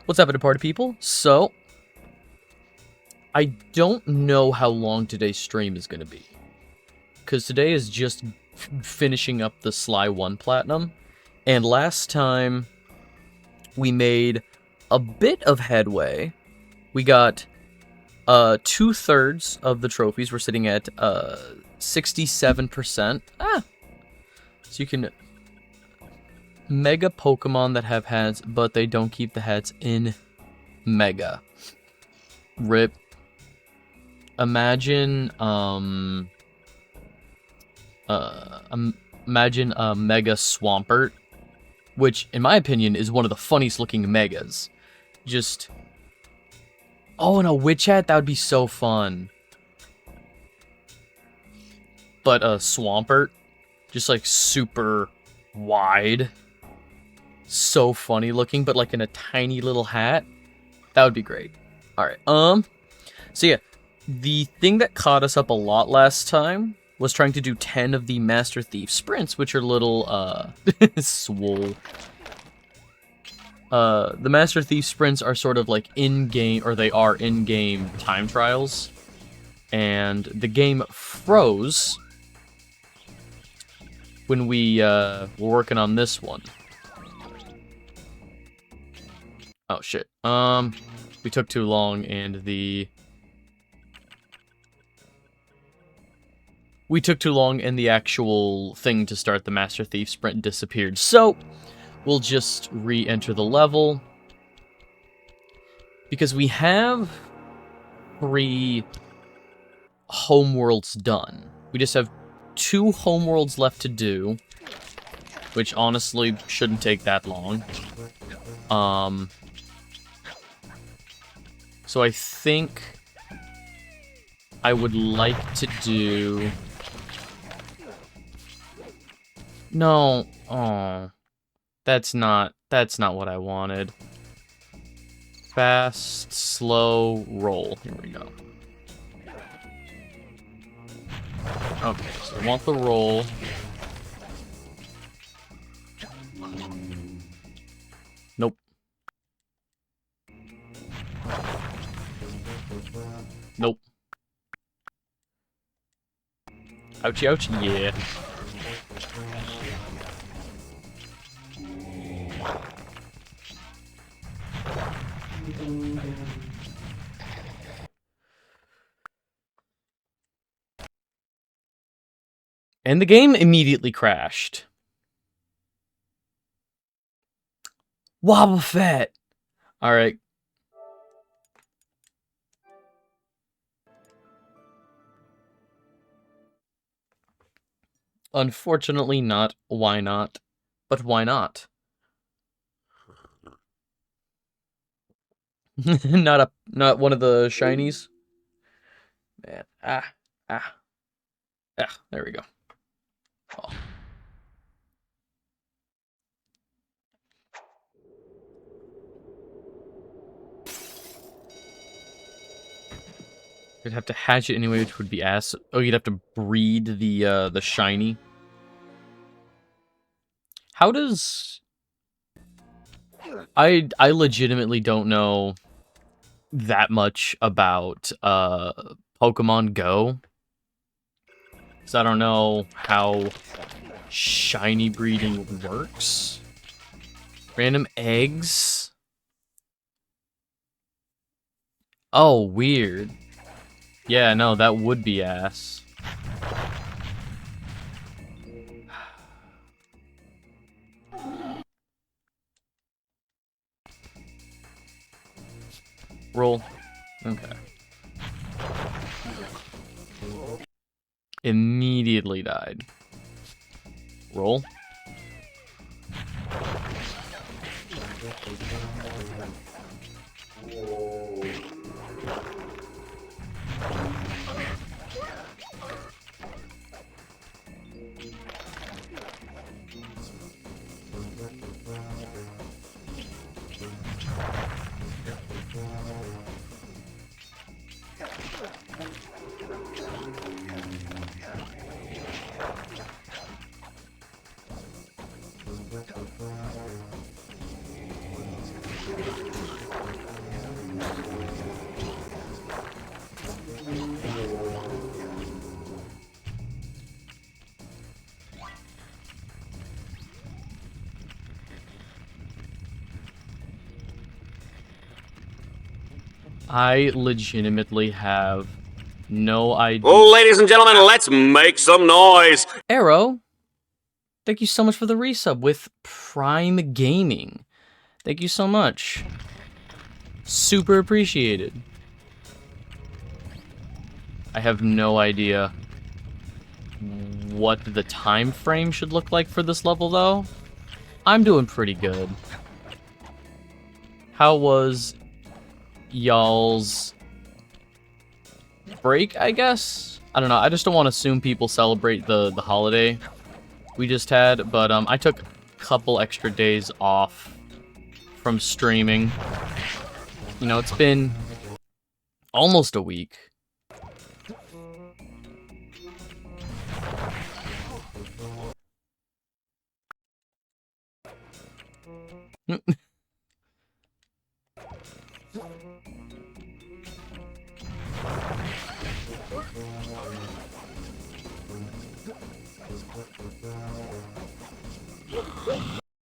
What's happening, party people? So, I don't know how long today's stream is going to be. Because today is just finishing up the Sly 1 Platinum. And last time, we made a bit of headway. We got 2/3 of the trophies. We're sitting at 67%. So you can... Mega Pokemon that have hats, but they don't keep the hats in Mega. RIP. Imagine, imagine a Mega Swampert, which, in my opinion, is one of the funniest looking Megas. Just... Oh, and a Witch Hat? That would be so fun. But a Swampert, just like super wide. So funny looking, but like in a tiny little hat. That would be great. Alright, so yeah, the thing that caught us up a lot last time was trying to do 10 of the Master Thief sprints, which are little, swole. The Master Thief sprints are sort of like in-game, or they are in-game time trials. And the game froze when we, were working on this one. Oh, shit. We took too long, and the... We took too long, and the actual thing to start the Master Thief sprint disappeared. So, we'll just re-enter the level. Because we have 3 homeworlds done. We just have 2 homeworlds left to do. Which, honestly, shouldn't take that long. So I think I would like to do... No, oh, that's not what I wanted. Fast, slow, roll. Here we go. Okay, so I want the roll. Nope. Nope. Ouchie, ouchie, yeah. And the game immediately crashed. Wobbuffet! Alright. Unfortunately not. Why not? But why not? Not one of the shinies? Man. There we go. Oh. You'd have to hatch it anyway, which would be ass. Oh, you'd have to breed the shiny. How does... I legitimately don't know that much about Pokemon Go. So I don't know how shiny breeding works. Random eggs? Oh, weird. Yeah, no, that would be ass. Roll. Okay. Immediately died. Roll. I legitimately have no idea. Oh, ladies and gentlemen, let's make some noise. Arrow, thank you so much for the resub with Prime Gaming. Thank you so much. Super appreciated. I have no idea what the time frame should look like for this level, though. I'm doing pretty good. How was y'all's break, I guess? I don't know. I just don't want to assume people celebrate the holiday we just had, but I took a couple extra days off from streaming. You know, it's been almost a week.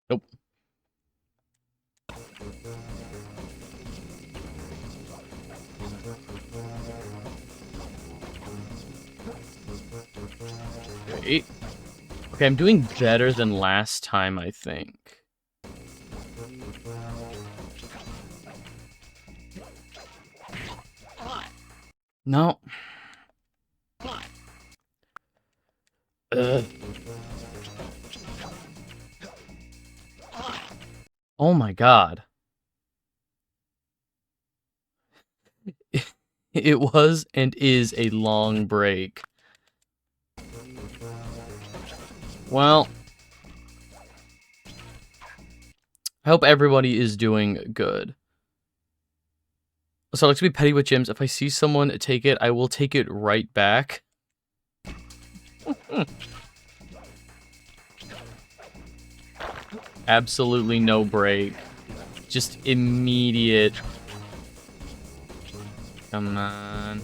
Nope. Great. Okay, I'm doing better than last time, I think. No. Ugh. Oh my god. It was and is a long break. Well, I hope everybody is doing good. So I like to be petty with gyms. If I see someone take it, I will take it right back. Absolutely no break. Just immediate. Come on.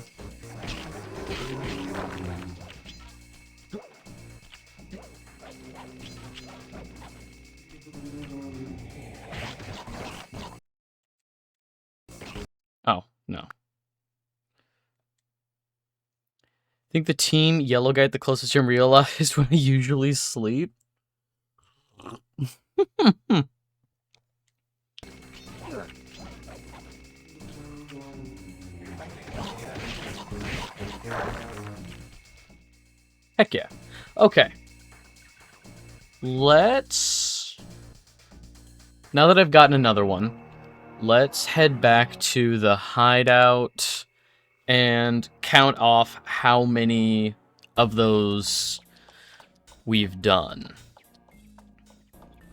Oh, no. I think the team yellow guy at the closest gym realized when I usually sleep. Heck yeah. Okay. Let's... Now that I've gotten another one, let's head back to the hideout and count off how many of those we've done.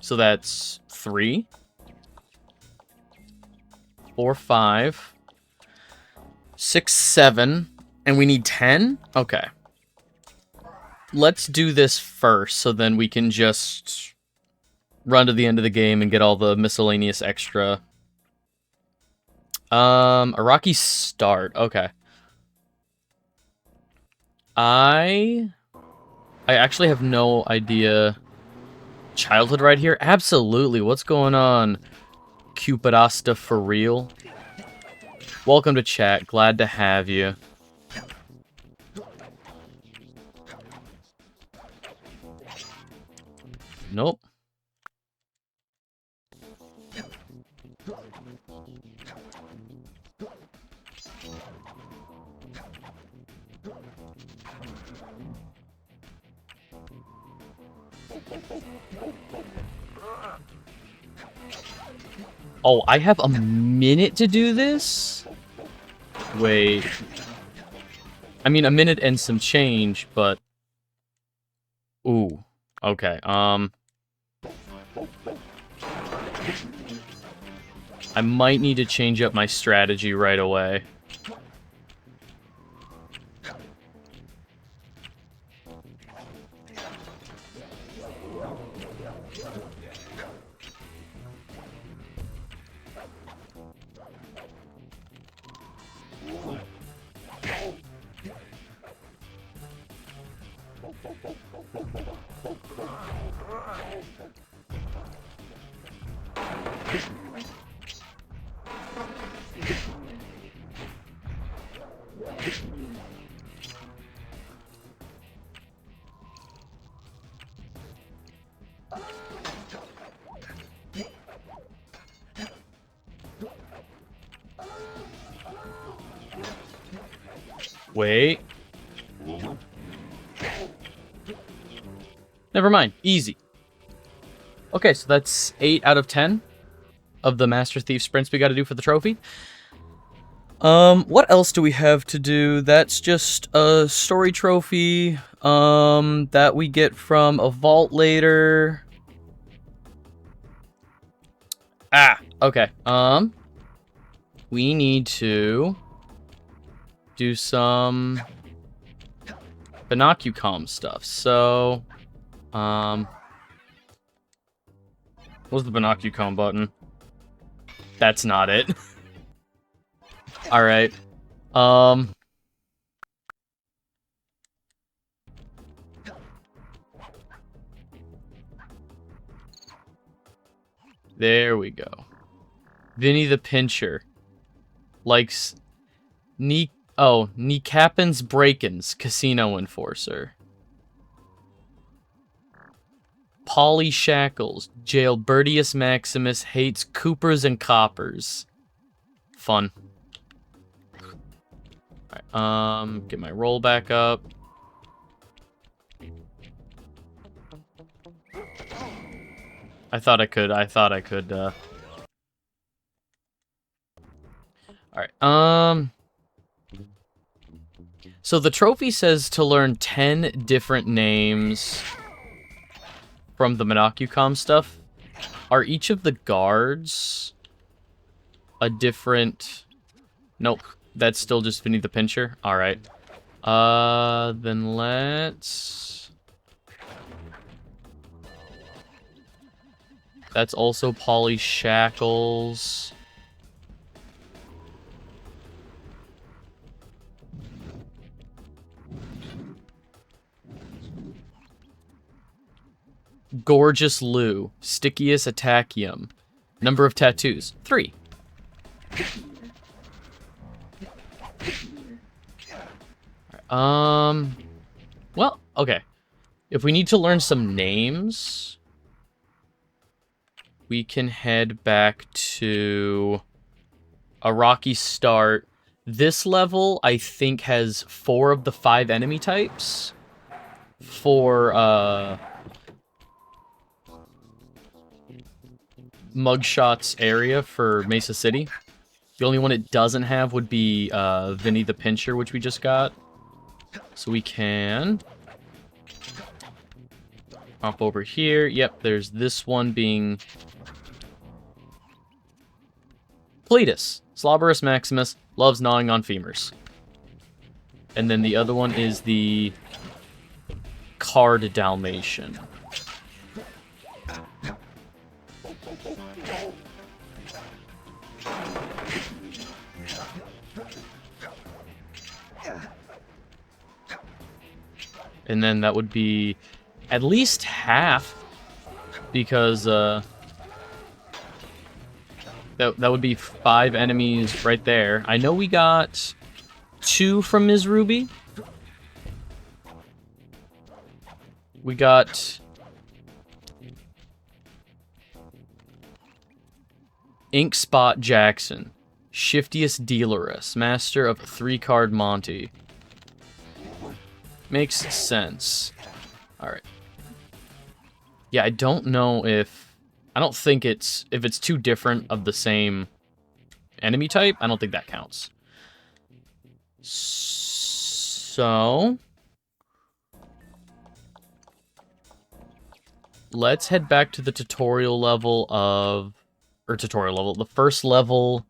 So that's 3, 4, 5, 6, 7, and we need 10? Okay. Let's do this first, so then we can just run to the end of the game and get all the miscellaneous extra. A rocky start. Okay. I actually have no idea. Childhood right here? Absolutely. What's going on, Cupidasta for real? Welcome to chat. Glad to have you. Nope. Oh, I have a minute to do this? Wait. I mean, a minute and some change, but... Ooh. Okay, I might need to change up my strategy right away. Wait. Never mind. Easy. Okay, so that's 8 out of 10 of the Master Thief sprints we got to do for the trophy. What else do we have to do? That's just a story trophy, that we get from a vault later. Ah, okay. We need to do some binocucom stuff. So, what's the binocucom button? That's not it. All right. There we go. Vinny the Pincher likes Kneecapin's Break-ins, Casino Enforcer. Polly Shackles, Jailbirdius Maximus hates Coopers and Coppers. Fun. Alright, get my roll back up. I thought I could, Alright, so the trophy says to learn 10 different names from the Monocucom stuff. Are each of the guards a different... Nope, that's still just Vinny the Pincher. Alright. Then let's... That's also Polly Shackles. Gorgeous Lou. Stickius Attackium. Number of tattoos. 3. Well, okay. If we need to learn some names, we can head back to a rocky start. This level, I think, has 4 of the 5 enemy types for, Mugshots area for Mesa City. The only one it doesn't have would be Vinny the Pincher, which we just got. So we can hop over here. Yep, there's this one being Cletus. Slobberus Maximus loves gnawing on femurs. And then the other one is the Card Dalmatian. And then that would be at least half, because that would be 5 enemies right there. I know we got 2 from Ms. Ruby. We got Ink Spot Jackson, Shiftiest Dealeress, Master of 3-Card Monty. Makes sense. Alright. Yeah, I don't know if... I don't think it's... If it's 2 different of the same enemy type, I don't think that counts. So... let's head back to the tutorial level of... Or tutorial level. The first level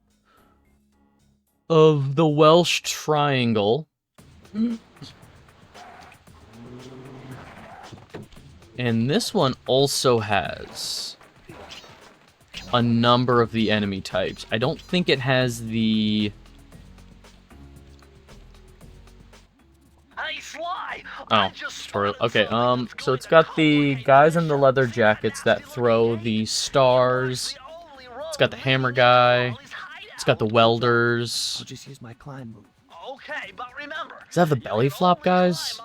of the Welsh Triangle. And this one also has a number of the enemy types. I don't think it has the... Hey, Sly! Oh, tutorial. Okay, so it's got the guys in the leather jackets that throw the stars. It's got the hammer guy. It's got the welders. I'll just use my climb move. Okay, but remember, Is that the belly flop guys?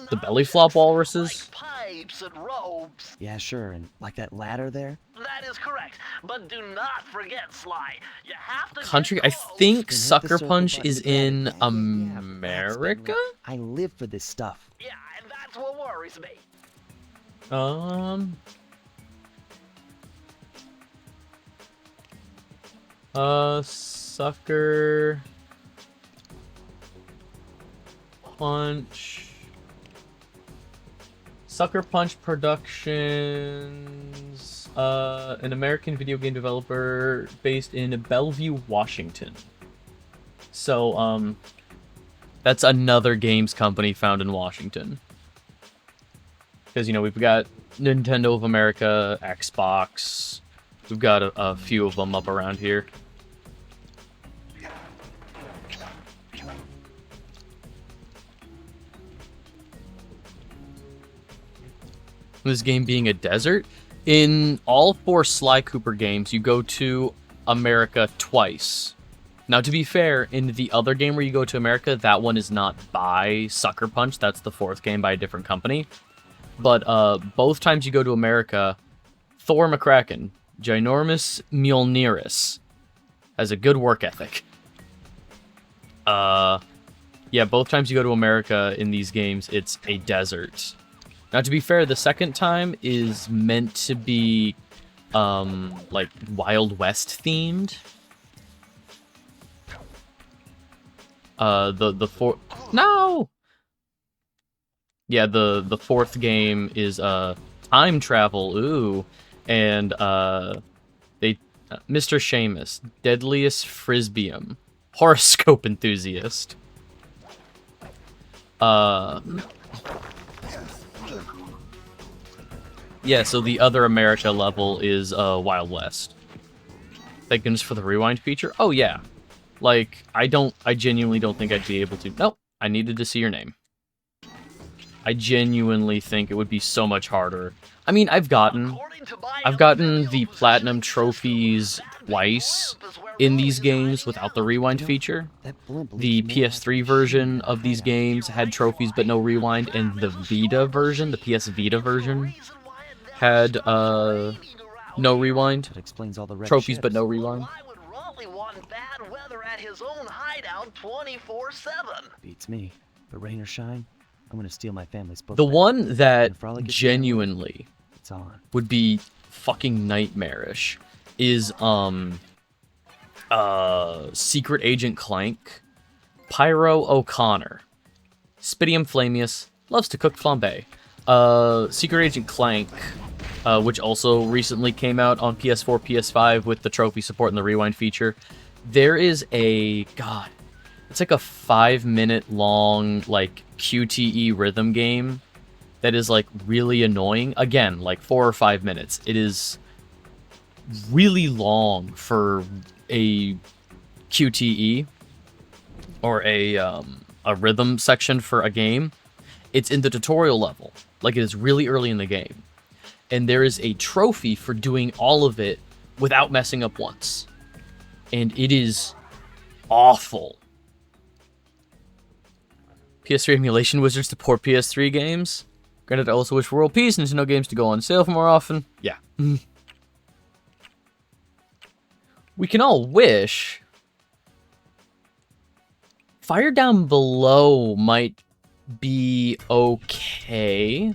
The belly flop walruses? capes and robes. Yeah, sure, and like that ladder there? That is correct. But do not forget, Sly. You have to Country, get I close. think Then hit the Sucker circle Punch button is to grab it. in Yeah, that's America? Bentley. I live for this stuff. Yeah, and that's what worries me. Sucker Punch. Sucker Punch Productions, an American video game developer based in Bellevue, Washington. So, that's another games company found in Washington. Because, you know, we've got Nintendo of America, Xbox. We've got a few of them up around here. This game being a desert. In all 4 Sly Cooper games, you go to America twice. Now, to be fair, in the other game where you go to America, that one is not by Sucker Punch. That's the 4th game by a different company. But both times you go to America, Thor McCracken, Ginormous Mjolniris, has a good work ethic. Yeah, both times you go to America in these games, it's a desert. Now, to be fair, the second time is meant to be, like, Wild West themed. The fourth... No! Yeah, the 4th game is, time travel, ooh. And, Mr. Seamus, Deadliest Frisbeeum, Horoscope Enthusiast. Yeah, so the other America level is Wild West. Thank goodness for the rewind feature. Oh yeah, like I genuinely don't think I'd be able to. Nope, I needed to see your name. I genuinely think it would be so much harder. I mean, I've gotten the platinum trophies twice in these games without the rewind feature. The PS3 version of these games had trophies but no rewind, and the Vita version, the PS Vita version, had no rewind. That explains all the red Trophies ships. but no rewind. Why would Raleigh want bad weather at his own hideout 24/7? Beats me. But rain or shine, I'm gonna steal my family's book. The back. one that And Frolic gets genuinely It's on. would be fucking nightmarish is Secret Agent Clank, Pyro O'Connor, Spidium Flamius, loves to cook flambe. Secret Agent Clank, which also recently came out on PS4, PS5 with the trophy support and the rewind feature. There is it's like a 5-minute long, like, QTE rhythm game that is, like, really annoying. Again, like, 4 or 5 minutes. It is really long for a QTE or a rhythm section for a game. It's in the tutorial level. Like, it is really early in the game. And there is a trophy for doing all of it without messing up once. And it is awful. PS3 emulation wizards to port PS3 games. Granted, I also wish for world peace and Nintendo games to go on sale for more often. Yeah. We can all wish. Fire Down Below might be okay.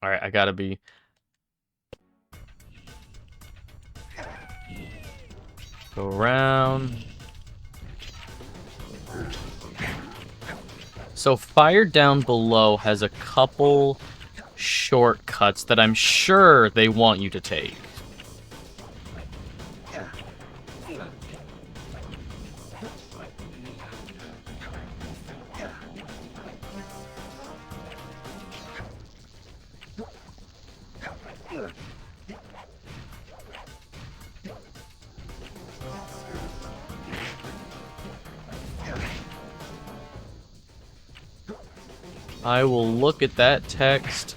Alright, I gotta be... Go around. So Fire Down Below has a couple shortcuts that I'm sure they want you to take. I will look at that text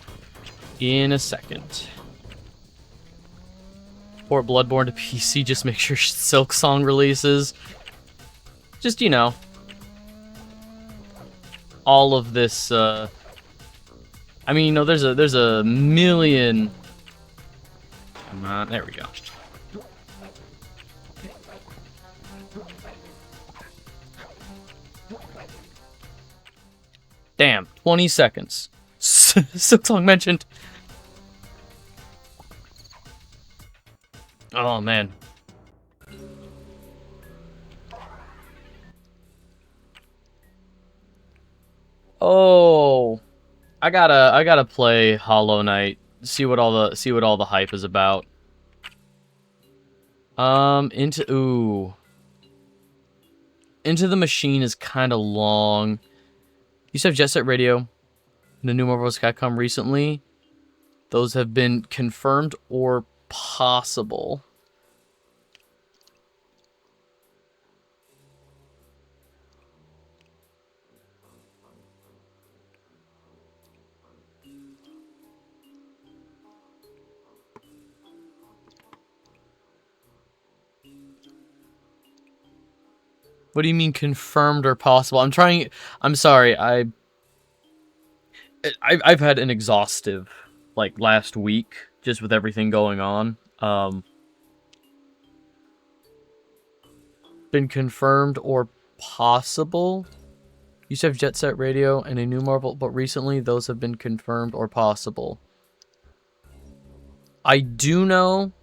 in a second. Port Bloodborne to PC, just make sure Silk Song releases. Just, you know, all of this I mean, you know, there's a million. Come on, there we go. Damn, 20 seconds. Silksong mentioned. Oh man. Oh, I gotta play Hollow Knight. See what all the hype is about. Into the Machine is kind of long. You used to have Jet Set Radio and the new Marvel vs. Capcom recently. Those have been confirmed or possible. What do you mean confirmed or possible? I'm sorry. I've had an exhaustive, like, last week, just with everything going on. Been confirmed or possible? You used to have Jet Set Radio and a new Marvel, but recently those have been confirmed or possible. I do know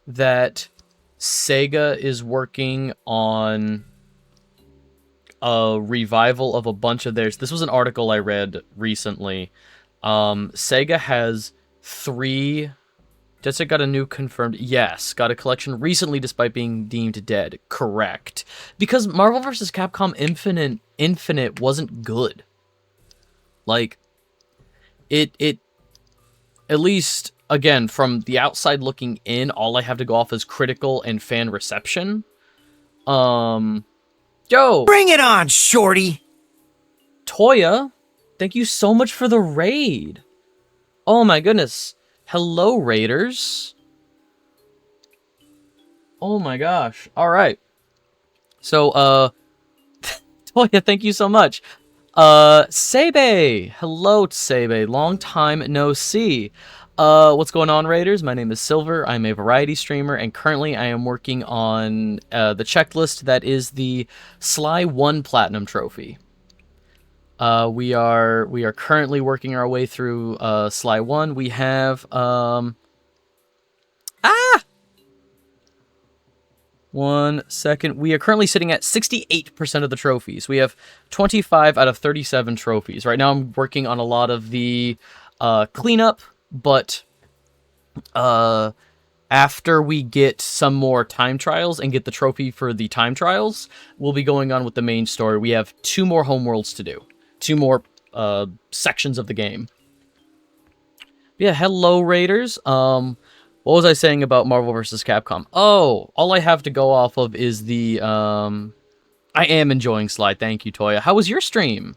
that Sega is working on a revival of a bunch of theirs. This was an article I read recently. Sega has 3... Jet Set got a new confirmed... Yes, got a collection recently despite being deemed dead. Correct. Because Marvel vs. Capcom Infinite wasn't good. Like, it at least, again, from the outside looking in, all I have to go off is critical and fan reception. Yo! Bring it on, shorty! Toya, thank you so much for the raid. Oh my goodness. Hello, raiders. Oh my gosh. Alright. So, Toya, thank you so much. Sebe! Hello, Sebe. Long time no see. What's going on, raiders? My name is Silver. I'm a variety streamer, and currently I am working on the checklist that is the Sly 1 Platinum Trophy. We are currently working our way through Sly 1. We have 1 second. We are currently sitting at 68% of the trophies. We have 25 out of 37 trophies. Right now I'm working on a lot of the cleanup, but after we get some more time trials and get the trophy for the time trials, we'll be going on with the main story. We have 2 more homeworlds to do. 2 more sections of the game. Yeah, hello, raiders. What was I saying about Marvel vs. Capcom? Oh, all I have to go off of is the, I am enjoying Sly. Thank you, Toya. How was your stream?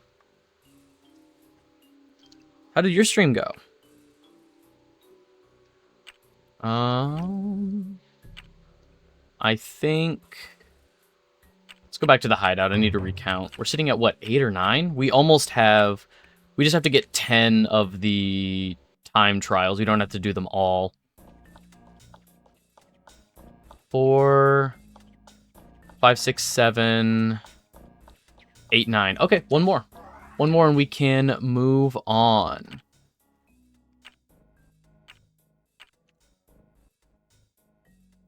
How did your stream go? I think... Let's go back to the hideout. I need to recount. We're sitting at, what, 8 or 9? We almost have... We just have to get 10 of the time trials. We don't have to do them all. 4, 5, 6, 7, 8, 9. Okay, one more. One more and we can move on.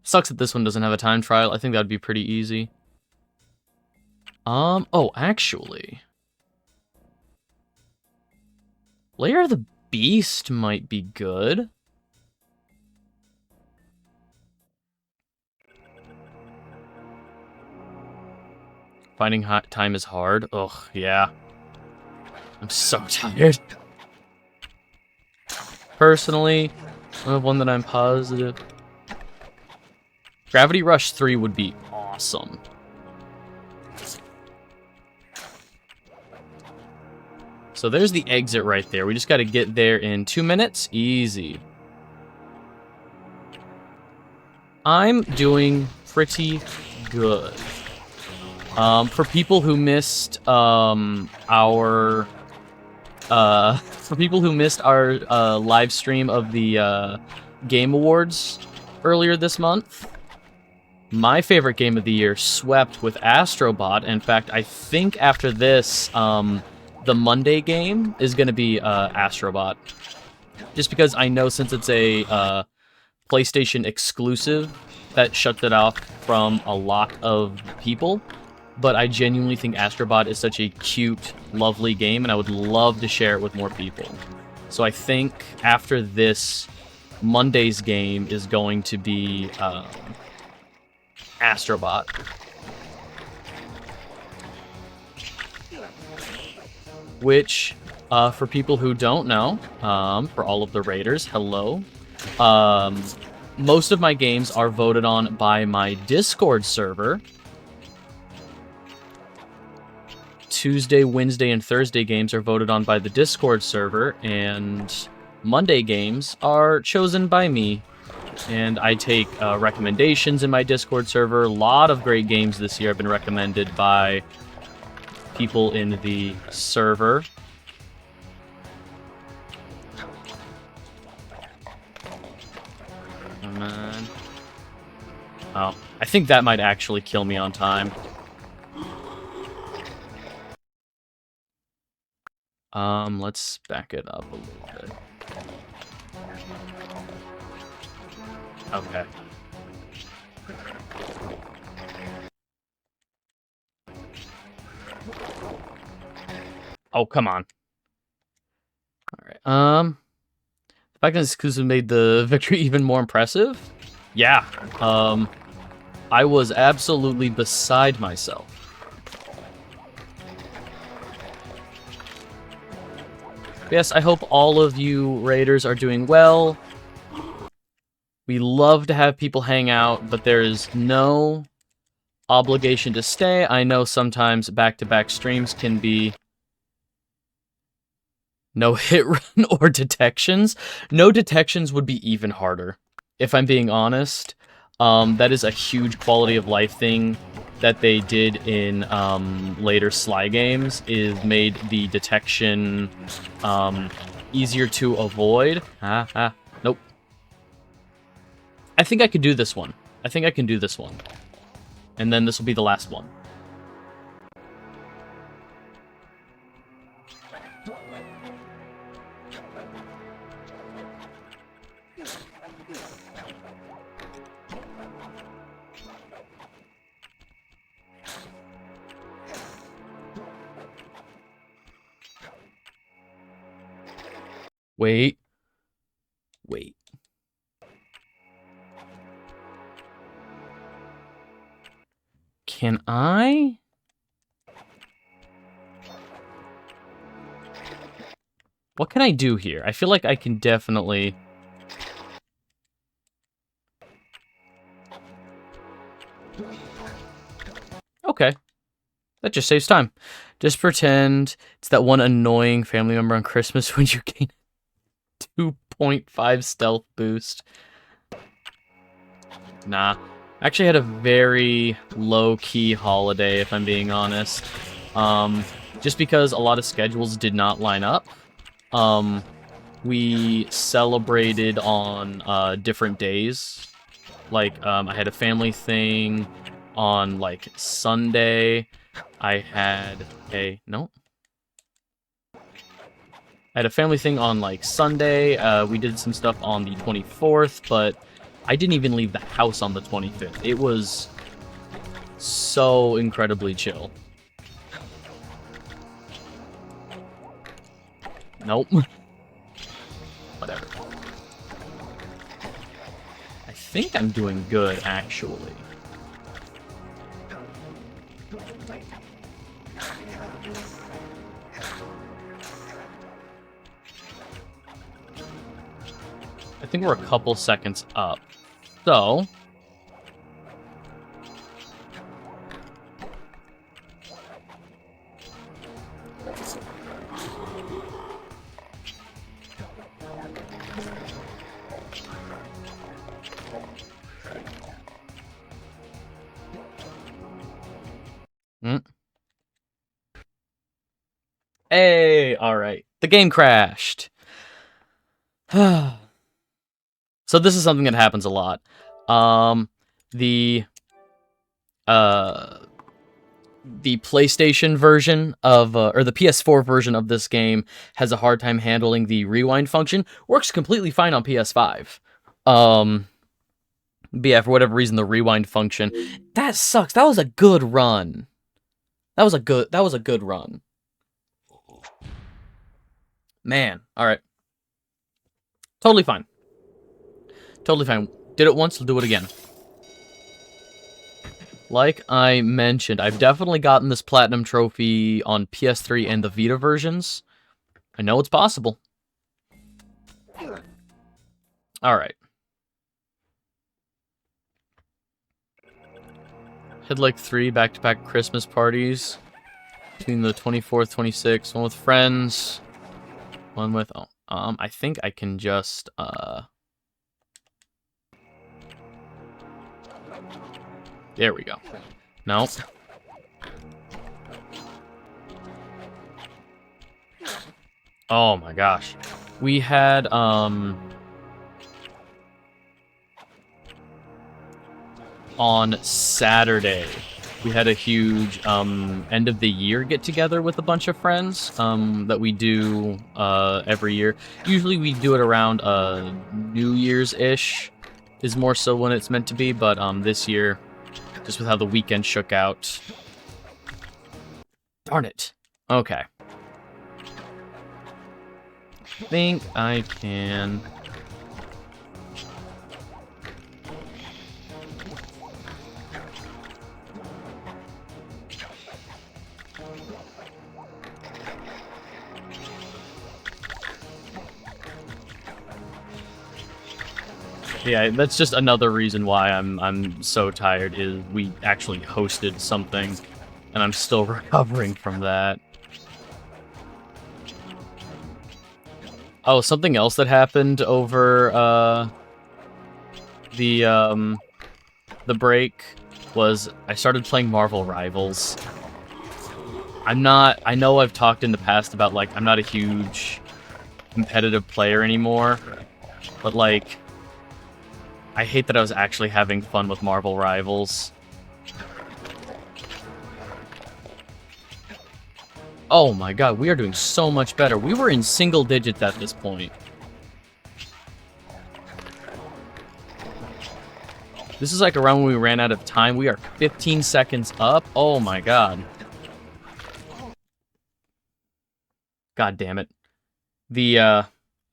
Sucks that this one doesn't have a time trial. I think that'd be pretty easy. Oh, actually. Lair of the Beast might be good. Finding time is hard. Ugh, yeah. I'm so tired. Personally, I have one that I'm positive. Gravity Rush 3 would be awesome. So there's the exit right there. We just got to get there in 2 minutes. Easy. I'm doing pretty good. For people who missed our For people who missed our live stream of the Game Awards earlier this month, my favorite game of the year swept with Astrobot. In fact, I think after this, the Monday game is going to be Astrobot. Just because I know since it's a PlayStation exclusive, that shuts it off from a lot of people. But I genuinely think Astrobot is such a cute, lovely game, and I would love to share it with more people. So I think after this, Monday's game is going to be Astrobot. Which, for people who don't know, for all of the raiders, hello. Most of my games are voted on by my Discord server. Tuesday, Wednesday, and Thursday games are voted on by the Discord server, and Monday games are chosen by me. And I take recommendations in my Discord server. A lot of great games this year have been recommended by people in the server. Come on. Oh, I think that might actually kill me on time. Let's back it up a little bit. Okay. Oh, come on. Alright, the fact that exclusive made the victory even more impressive? Yeah, I was absolutely beside myself. Yes, I hope all of you raiders are doing well. We love to have people hang out, but there is no obligation to stay. I know sometimes back-to-back streams can be no hit run or detections. No detections would be even harder, if I'm being honest. That is a huge quality of life thing that they did in later Sly games, is made the detection easier to avoid. Nope. I think I could do this one. I think I can do this one. And then this will be the last one. Wait. Wait. Can I? What can I do here? I feel like I can definitely... Okay. That just saves time. Just pretend it's that one annoying family member on Christmas when you gain 2.5 stealth boost. Nah. I actually had a very low-key holiday, if I'm being honest. Just because a lot of schedules did not line up. We celebrated on different days. Like, I had a family thing on, like, Sunday. I had a... No. I had a family thing on, like, Sunday. We did some stuff on the 24th, but I didn't even leave the house on the 25th. It was so incredibly chill. Nope. Whatever. I think I'm doing good, actually. I think we're a couple seconds up. So... Hey, alright. The game crashed. So this is something that happens a lot. The PlayStation version of, or the PS4 version of this game has a hard time handling the rewind function. Works completely fine on PS5. But yeah, for whatever reason, the rewind function, that sucks. That was a good run. That was a good run. Man, alright. Totally fine. Totally fine. Did it once, I'll do it again. Like I mentioned, I've definitely gotten this Platinum Trophy on PS3 and the Vita versions. I know it's possible. Alright. Had like 3 back-to-back Christmas parties. Between the 24th, 26th, one with friends. One with... I think I can just, there we go. No. Oh my gosh. We had, on Saturday, we had a huge, end of the year get together with a bunch of friends, that we do, every year. Usually we do it around, New Year's-ish, is more so when it's meant to be, but, this year, just with how the weekend shook out. Darn it. Okay. Think I can... Yeah, that's just another reason why I'm so tired, is we actually hosted something, and I'm still recovering from that. Oh, something else that happened over the break was I started playing Marvel Rivals. I know I've talked in the past about, like, I'm not a huge competitive player anymore, but, like, I hate that I was actually having fun with Marvel Rivals. Oh my god, we are doing so much better. We were in single digits at this point. This is like around when we ran out of time. We are 15 seconds up. Oh my god. God damn it. I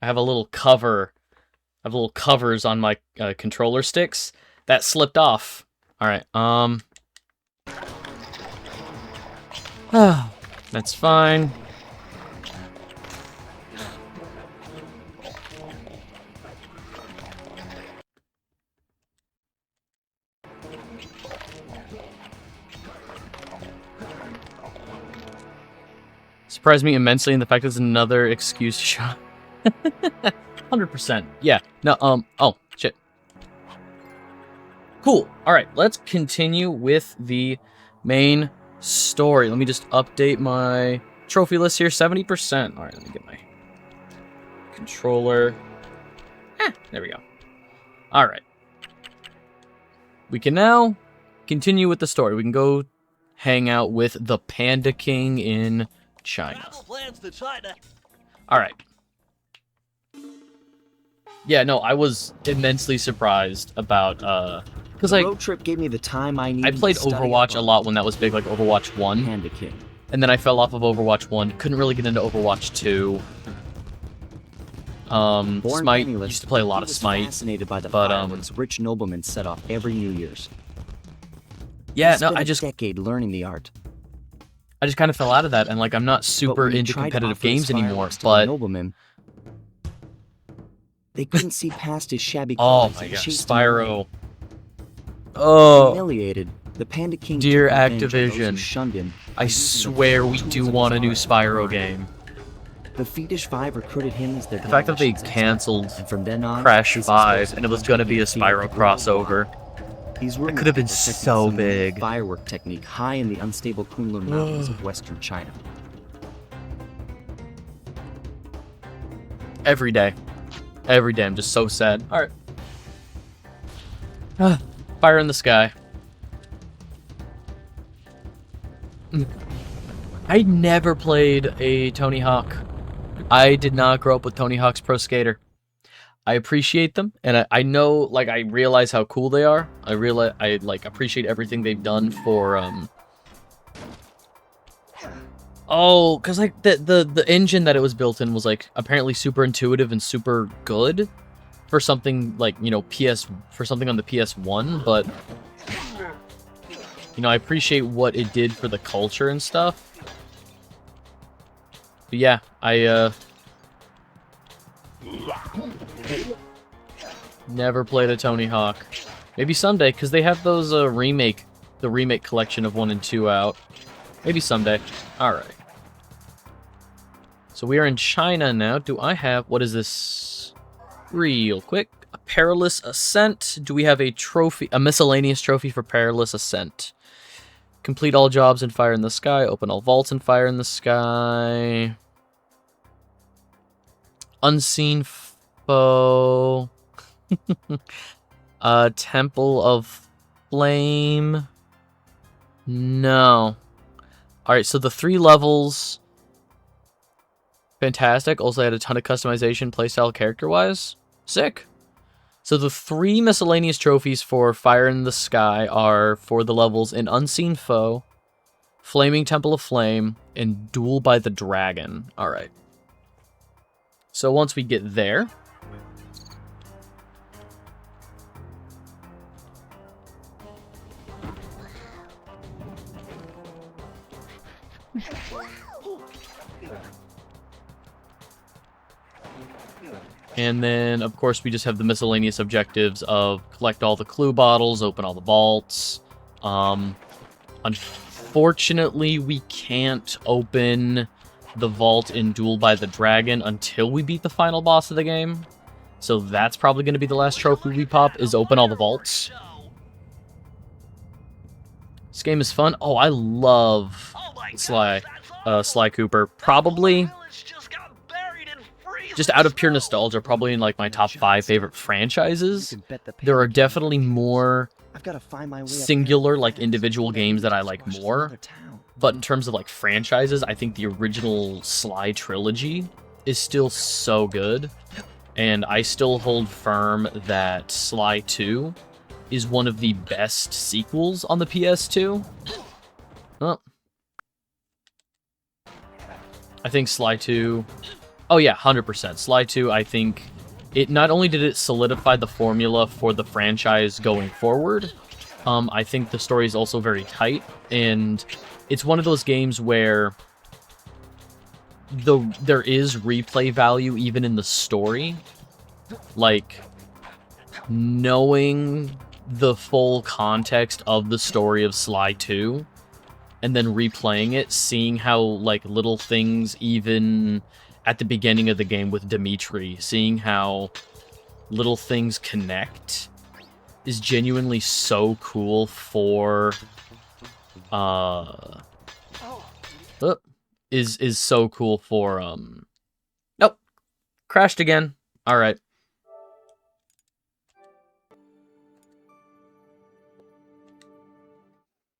have a little cover... I have little covers on my controller sticks. That slipped off. Alright, that's fine. Surprised me immensely in the fact there's another excuse shot. 100%. Yeah. No, oh, shit. Cool. Alright, let's continue with the main story. Let me just update my trophy list here. 70%. Alright, let me get my controller. There we go. Alright. We can now continue with the story. We can go hang out with the Panda King in China. Alright. Yeah, no, I was immensely surprised about, because, like, road trip gave me the time I needed. I played Overwatch a lot when that was big, like Overwatch 1. Panda King. And then I fell off of Overwatch 1, couldn't really get into Overwatch 2. Smite, used to play a lot of Smite, Fascinated by the but, fireworks rich noblemen set off every New Year's. Yeah, no, I a just decade learning the art. kind of fell out of that, and, like, I'm not super into competitive games anymore, but... Noblemen, they couldn't see past his shabby Oh clothes my and gosh, chased him away. Spyro. Oh, Humiliated, the Panda King dear took revenge on those who Activision. shunned him by I using the swear we tools do of want a new fire. Spyro game. The Fiendish Five recruited him as their The fact that they demolitions expert, canceled and from then on, Crash his 5, explosive and it was weapons gonna be a became the Spyro fear of the world. crossover. He's rumored could have to been be perfecting so some new big. firework technique high in the unstable Kunlun Mountains of western China. Every day. Every day. I'm just so sad. Alright. Fire in the sky. I never played a Tony Hawk. I did not grow up with Tony Hawk's Pro Skater. I appreciate them, and I know, like, I realize how cool they are. I appreciate everything they've done for, Oh, because, like, the engine that it was built in was, like, apparently super intuitive and super good for something, like, you know, for something on the PS1, but, you know, I appreciate what it did for the culture and stuff. But yeah, I never played a Tony Hawk. Maybe someday, because they have those the remake collection of 1 and 2 out. Maybe someday. Alright. So we are in China now. Do I have, what is this? Real quick. A Perilous Ascent. Do we have a trophy, a miscellaneous trophy for Perilous Ascent? Complete all jobs and fire in the sky. Open all vaults and fire in the sky. Unseen foe. Temple of Flame. No. Alright, so the 3 levels. Fantastic. Also had a ton of customization playstyle character-wise. Sick. So the 3 miscellaneous trophies for Fire in the Sky are for the levels in Unseen Foe, Flaming Temple of Flame, and Duel by the Dragon. Alright. So once we get there... And then, of course, we just have the miscellaneous objectives of collect all the clue bottles, open all the vaults. Unfortunately, we can't open the vault in Duel by the Dragon until we beat the final boss of the game. So that's probably going to be the last trophy we pop, is open all the vaults. This game is fun. Oh, I love Sly Cooper. Probably... just out of pure nostalgia, probably in like my top 5 favorite franchises. There are definitely more singular, like individual games that I like more. But in terms of like franchises, I think the original Sly trilogy is still so good. And I still hold firm that Sly 2 is one of the best sequels on the PS2. Oh. I think Sly 2... Oh yeah, 100%. Sly 2, I think, it not only did it solidify the formula for the franchise going forward, I think the story is also very tight, and it's one of those games where there is replay value even in the story. Like, knowing the full context of the story of Sly 2, and then replaying it, seeing how, like, little things even... at the beginning of the game with Dimitri, seeing how little things connect is genuinely so cool for, is so cool for, nope, crashed again. Alright.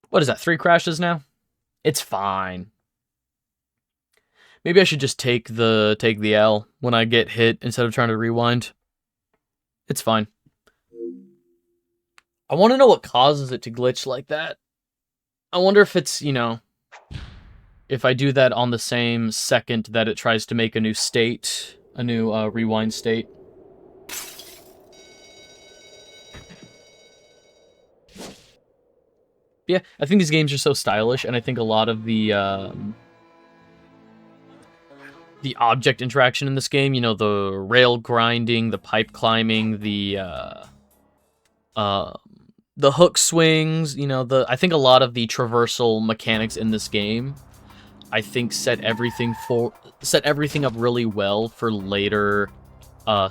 What is that, 3 crashes now? It's fine. Maybe I should just take the L when I get hit instead of trying to rewind. It's fine. I want to know what causes it to glitch like that. I wonder if it's, you know, if I do that on the same second that it tries to make a new state, a new rewind state. Yeah, I think these games are so stylish, and I think a lot of the object interaction in this game, you know, the rail grinding, the pipe climbing, the hook swings, you know, I think a lot of the traversal mechanics in this game, I think set everything up really well for later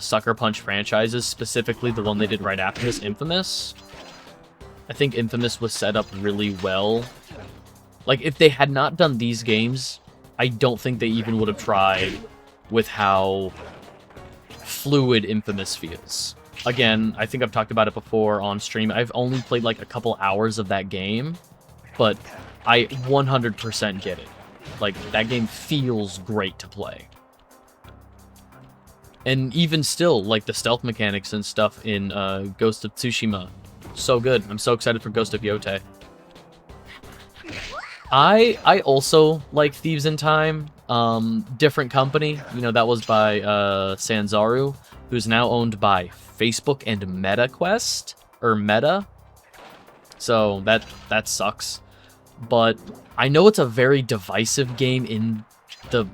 Sucker Punch franchises, specifically the one they did right after this, Infamous. I think Infamous was set up really well. Like, if they had not done these games, I don't think they even would have tried with how fluid Infamous feels. Again, I think I've talked about it before on stream. I've only played like a couple hours of that game, but I 100% get it. Like, that game feels great to play. And even still, like, the stealth mechanics and stuff in Ghost of Tsushima, so good. I'm so excited for Ghost of Yotei. I also like Thieves in Time. Different company. You know, that was by Sanzaru, who's now owned by Facebook and MetaQuest, or Meta. So that sucks. But I know it's a very divisive game in the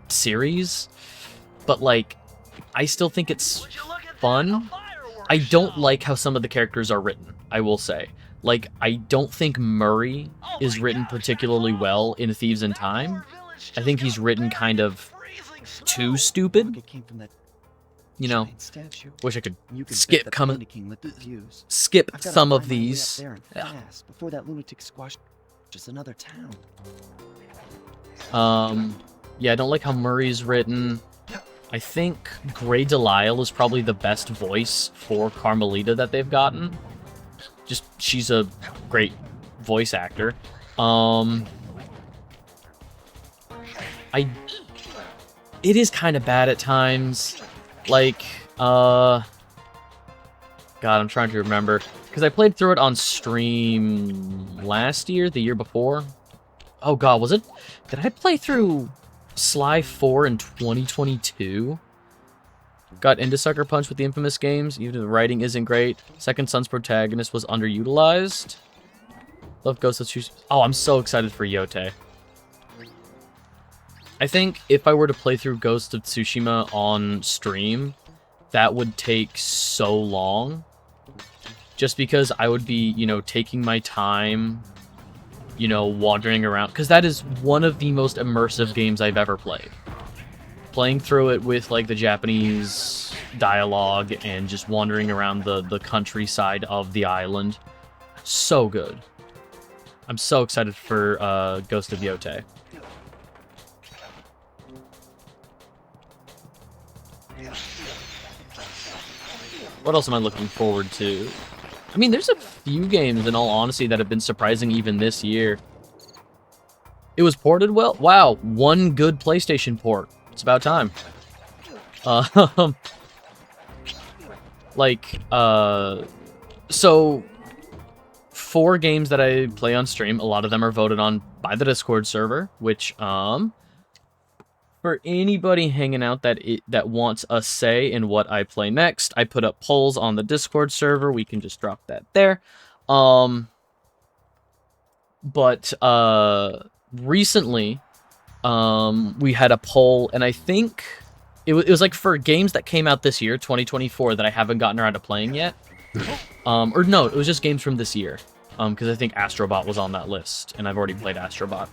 series, but like, I still think it's fun. I don't like how some of the characters are written, I will say. Like, I don't think Murray is written particularly well in Thieves in Time. I think he's written kind of too stupid. You know, wish I could skip some of these. Before that lunatic squashed just another town. Yeah, I don't like how Murray's written. I think Grey Delisle is probably the best voice for Carmelita that they've gotten. Just, she's a great voice actor. It is kind of bad at times. Like, God, I'm trying to remember. Because I played through it on stream last year, the year before. Oh god, was it? Did I play through Sly 4 in 2022? Got into Sucker Punch with the Infamous games, even if the writing isn't great. Second Son's protagonist was underutilized. Love Ghost of Tsushima. Oh, I'm so excited for Yotei. I think if I were to play through Ghost of Tsushima on stream, that would take so long. Just because I would be, you know, taking my time, you know, wandering around. Because that is one of the most immersive games I've ever played. Playing through it with, like, the Japanese dialogue and just wandering around the countryside of the island. So good. I'm so excited for Ghost of Yotei. What else am I looking forward to? I mean, there's a few games, in all honesty, that have been surprising even this year. It was ported well? Wow, one good PlayStation port. It's about time. So 4 games that I play on stream, a lot of them are voted on by the Discord server, which, for anybody hanging out that wants a say in what I play next, I put up polls on the Discord server. We can just drop that there. Recently, we had a poll, and I think it was like for games that came out this year, 2024, that I haven't gotten around to playing yet. Or no, it was just games from this year. Because I think Astrobot was on that list, and I've already played Astrobot.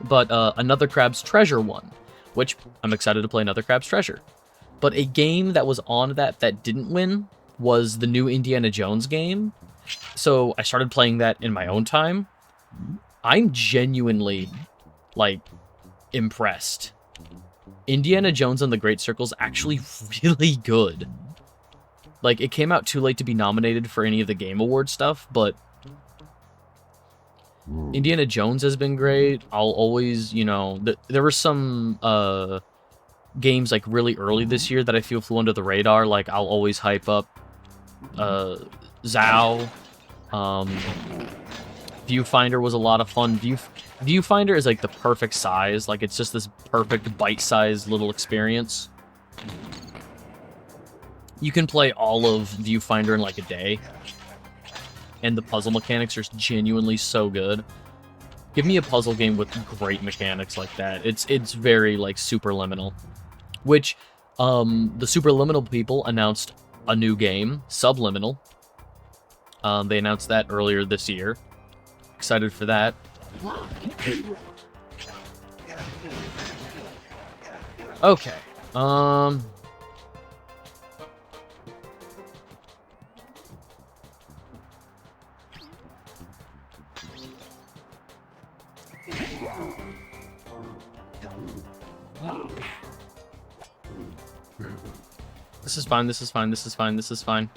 But Another Crab's Treasure won, which I'm excited to play Another Crab's Treasure. But a game that was on that didn't win was the new Indiana Jones game. So I started playing that in my own time. I'm genuinely, like, impressed. Indiana Jones and the Great Circle is actually really good. Like, it came out too late to be nominated for any of the Game Awards stuff, but Indiana Jones has been great. I'll always, you know, there were some games like really early this year that I feel flew under the radar. Like, I'll always hype up Zao. Viewfinder was a lot of fun. Viewfinder is like the perfect size. Like, it's just this perfect bite-sized little experience. You can play all of Viewfinder in like a day. And the puzzle mechanics are genuinely so good. Give me a puzzle game with great mechanics like that. It's very, like, Superliminal. Which, the Superliminal people announced a new game, Subliminal. They announced that earlier this year. Excited for that. Okay. This is fine, this is fine, this is fine, this is fine.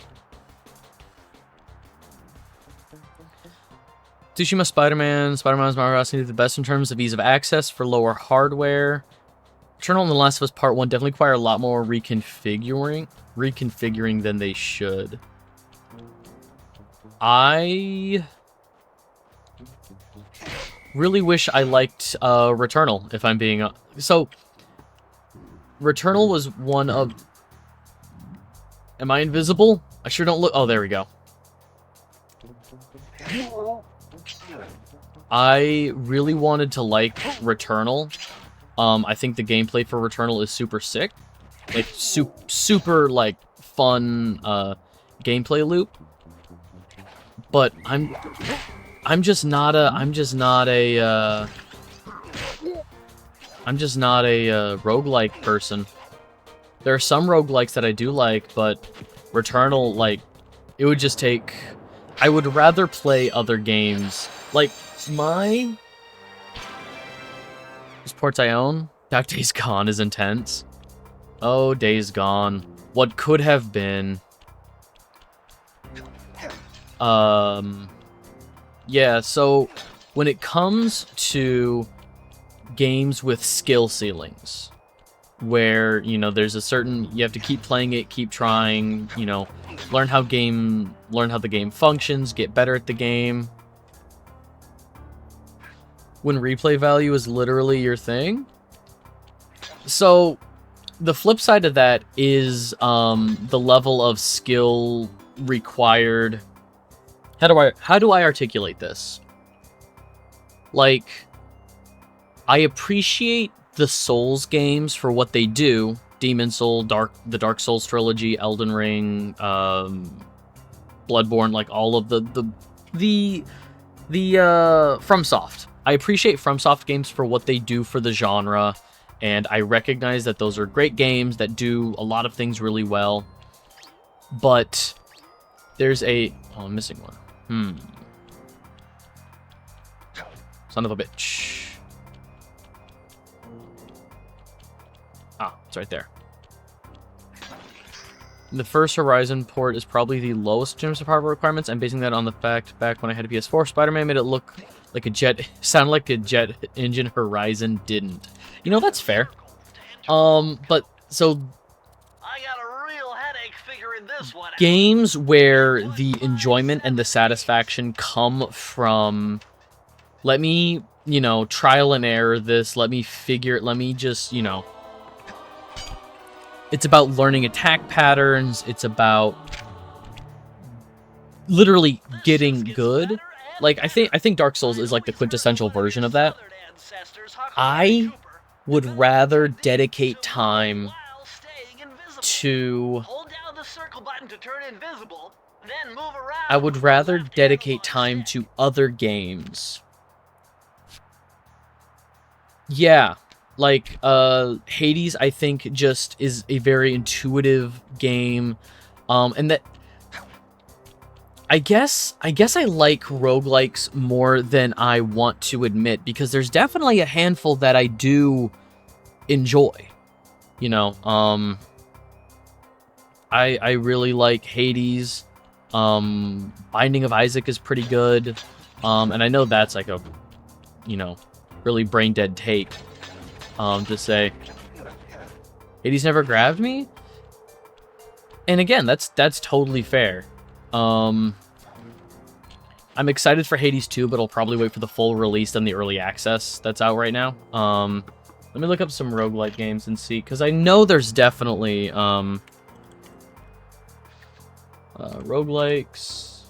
Tsushima Spider-Man's Mario Bros. Needed the best in terms of ease of access for lower hardware. Returnal and The Last of Us Part 1 definitely require a lot more reconfiguring than they should. I really wish I liked Returnal, if I'm being... So, Returnal was one of... Am I invisible? I sure don't look... Oh, there we go. I really wanted to like Returnal. I think the gameplay for Returnal is super sick. Like, super, like, fun gameplay loop. But I'm just not a roguelike person. There are some roguelikes that I do like, but Returnal, like, it would just take... I would rather play other games. Like, my... Sports I own? That Days Gone is intense. Oh, Days Gone. What could have been... Yeah, so when it comes to games with skill ceilings, where, you know, there's a certain, you have to keep playing it, keep trying, you know, learn how the game functions, get better at the game. When replay value is literally your thing. So the flip side of that is the level of skill required. How do I articulate this? Like, I appreciate the Souls games for what they do. Demon Soul, the Dark Souls trilogy, Elden Ring, Bloodborne, like all of the FromSoft. I appreciate FromSoft games for what they do for the genre, and I recognize that those are great games that do a lot of things really well. But there's a... Oh, I'm missing one. Son of a bitch. Ah, it's right there. The first Horizon port is probably the lowest in terms of hardware requirements. I'm basing that on the fact back when I had a PS4, Spider-Man made it look like a jet, sound like a jet engine. Horizon didn't. You know, that's fair. But so I got a real headache figuring this one out. games where the enjoyment and the satisfaction come from, let me, you know, trial and error this, let me just, you know, it's about learning attack patterns, it's about literally getting good. Like, I think Dark Souls is like the quintessential version of that. I would rather dedicate time to... I would rather dedicate time to other games. Yeah, like, Hades, I think, just is a very intuitive game, and that... I guess I like roguelikes more than I want to admit, because there's definitely a handful that I do enjoy. You know, I really like Hades. Binding of Isaac is pretty good. And I know that's like a, you know, really brain dead take, to say Hades never grabbed me. And again, that's totally fair. I'm excited for Hades 2, but I'll probably wait for the full release than the early access that's out right now. Let me look up some roguelike games and see, because I know there's definitely roguelikes.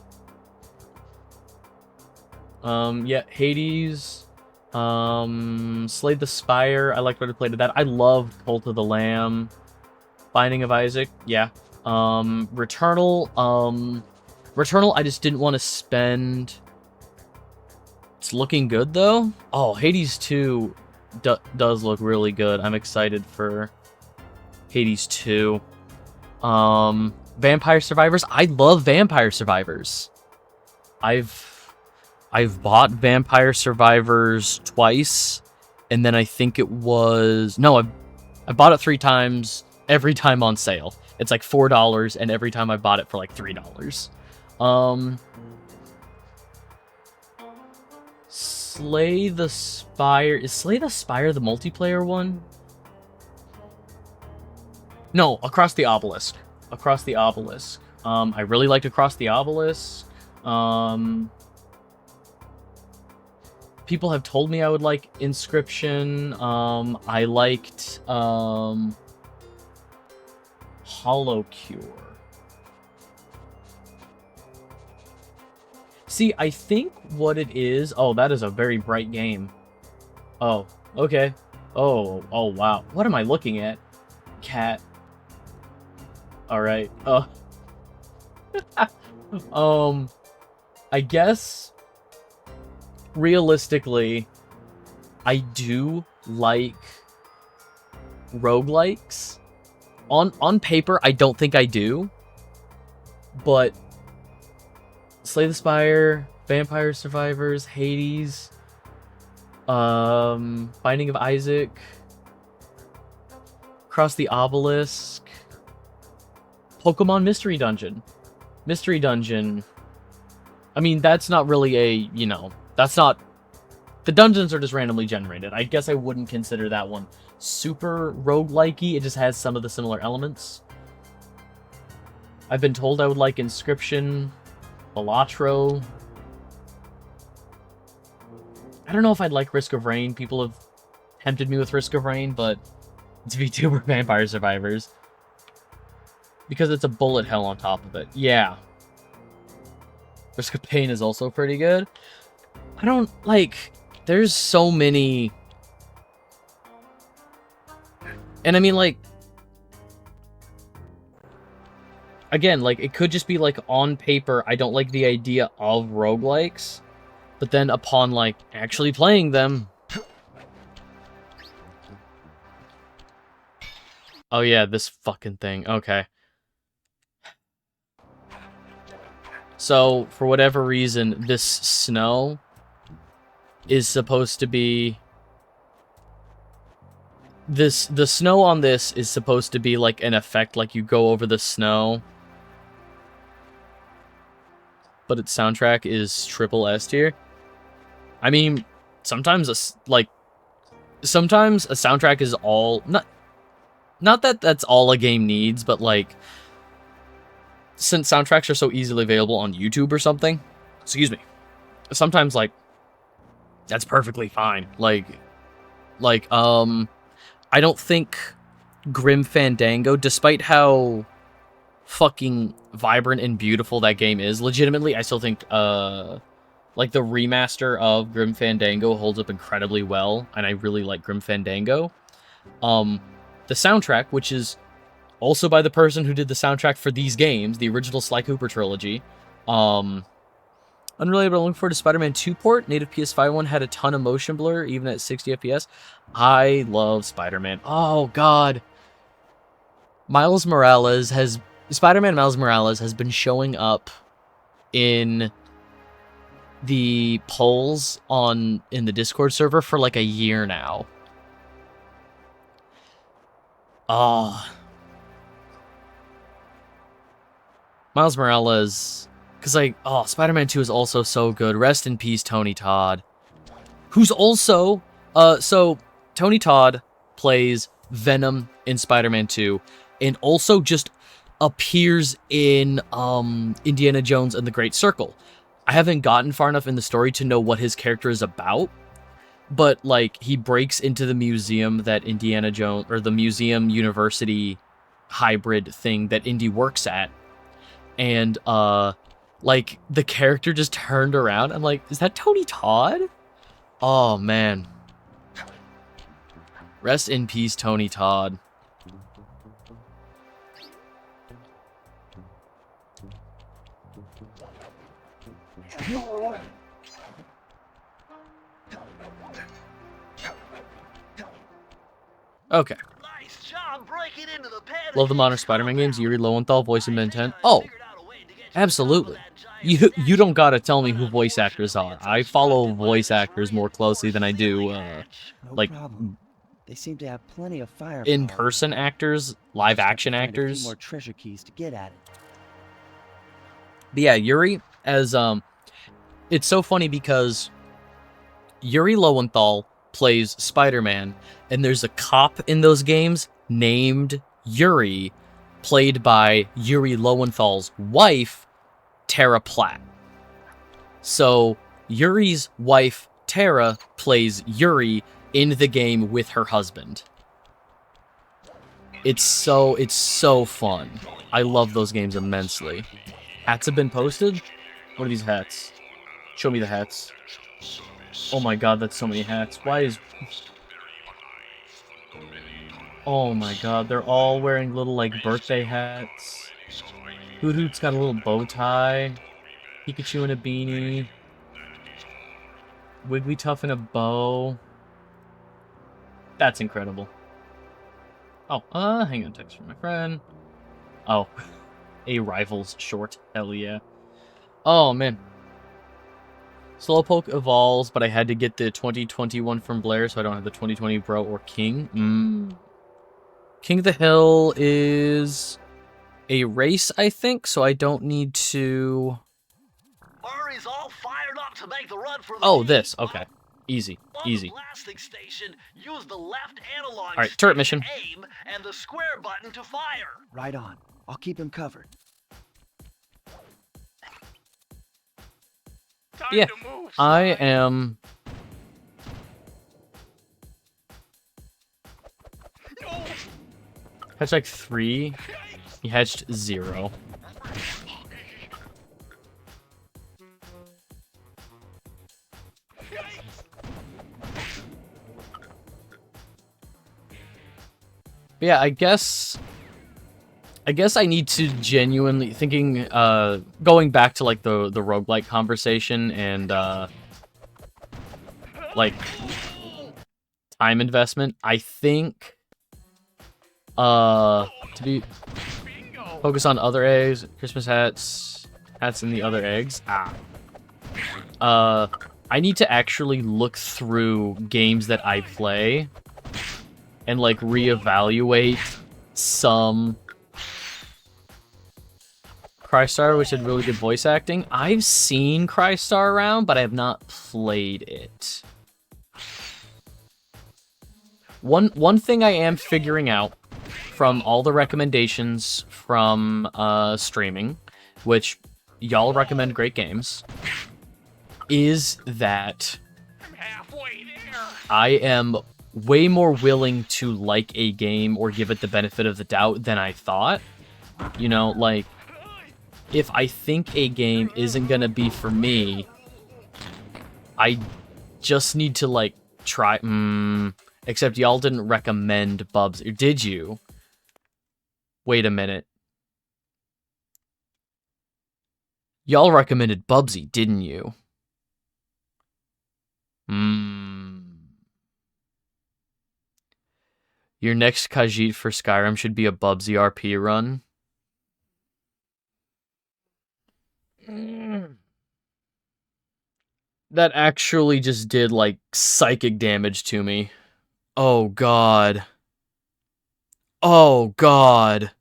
Yeah, Hades, Slay the Spire. I liked what I played of that. I love Cult of the Lamb, Binding of Isaac. Yeah. Returnal, I just didn't want to spend... It's looking good, though. Oh, Hades 2 does look really good. I'm excited for Hades 2. Vampire Survivors. I love Vampire Survivors. I've bought Vampire Survivors twice, and then I think it was... No, I bought it 3 times, every time on sale. It's like $4, and every time I bought it for like $3. Slay the Spire. Is Slay the Spire the multiplayer one? No, Across the Obelisk. Across the Obelisk. I really liked Across the Obelisk. People have told me I would like Inscription. I liked Hollow Cure. See, I think what it is... Oh, that is a very bright game. Oh, okay. Oh, wow. What am I looking at? Cat. Alright. I guess... Realistically, I do like roguelikes. On paper, I don't think I do. But Slay the Spire, Vampire Survivors, Hades, Binding of Isaac, Across the Obelisk, Pokemon Mystery Dungeon. Mystery Dungeon. I mean, that's not really a, you know, that's not... The dungeons are just randomly generated. I guess I wouldn't consider that one super roguelike-y. It just has some of the similar elements. I've been told I would like Inscription, Balatro. I don't know if I'd like Risk of Rain. People have tempted me with Risk of Rain, but it's VTuber Vampire Survivors. Because it's a bullet hell on top of it. Yeah. Risk of Pain is also pretty good. I don't, like, there's so many... And I mean, like... Again, like, it could just be, like, on paper, I don't like the idea of roguelikes. But then upon, like, actually playing them... Oh yeah, this fucking thing. Okay. So, for whatever reason, this snow is supposed to be... The snow on this is supposed to be like an effect, like you go over the snow. But its soundtrack is triple S tier. I mean, sometimes a soundtrack is all... Not that that's all a game needs, but like... Since soundtracks are so easily available on YouTube or something... Excuse me. Sometimes, like... That's perfectly fine. I don't think Grim Fandango, despite how fucking vibrant and beautiful that game is, legitimately, I still think, like, the remaster of Grim Fandango holds up incredibly well, and I really like Grim Fandango. The soundtrack, which is also by the person who did the soundtrack for these games, the original Sly Cooper trilogy, unrelated, but I'm looking forward to Spider-Man 2 port. Native PS5 one had a ton of motion blur, even at 60 FPS. I love Spider-Man. Oh, God. Spider-Man Miles Morales has been showing up in the polls in the Discord server for like a year now. Miles Morales... Because, like, Spider-Man 2 is also so good. Rest in peace, Tony Todd. Who's also... So, Tony Todd plays Venom in Spider-Man 2. And also just appears in Indiana Jones and the Great Circle. I haven't gotten far enough in the story to know what his character is about. But, like, he breaks into the museum that Indiana Jones... Or the museum university hybrid thing that Indy works at. And, like, the character just turned around. I'm like, is that Tony Todd? Oh, man. Rest in peace, Tony Todd. Okay. Nice job breaking into the pen. Love the modern Spider-Man games. Yuri Lowenthal, voice of Ben 10. Oh, absolutely. You don't gotta tell me who voice actors are. I follow voice actors more closely than I do, like, They seem to have plenty of firepower. in-person actors, live action Find a few actors. more treasure keys to get at it. But yeah, Yuri as it's so funny because Yuri Lowenthal plays Spider-Man, and there's a cop in those games named Yuri, played by Yuri Lowenthal's wife, Tara Platt. So Yuri's wife, Tara, plays Yuri in the game with her husband. It's so fun. I love those games immensely. Hats have been posted? What are these hats? Show me the hats. Oh my god, that's so many hats. Why is... Oh my god, they're all wearing little, like, birthday hats. Hoot Hoot's got a little bow tie. Pikachu in a beanie. Wigglytuff in a bow. That's incredible. Oh, hang on, text from my friend. Oh, a Rivals short. Hell yeah. Oh, man. Slowpoke evolves, but I had to get the 2021 from Blair, so I don't have the 2020 Bro or King. King of the Hill is a race, I think, so I don't need to... Murray's all fired up to make the run for the Oh, lead. this. Okay. Easy. On Easy. the blasting station, use the left analog Alright, stick turret to mission. aim and the square button to fire. Right on. I'll keep him covered. Yeah, I am... Hatched like 3. He hatched 0. But yeah, I guess I need to genuinely thinking going back to like the roguelike conversation and like time investment. I think to be focus on other eggs, Christmas hats in the other eggs. I need to actually look through games that I play and like reevaluate some. Crystar, which had really good voice acting. I've seen Crystar around, but I have not played it. One thing I am figuring out from all the recommendations from streaming, which y'all recommend great games, is that I am way more willing to like a game or give it the benefit of the doubt than I thought. You know, like, if I think a game isn't gonna be for me, I just need to, like, try... except y'all didn't recommend Bubs. Or did you? Wait a minute. Y'all recommended Bubsy, didn't you? Your next Khajiit for Skyrim should be a Bubsy RP run. That actually just did, like, psychic damage to me. Oh, God. Oh, God.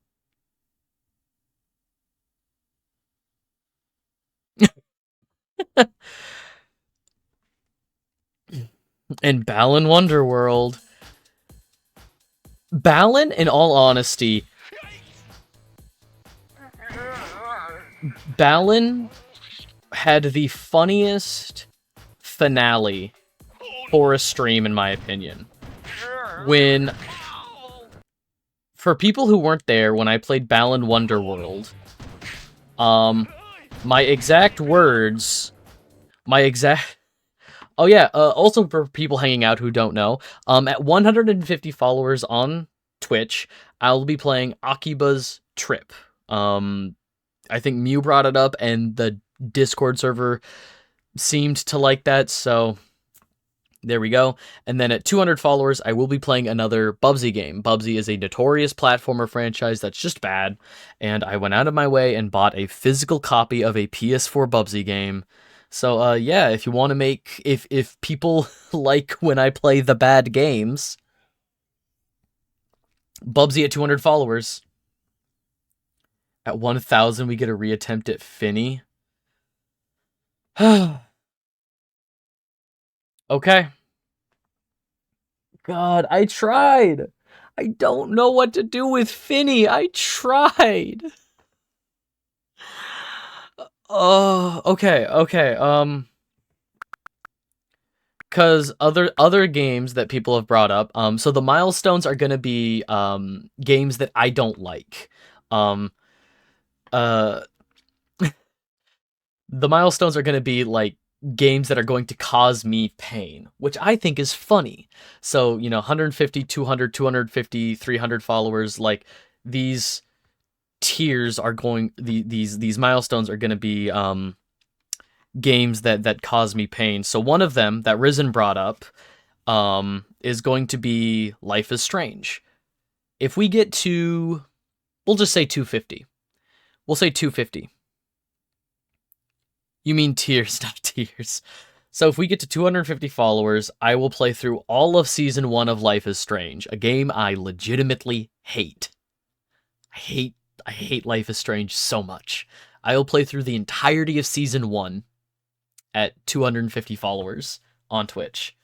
And Balan Wonderworld. Balan, in all honesty... Balan had the funniest finale for a stream, in my opinion. When, for people who weren't there when I played Balan Wonderworld, my exact words, oh yeah, also for people hanging out who don't know, at 150 followers on Twitch, I'll be playing Akiba's Trip. I think Mew brought it up, and the Discord server seemed to like that, so there we go. And then at 200 followers, I will be playing another Bubsy game. Bubsy is a notorious platformer franchise that's just bad, and I went out of my way and bought a physical copy of a PS4 Bubsy game. So, yeah, if you want to make... If people like when I play the bad games, Bubsy at 200 followers. At 1,000, we get a reattempt at Finny. Okay. God, I tried. I don't know what to do with Finny. I tried. Oh, okay. Because other games that people have brought up, so the milestones are gonna be games that I don't like. Uh, the milestones are gonna be like games that are going to cause me pain, which I think is funny. So, 150, 200, 250, 300 followers, like these tiers are going these milestones are going to be games that cause me pain. So one of them that Risen brought up is going to be Life is Strange. If we get to, we'll just say 250. We'll say 250. You mean tiers, not tiers. So if we get to 250 followers, I will play through all of Season 1 of Life is Strange, a game I legitimately hate. I hate Life is Strange so much. I will play through the entirety of Season 1 at 250 followers on Twitch.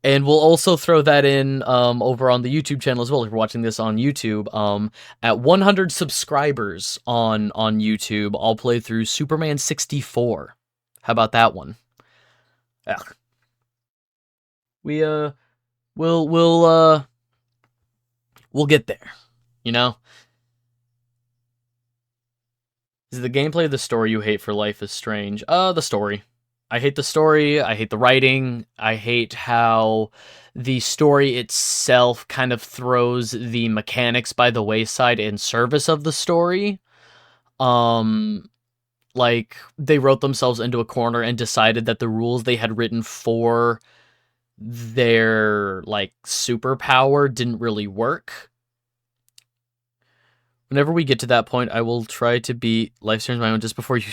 And we'll also throw that in over on the YouTube channel as well. If you're watching this on YouTube, at 100 subscribers on YouTube, I'll play through Superman 64. How about that one? Ugh. We'll get there. Is it the gameplay or the story you hate for Life is Strange? The story. I hate the story, I hate the writing, I hate how the story itself kind of throws the mechanics by the wayside in service of the story. Like, they wrote themselves into a corner and decided that the rules they had written for their, like, superpower didn't really work. Whenever we get to that point, I will try to beat Life Strange my own just before you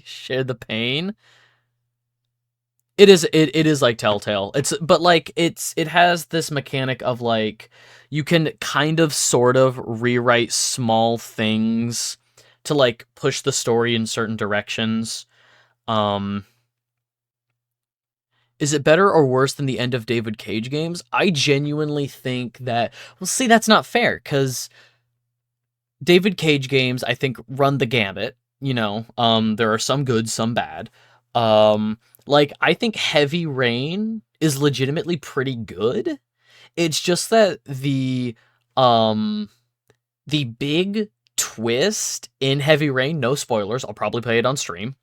share the pain. It is like Telltale. It has this mechanic of like you can kind of sort of rewrite small things to like push the story in certain directions. Is it better or worse than the end of David Cage games? I genuinely think that, well, see, that's not fair, because David Cage games, I think, run the gamut. There are some good, some bad. I think Heavy Rain is legitimately pretty good. It's just that the big twist in Heavy Rain, no spoilers, I'll probably play it on stream,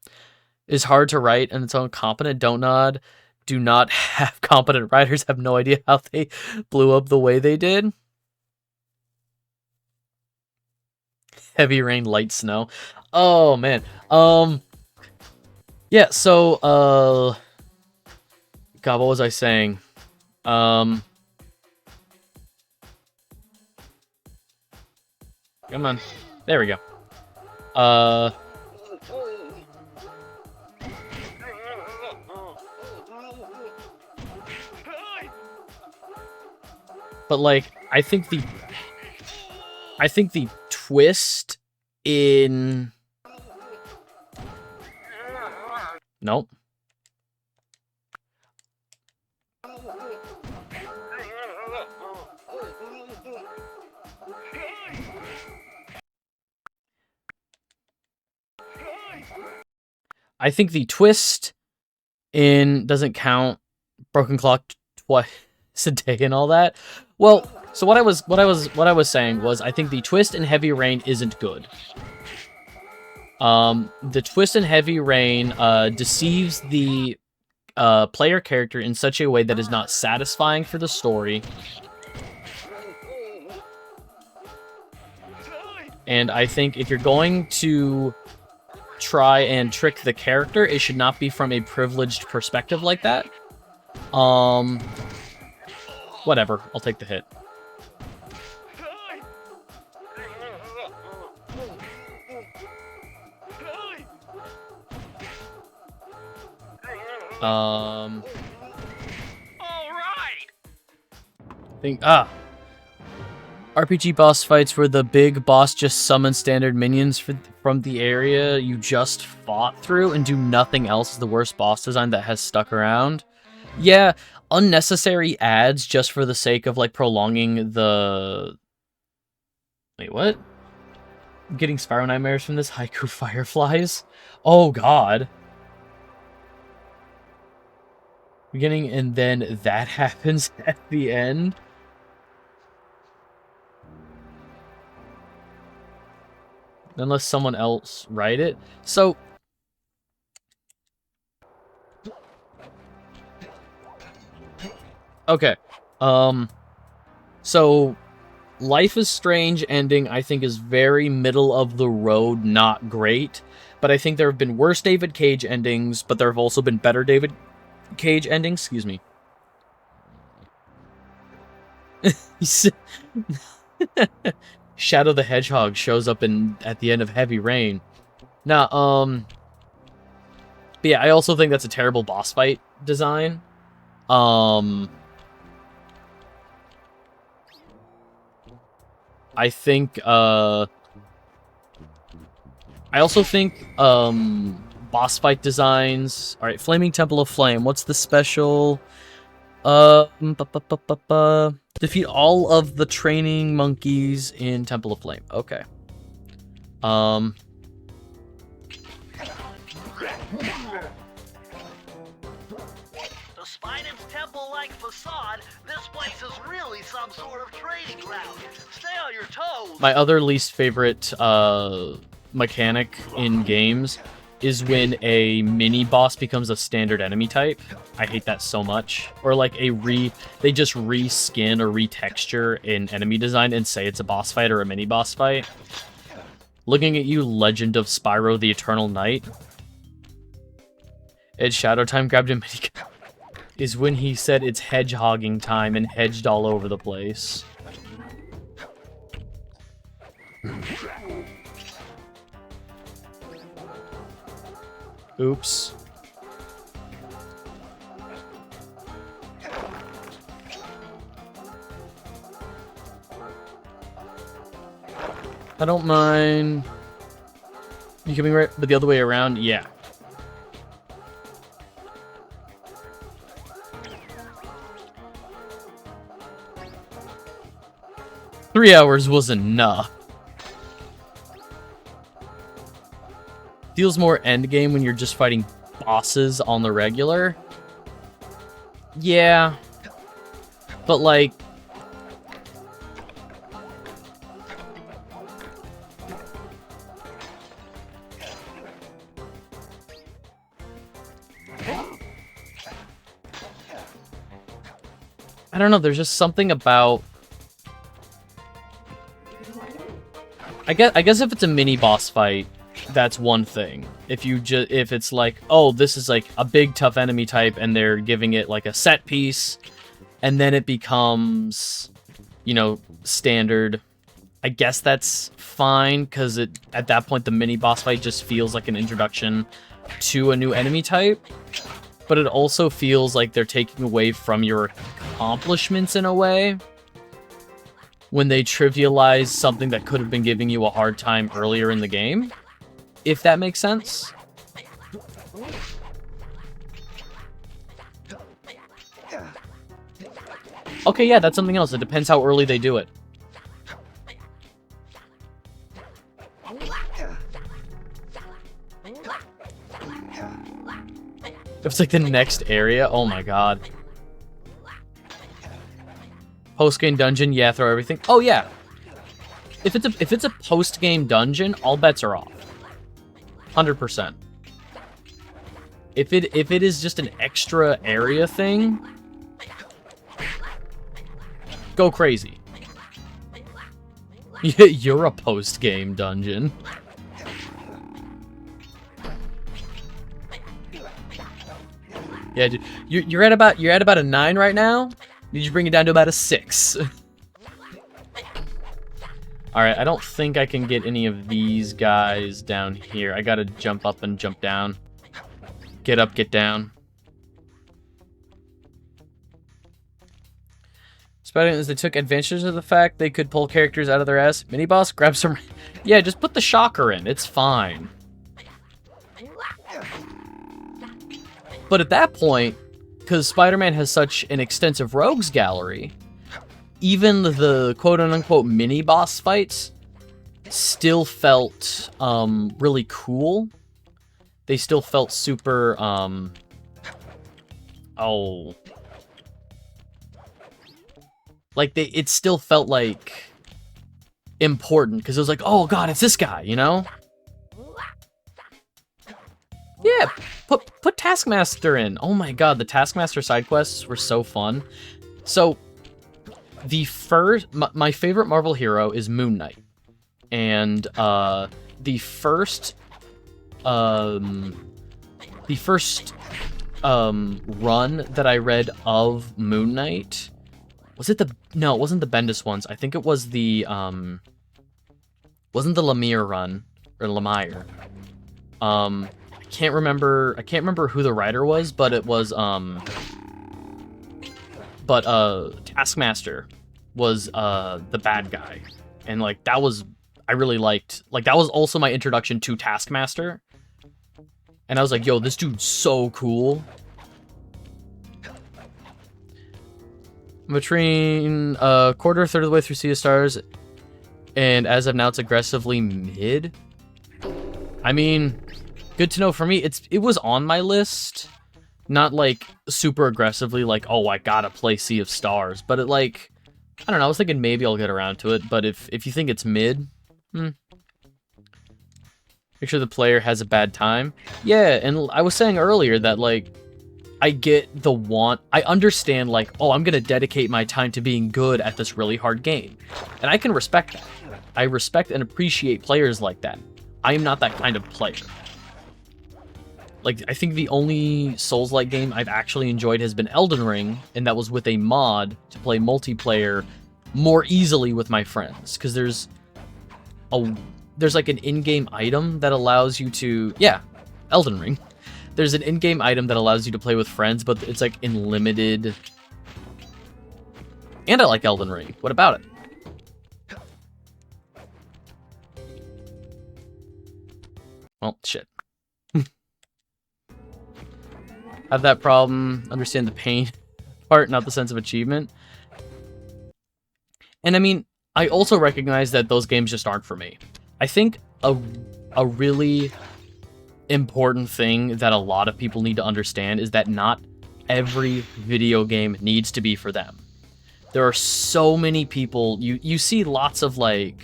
is hard to write, and its own competent do not have competent writers, have no idea how they blew up the way they did. Heavy Rain, Light Snow. Oh, man. Yeah, so, God, what was I saying? Come on. There we go. But, like, I think the twist in... Nope. I think the twist in doesn't count broken clock twice a day and all that. Well, so what I was saying was I think the twist in Heavy Rain isn't good. The twist in Heavy Rain deceives the player character in such a way that is not satisfying for the story. And I think if you're going to try and trick the character, it should not be from a privileged perspective like that. Whatever, I'll take the hit. RPG boss fights where the big boss just summons standard minions from the area you just fought through and do nothing else is the worst boss design that has stuck around. Yeah, unnecessary ads just for the sake of, like, prolonging the... Wait, what? I'm getting Spyro nightmares from this. Haiku Fireflies? Oh, God. Beginning, and then that happens at the end? Unless someone else write it. So... Okay. So... Life is Strange ending, I think, is very middle of the road, not great. But I think there have been worse David Cage endings, but there have also been better David Cage endings. Excuse me. Shadow the Hedgehog shows up at the end of Heavy Rain. Now, but yeah, I also think that's a terrible boss fight design. I think, I also think, boss fight designs... Alright, Flaming Temple of Flame. What's the special? Defeat all of the training monkeys in Temple of Flame. Okay. Despite its temple-like facade, this place is really some sort of training ground. Stay on your toes. My other least favorite mechanic in games is when a mini boss becomes a standard enemy type. I hate that so much. Or like they just reskin or retexture an enemy design and say it's a boss fight or a mini boss fight. Looking at you, Legend of Spyro the Eternal Knight. Ed Shadow Time grabbed a mini is when he said it's hedgehogging time and hedged all over the place. Oops. I don't mind. You coming right, but the other way around? Yeah. Three hours was enough. Feels more endgame when you're just fighting bosses on the regular. Yeah. But like... I don't know, there's just something about... I guess if it's a mini boss fight, that's one thing. If it's like, oh, this is like a big tough enemy type and they're giving it like a set piece and then it becomes, you know, standard. I guess that's fine because at that point the mini boss fight just feels like an introduction to a new enemy type. But it also feels like they're taking away from your accomplishments in a way when they trivialize something that could have been giving you a hard time earlier in the game. If that makes sense. Okay, yeah, that's something else. It depends how early they do it. If it's like the next area, oh my god. Post-game dungeon, yeah, throw everything. Oh yeah. If it's a post-game dungeon, all bets are off. 100%. If it is just an extra area thing, go crazy. You're a post-game dungeon. Yeah, dude, you're at about a 9 right now. Did you bring it down to about a 6? Alright, I don't think I can get any of these guys down here. I gotta jump up and jump down. Get up, get down. Spider-Man, they took advantage of the fact they could pull characters out of their ass. Mini-boss, grab some... Yeah, just put the shocker in. It's fine. But at that point, because Spider-Man has such an extensive rogues gallery, even the quote-unquote mini-boss fights still felt really cool. They still felt super... Like, it still felt, like, important, because it was like, oh, God, it's this guy, you know? Yeah, put Taskmaster in. Oh my God, the Taskmaster side quests were so fun. So, my favorite Marvel hero is Moon Knight. And, the first run that I read of Moon Knight... No, it wasn't the Bendis ones. I think it was the, wasn't the Lemire run, or Lemire. I can't remember who the writer was, but it was, Taskmaster was, the bad guy. And, like, that was, I really liked, like, that was also my introduction to Taskmaster. And I was like, yo, this dude's so cool. Between quarter, third of the way through Sea of Stars, and as of now, it's aggressively mid. I mean, good to know for me. It was on my list, not like super aggressively, like, oh, I gotta play Sea of Stars, but it, like, I don't know. I was thinking maybe I'll get around to it, but if you think it's mid, make sure the player has a bad time. Yeah, and I was saying earlier that, like, I get the want. I understand, like, oh, I'm going to dedicate my time to being good at this really hard game. And I can respect that. I respect and appreciate players like that. I am not that kind of player. Like, I think the only Souls-like game I've actually enjoyed has been Elden Ring, and that was with a mod to play multiplayer more easily with my friends. Because there's like an in-game item that allows you to... Yeah, Elden Ring. There's an in-game item that allows you to play with friends, but it's, like, in limited... And I like Elden Ring. What about it? Well, shit. Have that problem, understand the pain part, not the sense of achievement. And, I mean, I also recognize that those games just aren't for me. I think a really... important thing that a lot of people need to understand is that not every video game needs to be for them. There are so many people, you see lots of, like,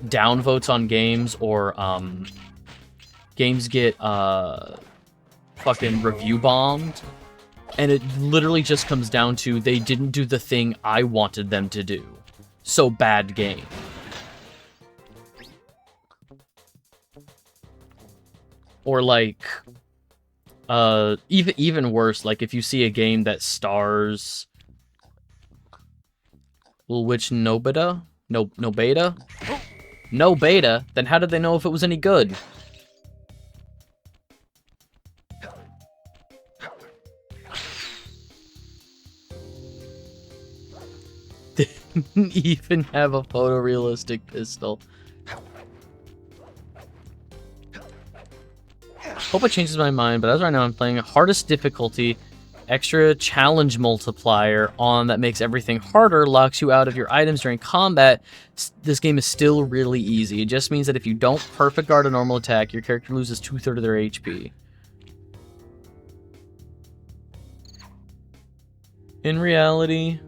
downvotes on games, or games get fucking review bombed, and it literally just comes down to they didn't do the thing I wanted them to do. So bad game. Or, like, even worse, like, if you see a game that stars... Which no beta? No beta? No beta? Then how did they know if it was any good? Didn't even have a photorealistic pistol. Hope it changes my mind, but as of right now, I'm playing hardest difficulty, extra challenge multiplier on that makes everything harder, locks you out of your items during combat. This game is still really easy. It just means that if you don't perfect guard a normal attack, your character loses 2/3 of their HP. In reality,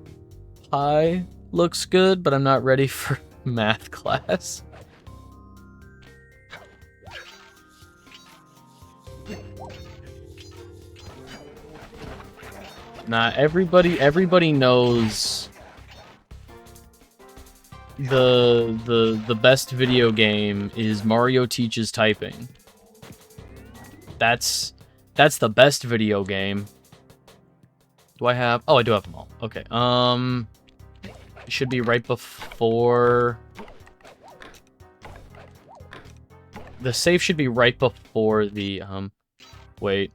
high looks good, but I'm not ready for math class. Nah, everybody knows the best video game is Mario Teaches Typing. That's the best video game. Do I have? Oh, I do have them all. Okay. It should be right before. The save should be right before the wait.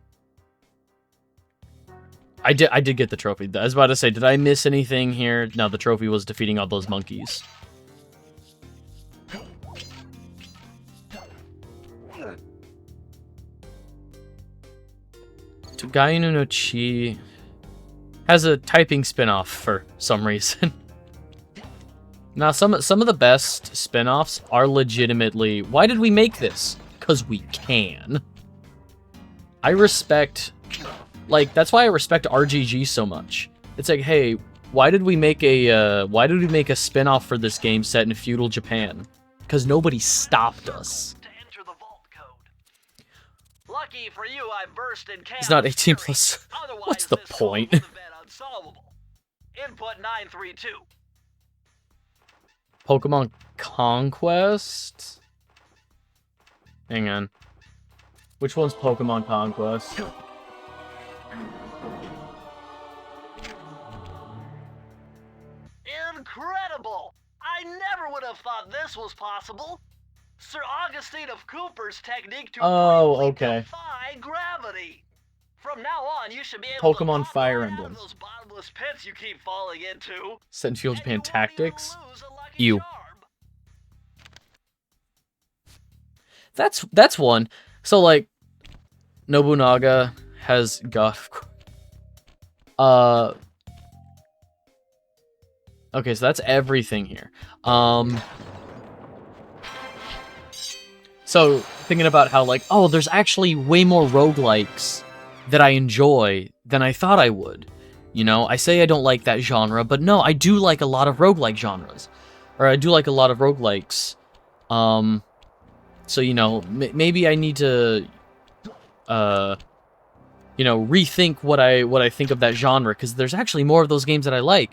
I did get the trophy. I was about to say, did I miss anything here? No, the trophy was defeating all those monkeys. Gainu no Chi has a typing spin-off for some reason. Now, some of the best spin-offs are legitimately, why did we make this? Because we can. I respect, like, that's why I respect RGG so much. It's like, hey, why did we make a spin-off for this game set in feudal Japan? Because nobody stopped us. To enter the vault code. Lucky for you, I burst in chaos. It's not 18 plus. Otherwise, What's the this code point? would have been unsolvable. Input 932. Pokemon Conquest? Hang on. Which one's Pokemon Conquest? Incredible! I never would have thought this was possible. Sir Augustine of Cooper's technique to briefly defy gravity. From now on, you should be able Pokemon to pop Fire right out Emblem. of those bottomless pits you keep falling into. Set in feudal And Japan you won't Tactics? even lose a lucky Ew. charm. That's one. So, like, Nobunaga has got... Okay, so that's everything here. So, thinking about how, like, oh, there's actually way more roguelikes that I enjoy than I thought I would. You know, I say I don't like that genre, but no, I do like a lot of roguelike genres. Or I do like a lot of roguelikes. So, you know, maybe I need to, you know, rethink what I think of that genre, because there's actually more of those games that I like.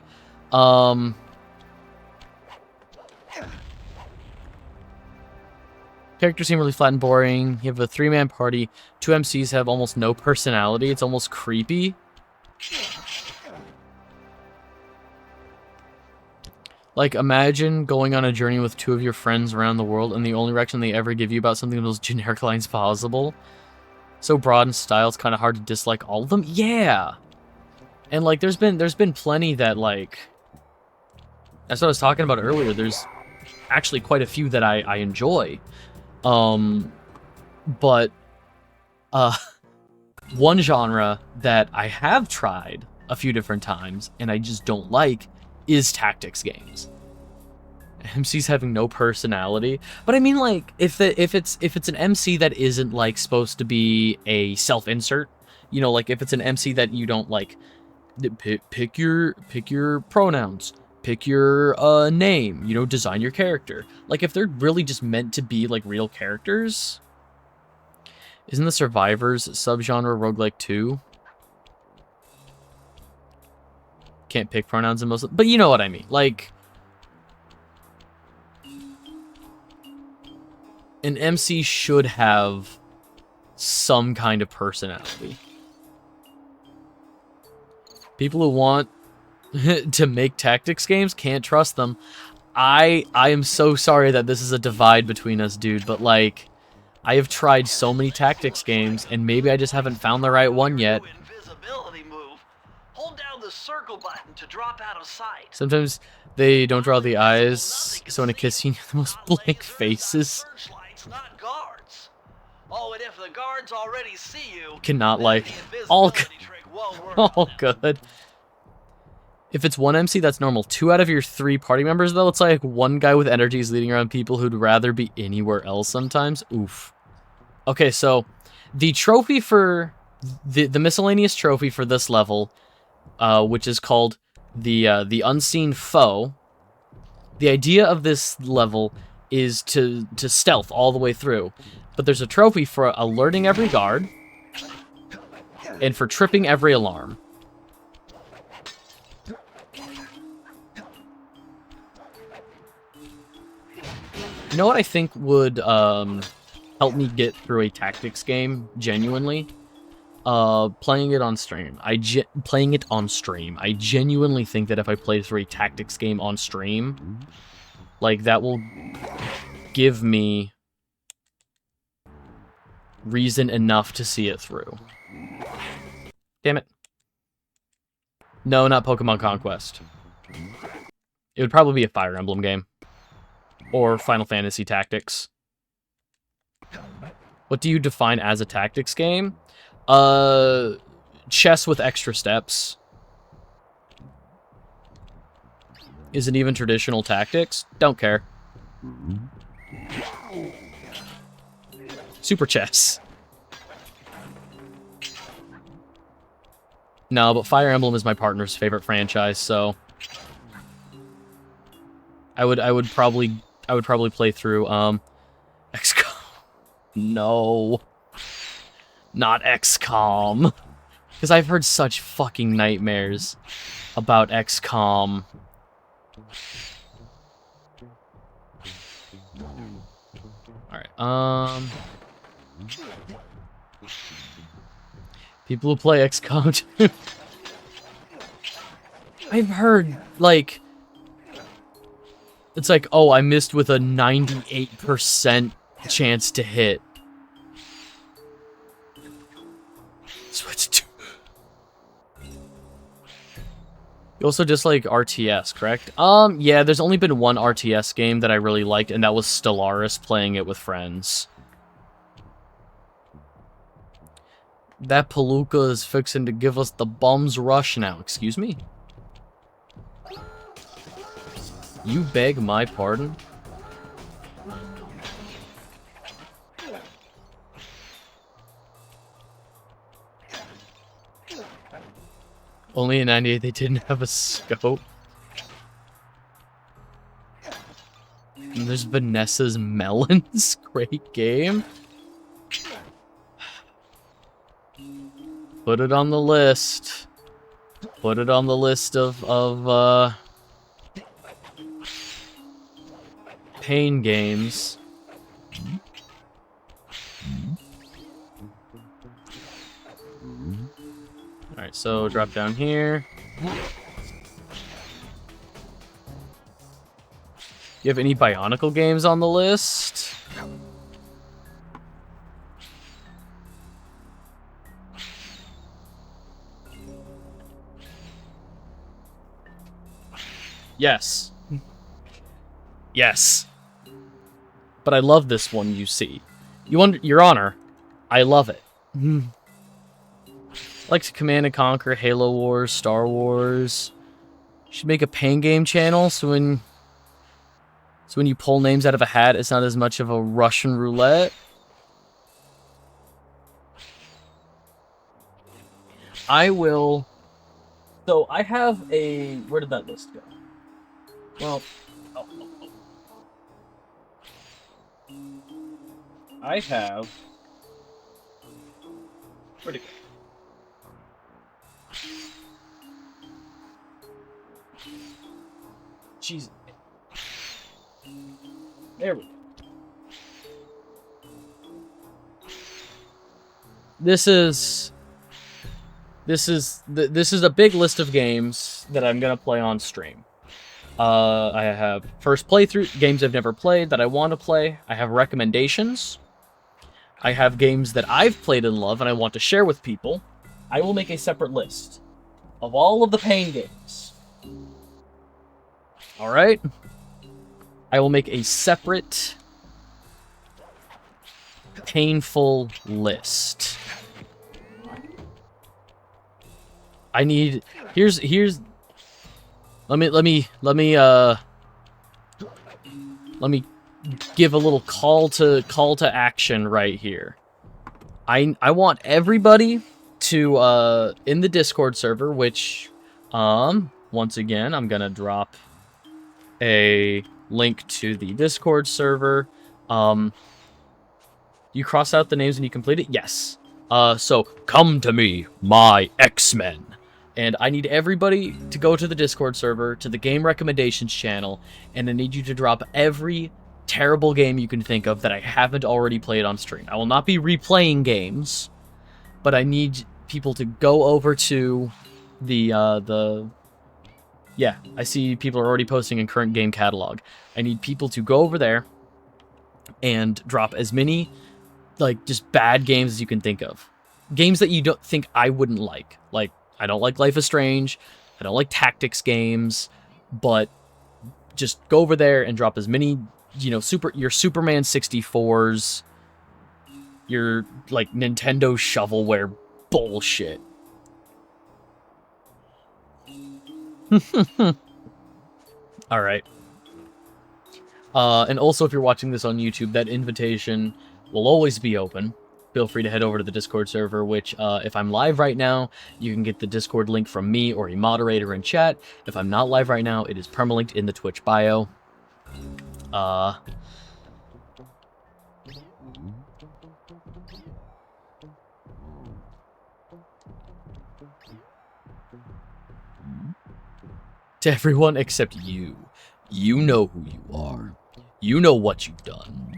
Characters seem really flat and boring. You have a 3-man party. 2 MCs have almost no personality. It's almost creepy. Like, imagine going on a journey with 2 of your friends around the world, and the only reaction they ever give you about something of those generic lines possible. So broad in style, it's kind of hard to dislike all of them. Yeah! And, like, there's been plenty that, like... That's what I was talking about earlier. There's actually quite a few that I enjoy. But, one genre that I have tried a few different times, and I just don't like, is tactics games. MCs having no personality. But I mean, like, if it's an MC that isn't, like, supposed to be a self-insert, you know, like, if it's an MC that you don't, like, pick your pronouns, pick your name, you know, design your character. Like, if they're really just meant to be, like, real characters. Isn't the Survivors subgenre roguelike too? Can't pick pronouns in most of, but you know what I mean. Like, an MC should have some kind of personality. People who want to make tactics games can't trust them. I am so sorry that this is a divide between us, dude, but like, I have tried so many tactics games, and maybe I just haven't found the right one yet. Invisibility move. Hold down the circle button to drop out of sight. Sometimes they don't draw the eyes, so in a kiss you have the most blank faces. Not guards. Oh, and if the guards already see you, Cannot then like the all invisibility trick won't work all on them. good. If it's one MC, that's normal. 2 out of your 3 party members, though, it's like one guy with energies leading around people who'd rather be anywhere else sometimes. Oof. Okay, so the trophy for the miscellaneous trophy for this level, which is called the Unseen Foe. The idea of this level is to stealth all the way through, but there's a trophy for alerting every guard and for tripping every alarm. You know what I think would help me get through a tactics game genuinely? Playing it on stream. I genuinely think that if I play through a tactics game on stream, like, that will give me reason enough to see it through. Damn it. No, not Pokemon Conquest. It would probably be a Fire Emblem game. Or Final Fantasy Tactics. What do you define as a tactics game? Chess with extra steps. Isn't even traditional tactics? Don't care. Super chess. No, but Fire Emblem is my partner's favorite franchise, so I would probably play through XCOM. No. Not XCOM. Because I've heard such fucking nightmares about XCOM. Alright, people who play XCOM too. I've heard, like, it's like, oh, I missed with a 98% chance to hit. That's what to do. You also dislike RTS, correct? Yeah, there's only been one RTS game that I really liked, and that was Stellaris, playing it with friends. That Palooka is fixing to give us the bums rush now. Excuse me? You beg my pardon? Only in 98 they didn't have a scope. And there's Vanessa's Melons. Great game. Put it on the list. Put it on the list of pain games. Alright, so drop down here. You have any Bionicle games on the list? Yes. Yes. But I love this one, you see. Your Honor, I love it. Like to Command and Conquer, Halo Wars, Star Wars. Should make a pain game channel, so when you pull names out of a hat, it's not as much of a Russian roulette. I will... So, I have a... Where did that list go? Well... I have... Where'd it go? Jeez. There we go. This is a big list of games that I'm gonna play on stream. I have first playthrough games I've never played that I want to play. I have recommendations. I have games that I've played and love and I want to share with people. I will make a separate list of all of the pain games. Alright? I will make a separate painful list. I need... Here's... Let me give a little call to action right here. I want everybody to in the Discord server, which once again I'm gonna drop a link to the Discord server. You cross out the names when you complete it? Yes. So come to me, my X-Men. And I need everybody to go to the Discord server, to the game recommendations channel, and I need you to drop every terrible game you can think of that I haven't already played on stream. I will not be replaying games, but I need people to go over to the yeah, I see people are already posting in current game catalog. I need people to go over there and drop as many, like, just bad games as you can think of. Games that you don't think I wouldn't like. Like, I don't like Life is Strange. I don't like tactics games, but just go over there and drop as many, you know, your Superman 64s, your, like, Nintendo shovelware bullshit. Alright. And also, if you're watching this on YouTube, that invitation will always be open. Feel free to head over to the Discord server, which, if I'm live right now, you can get the Discord link from me or a moderator in chat. If I'm not live right now, it is permalinked in the Twitch bio. To everyone except you. You know who you are. You know what you've done.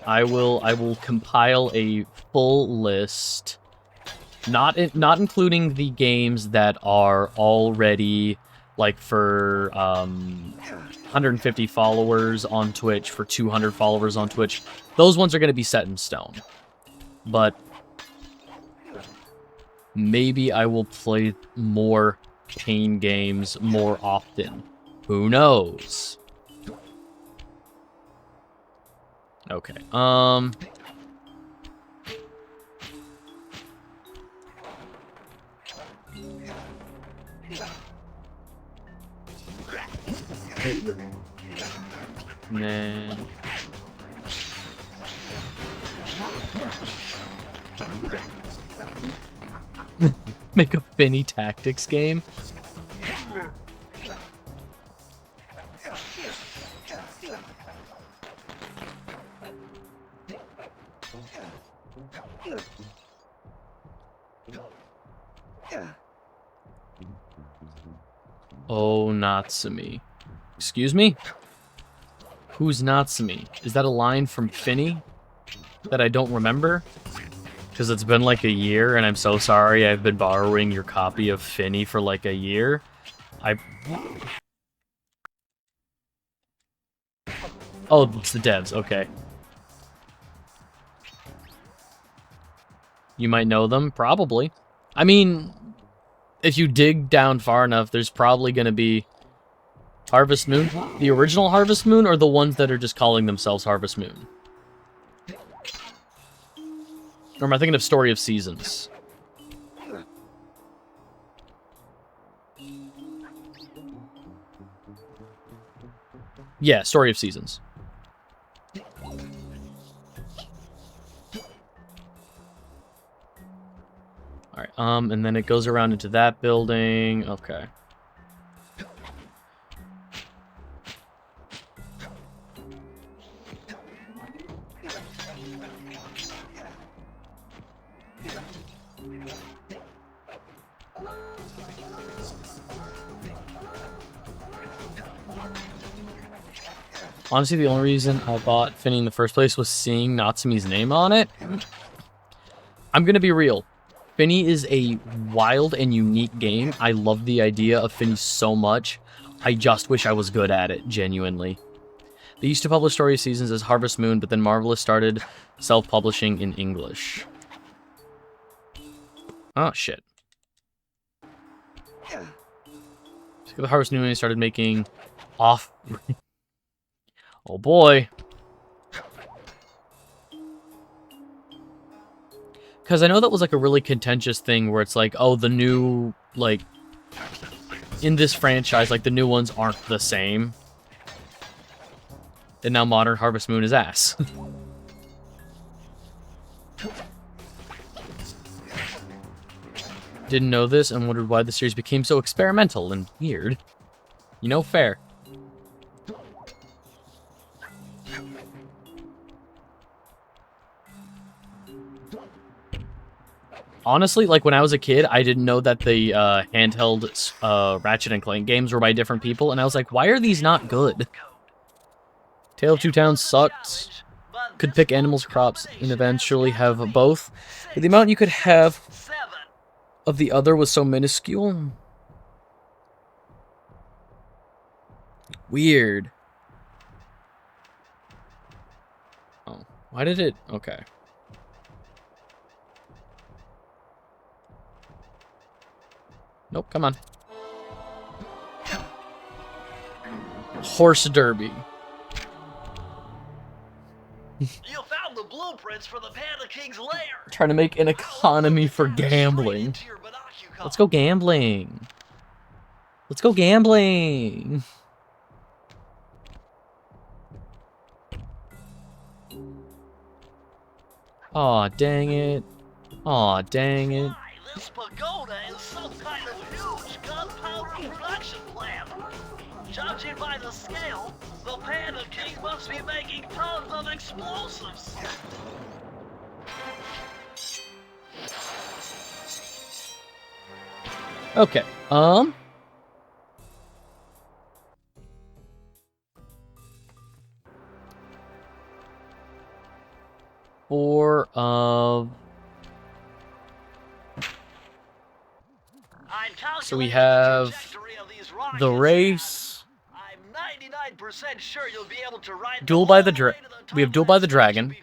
I will compile a full list, not including the games that are already, like, for 150 followers on Twitch, for 200 followers on Twitch. Those ones are going to be set in stone. But maybe I will play more pain games more often. Who knows? Okay, man. Make a Finny Tactics game? Oh, Natsumi. Excuse me? Who's Natsumi? Is that a line from Finny that I don't remember? Because it's been like a year, and I'm so sorry I've been borrowing your copy of Finny for like a year. Oh, it's the devs, okay. You might know them, probably. I mean, if you dig down far enough, there's probably going to be Harvest Moon. The original Harvest Moon, or the ones that are just calling themselves Harvest Moon? Or am I thinking of Story of Seasons? Yeah, Story of Seasons. Alright, and then it goes around into that building. Okay. Honestly, the only reason I bought Finny in the first place was seeing Natsumi's name on it. I'm gonna be real. Finny is a wild and unique game. I love the idea of Finny so much. I just wish I was good at it, genuinely. They used to publish Story of Seasons as Harvest Moon, but then Marvelous started self-publishing in English. Oh, shit. The Harvest Moon started making off... Oh boy. Because I know that was like a really contentious thing where it's like, oh, the new, like, in this franchise, like, the new ones aren't the same. And now modern Harvest Moon is ass. Didn't know this and wondered why the series became so experimental and weird. You know, fair. Honestly, like, when I was a kid, I didn't know that the handheld Ratchet and Clank games were by different people, and I was like, why are these not good? Tale of Two Towns sucked. Could pick animals, crops, and eventually have both. But the amount you could have of the other was so minuscule. Weird. Why did it... Okay. Nope, come on. Horse derby. You found the blueprints for the Panda King's lair. Trying to make an economy for gambling. Let's go gambling. Let's go gambling. Aw, dang it. Aw, dang it. This pagoda is some kind of huge gunpowder production plant. Judging by the scale, the Panda King must be making tons of explosives. Okay, Four of... So we have the race. I'm 99% sure you'll be able to ride Duel by the we have Duel by the Dragon.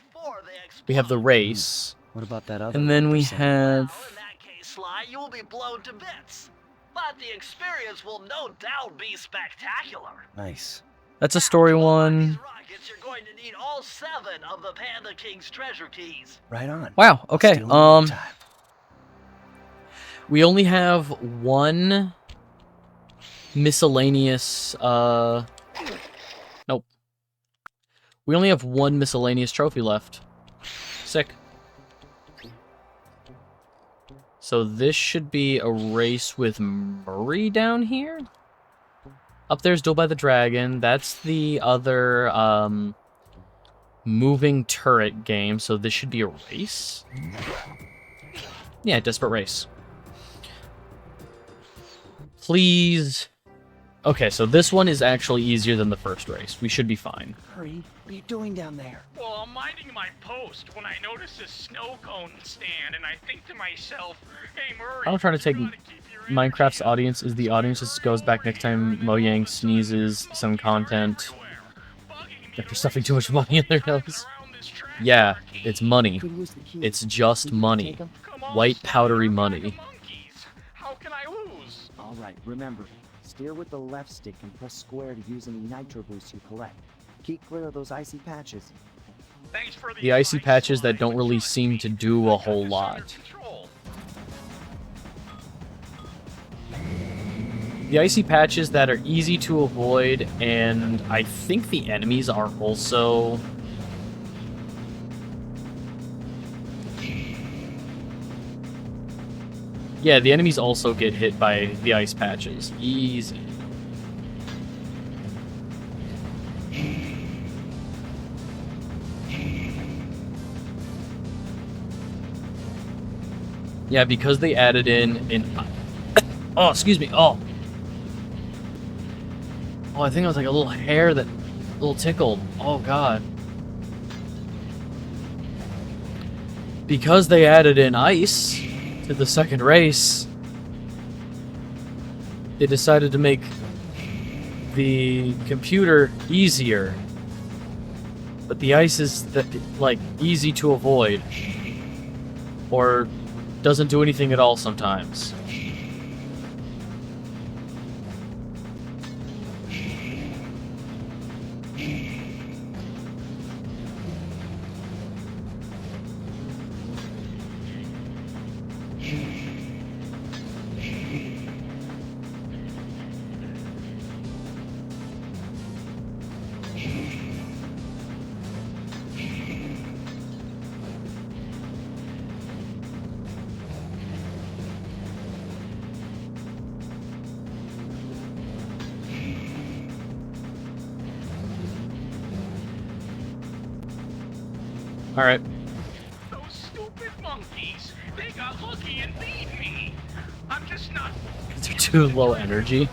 We have the race. What about that other? And then we 1%? have... In that case, Sly, you will be blown to bits. But the experience will no doubt be spectacular. Nice. That's a story one. These rockets, you're going to need all 7 of the Panda King's treasure keys. Right on. Wow, okay, Still in no time. we only have one miscellaneous, nope. We only have one miscellaneous trophy left. Sick. So this should be a race with Murray down here? Up there's Duel by the Dragon. That's the other, moving turret game, so this should be a race? Yeah, Desperate Race. Please. Okay, so this one is actually easier than the first race. We should be fine. Hurry. What are you doing down there? Well, I'm minding my post when I notice a snow cone stand, and I think to myself, hey, Murray, I'm trying to take you gotta keep your Minecraft's energy up. audience is the audience that goes back next time Mojang sneezes some content after stuffing too much money in their nose. Yeah, it's money. Could use the key. It's just Think you can money. take 'em? Come on, White Sly, powdery we're money. riding monkeys. How can I lose? All right. Remember, steer with the left stick and press square to use any nitro boosts you collect. Keep clear of those icy patches. Thanks for The icy advice, patches Sly, that don't but really trust seem me, to do I a got whole this lot. under control. The icy patches that are easy to avoid, and I think the enemies are also... Yeah, the enemies also get hit by the ice patches. Easy. Yeah, because they added in... Oh, excuse me. Oh, I think it was like a little hair that... A little tickled. Oh, God. Because they added in ice to the second race, they decided to make the computer easier. But the ice is, like, easy to avoid. Or doesn't do anything at all sometimes. Alright. Those stupid monkeys. They got lucky and beat me. I'm just not... They're too low energy.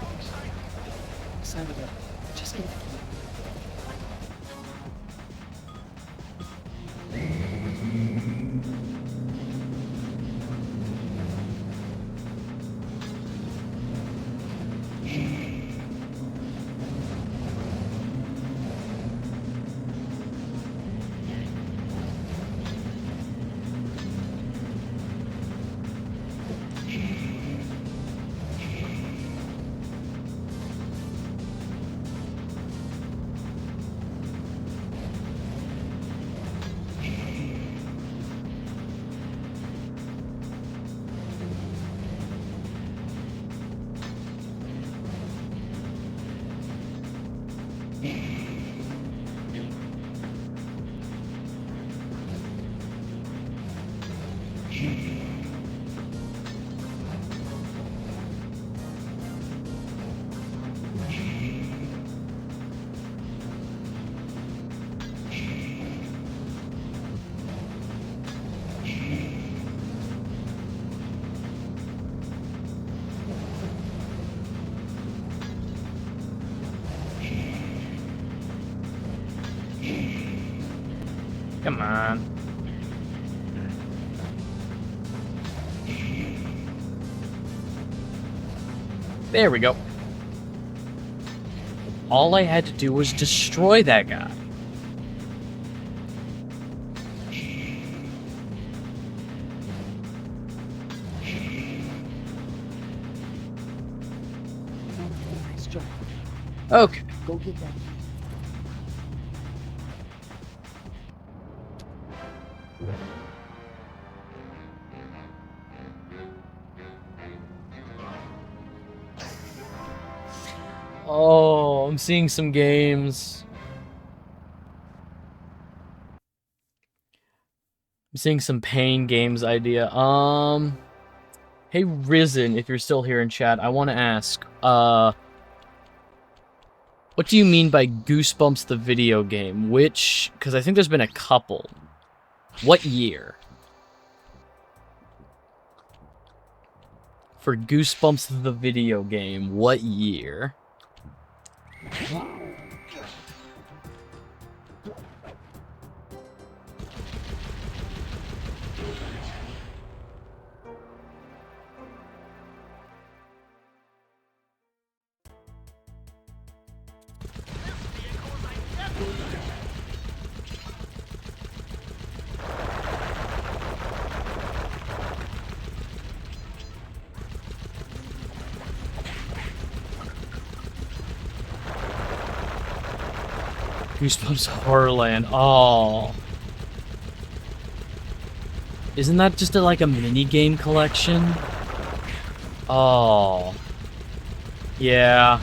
Excited about it. Just get Come on. There we go. All I had to do was destroy that guy. Nice job. Okay. Go get that. Oh, I'm seeing some games. I'm seeing some pain games idea. Hey Risen, if you're still here in chat, I want to ask, what do you mean by Goosebumps the video game? Which, because I think there's been a couple. What year? For Goosebumps the video game, what year? Goosebumps Horrorland. Oh. Isn't that just like a mini-game collection? Oh. Yeah.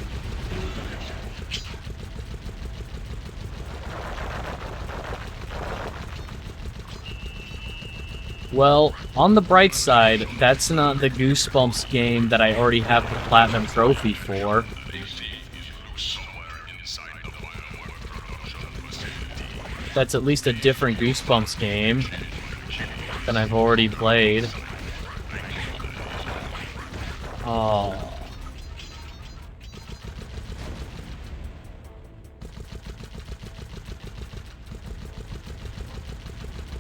Well, on the bright side, that's not the Goosebumps game that I already have the Platinum Trophy for. That's at least a different Goosebumps game than I've already played. Oh.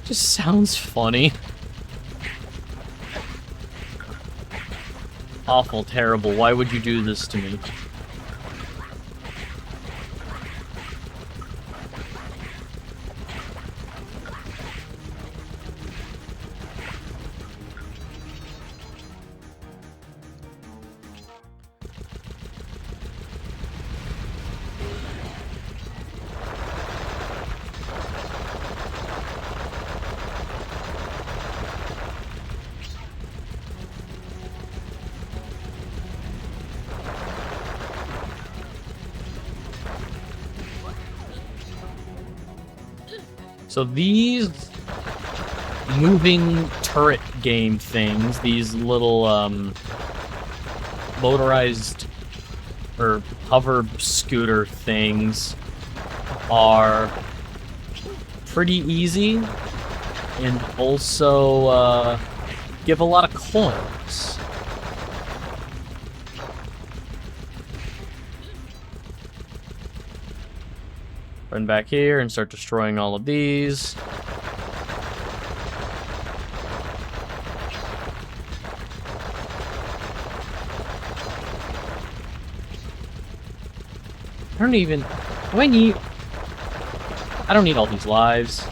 Just sounds funny. Awful, terrible. Why would you do this to me? So these moving turret game things, these little motorized or hover scooter things are pretty easy and also give a lot of coins. Run back here and start destroying all of these. I don't even... Do I need... I don't need all these lives.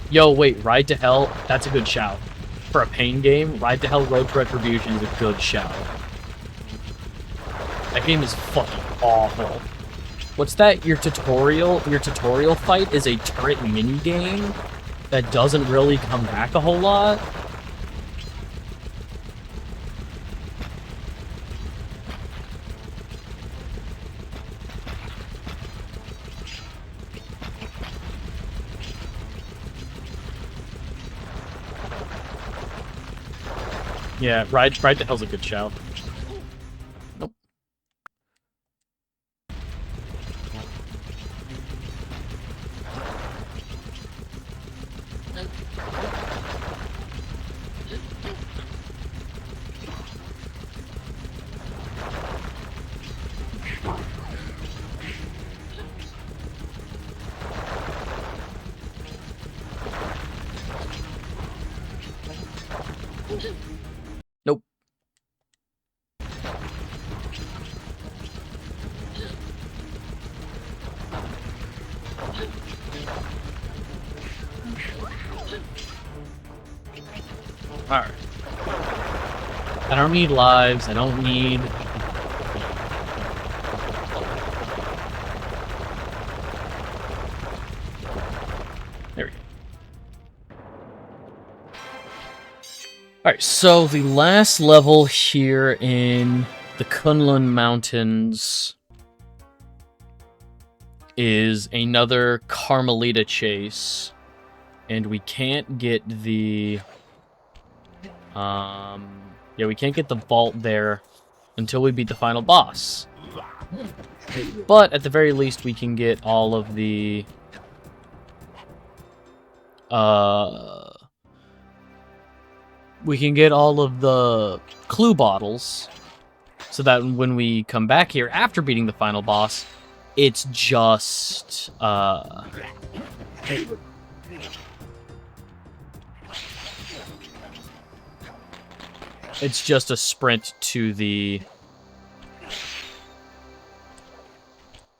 Yo, wait, Ride to Hell? That's a good shout. For a pain game, Ride to Hell Road to Retribution is a good shout. That game is fucking awful. What's that? Your tutorial fight is a turret minigame that doesn't really come back a whole lot? Yeah, Ride to Hell's a good shout. Nope. Nope. Alright. I don't need lives. I don't need... There we go. Alright, so the last level here in the Kunlun Mountains is another Carmelita chase. And we can't get the... yeah, we can't get the vault there until we beat the final boss. But at the very least, we can get all of the... we can get all of the clue bottles, so that when we come back here after beating the final boss, it's just, it's just a sprint to the...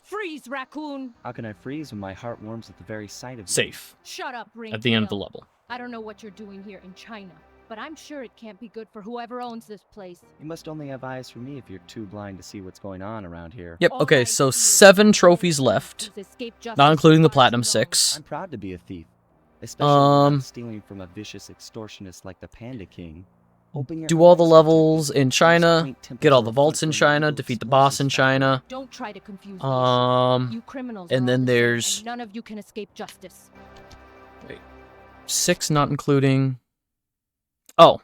Freeze, Raccoon! How can I freeze when my heart warms at the very sight of you? safe Shut up, Ring. at the end of the level. I don't know what you're doing here in China, but I'm sure it can't be good for whoever owns this place. You must only have eyes for me if you're too blind to see what's going on around here. Yep, All okay, right, so you 7 trophies left, Who's escaped justice not including the for Platinum too long. 6. I'm proud to be a thief, especially when not stealing from a vicious extortionist like the Panda King. Open your Do all the eyes, levels in these China, quaint temples get all are the a vaults front in from China, evil defeat the boss in explosive China. Don't try to confuse me. You criminals and are all then the same, there's- and none of you can escape justice. 6 not including... Oh.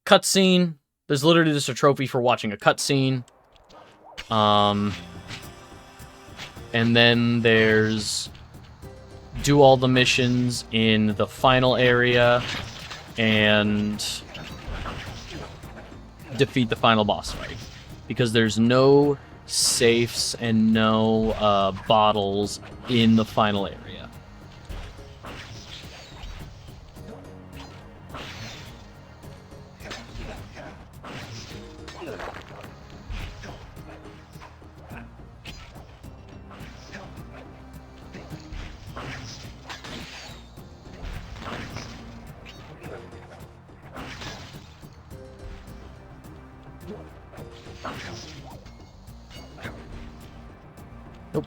Cutscene. There's literally just a trophy for watching a cutscene. And then there's... Do all the missions in the final area, and... defeat the final boss fight. Because there's no safes and no bottles in the final area. Nope.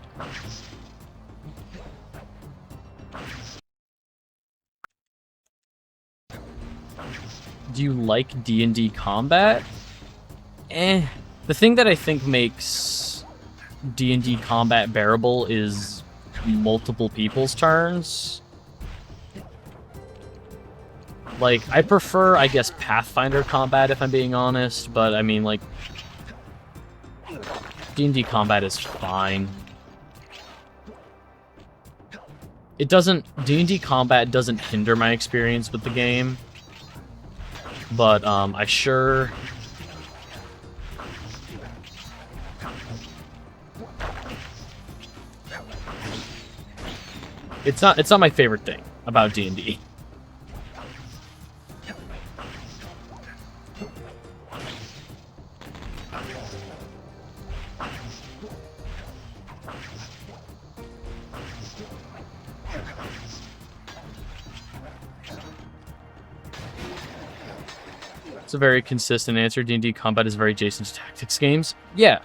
Do you like D&D combat? Eh. The thing that I think makes D&D combat bearable is multiple people's turns. Like, I prefer, I guess, Pathfinder combat, if I'm being honest, but, I mean, like, D&D combat is fine. It doesn't... D&D combat doesn't hinder my experience with the game, but, I sure... It's not my favorite thing about D&D. It's a very consistent answer. D&D combat is very adjacent to tactics games. Yeah.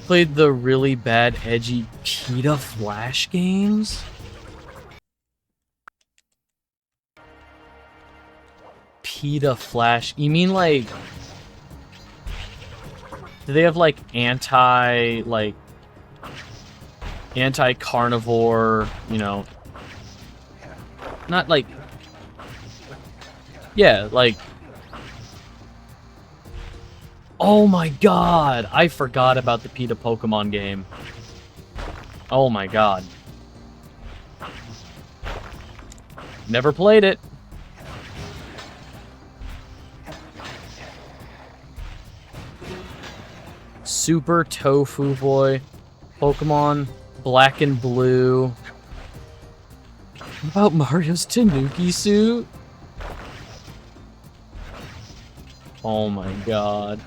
Played the really bad, edgy PETA Flash games? PETA Flash? You mean, like... Do they have, like, anti-carnivore, you know... Not, like... Yeah, like... Oh my god! I forgot about the PETA Pokemon game. Oh my god. Never played it. Super Tofu Boy. Pokemon Black and Blue. What about Mario's Tanuki suit? Oh my god.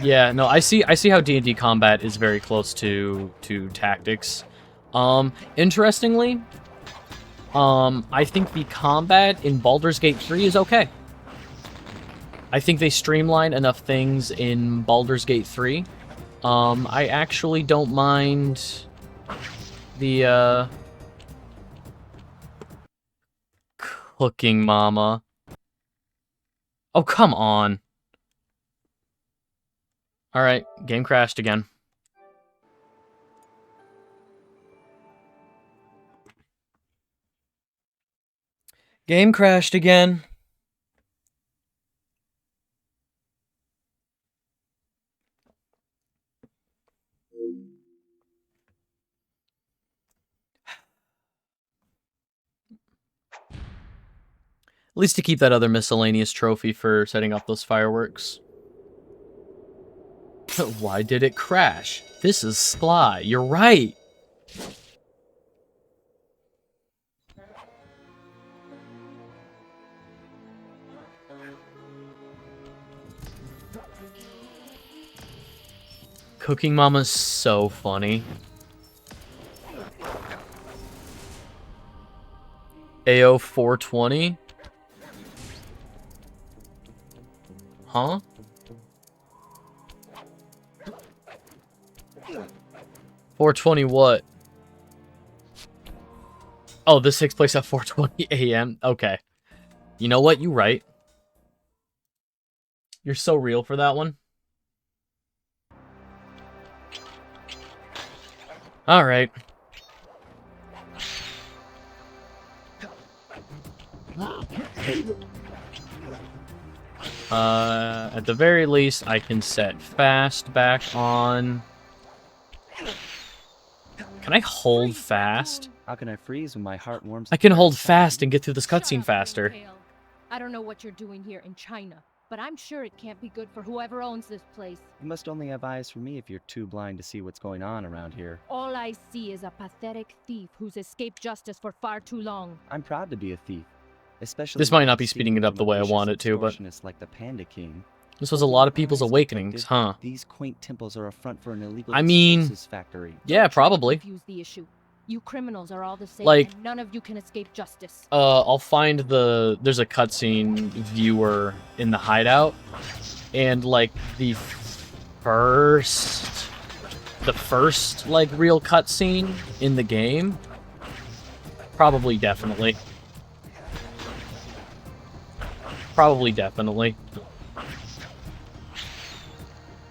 Yeah, no, I see how D&D combat is very close to tactics. Interestingly, I think the combat in Baldur's Gate 3 is okay. I think they streamline enough things in Baldur's Gate 3. I actually don't mind the cooking mama. Oh, come on. Alright, game crashed again. Game crashed again. At least to keep that other miscellaneous trophy for setting off those fireworks. Why did it crash? This is Sly. You're right. Cooking Mama's so funny. AO 420? Huh? $420 what? Oh, this takes place at 4:20 a.m. Okay. You know what? You're right. You're so real for that one. All right. At the very least, I can set fast back on. Can I hold fast? How can I freeze when my heart warms? I can hold fast and get through this cutscene faster. I don't know what you're doing here in China, but I'm sure it can't be good for whoever owns this place. You must only have eyes for me if you're too blind to see what's going on around here. All I see is a pathetic thief who's escaped justice for far too long. I'm proud to be a thief, especially. This might not be speeding it up the way I want it to, but like the Panda King. This was a lot of people's awakenings, huh? These quaint temples are a front for an illegal factory. Yeah, probably. Confuse the issue. You criminals are all the same, Like, and none of you can escape justice. I'll find there's a cutscene viewer in the hideout, and like the first like real cutscene in the game, probably definitely.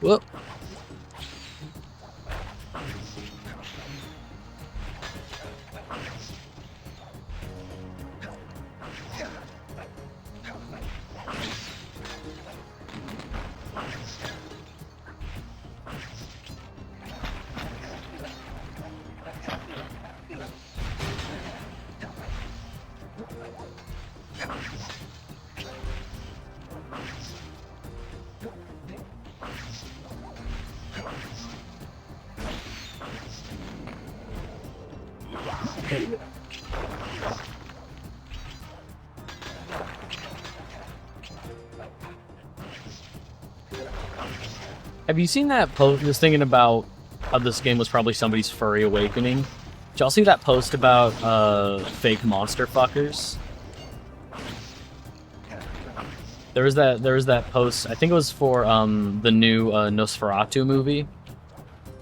Whoop. Have you seen that post? Just thinking about how this game was probably somebody's furry awakening. Did y'all see that post about fake monster fuckers? There was that post. I think it was for the new Nosferatu movie,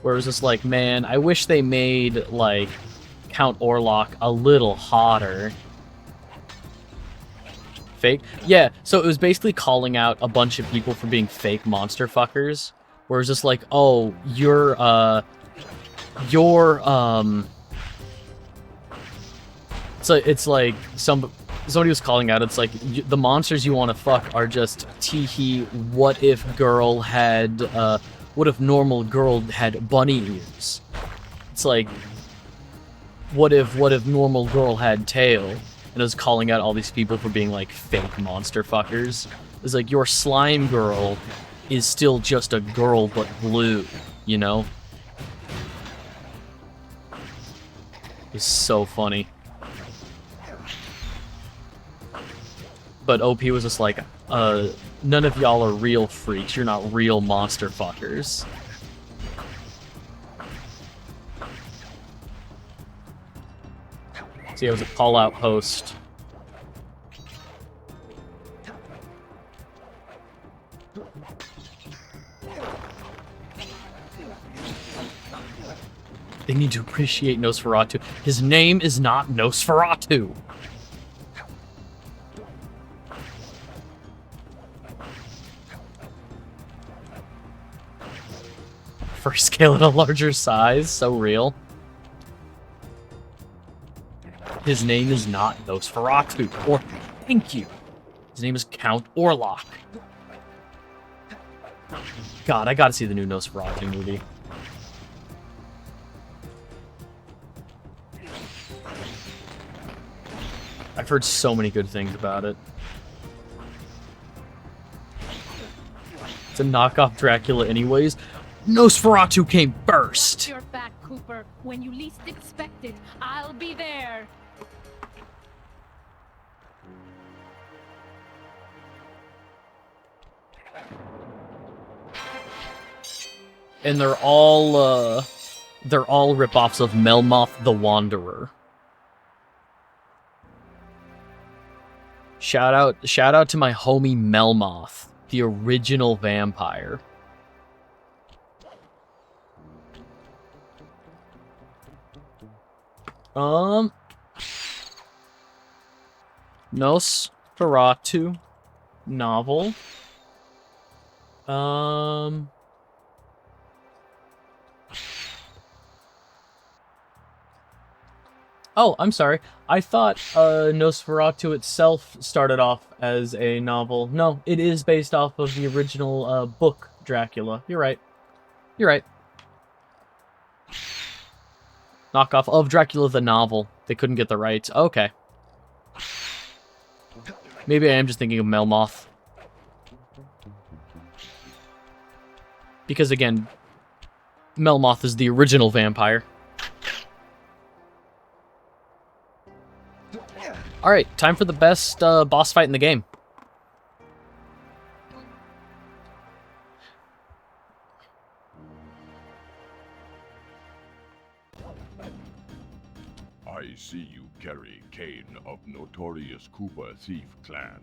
where it was just like, man, I wish they made like Count Orlok a little hotter. Fake? Yeah. So it was basically calling out a bunch of people for being fake monster fuckers. Where it's just like, oh, you're so it's like somebody was calling out. It's like the monsters you want to fuck are just teehee. What if normal girl had bunny ears? It's like, what if normal girl had tail? And it was calling out all these people for being like fake monster fuckers. It's like, your slime girl is still just a girl but blue, you know? was so funny. But OP was just like, none of y'all are real freaks. You're not real monster fuckers. See, I was a call-out host. They need to appreciate Nosferatu. His name is not Nosferatu. First scale at a larger size, so real. His name is not Nosferatu, or thank you. His name is Count Orlok. God, I gotta see the new Nosferatu movie. I've heard so many good things about it. It's a knockoff Dracula anyways. Nosferatu came first! You're back, Cooper. When you least expect it, I'll be there. And they're all ripoffs of Melmoth the Wanderer. Shout out to my homie Melmoth, the original vampire. Nosferatu novel. Oh, I'm sorry. I thought Nosferatu itself started off as a novel. No, it is based off of the original book Dracula. You're right. You're right. Knockoff of Dracula the novel. They couldn't get the rights. Okay. Maybe I am just thinking of Melmoth. Because again, Melmoth is the original vampire. Alright, time for the best boss fight in the game. I see you carry Kane of notorious Cooper Thief clan.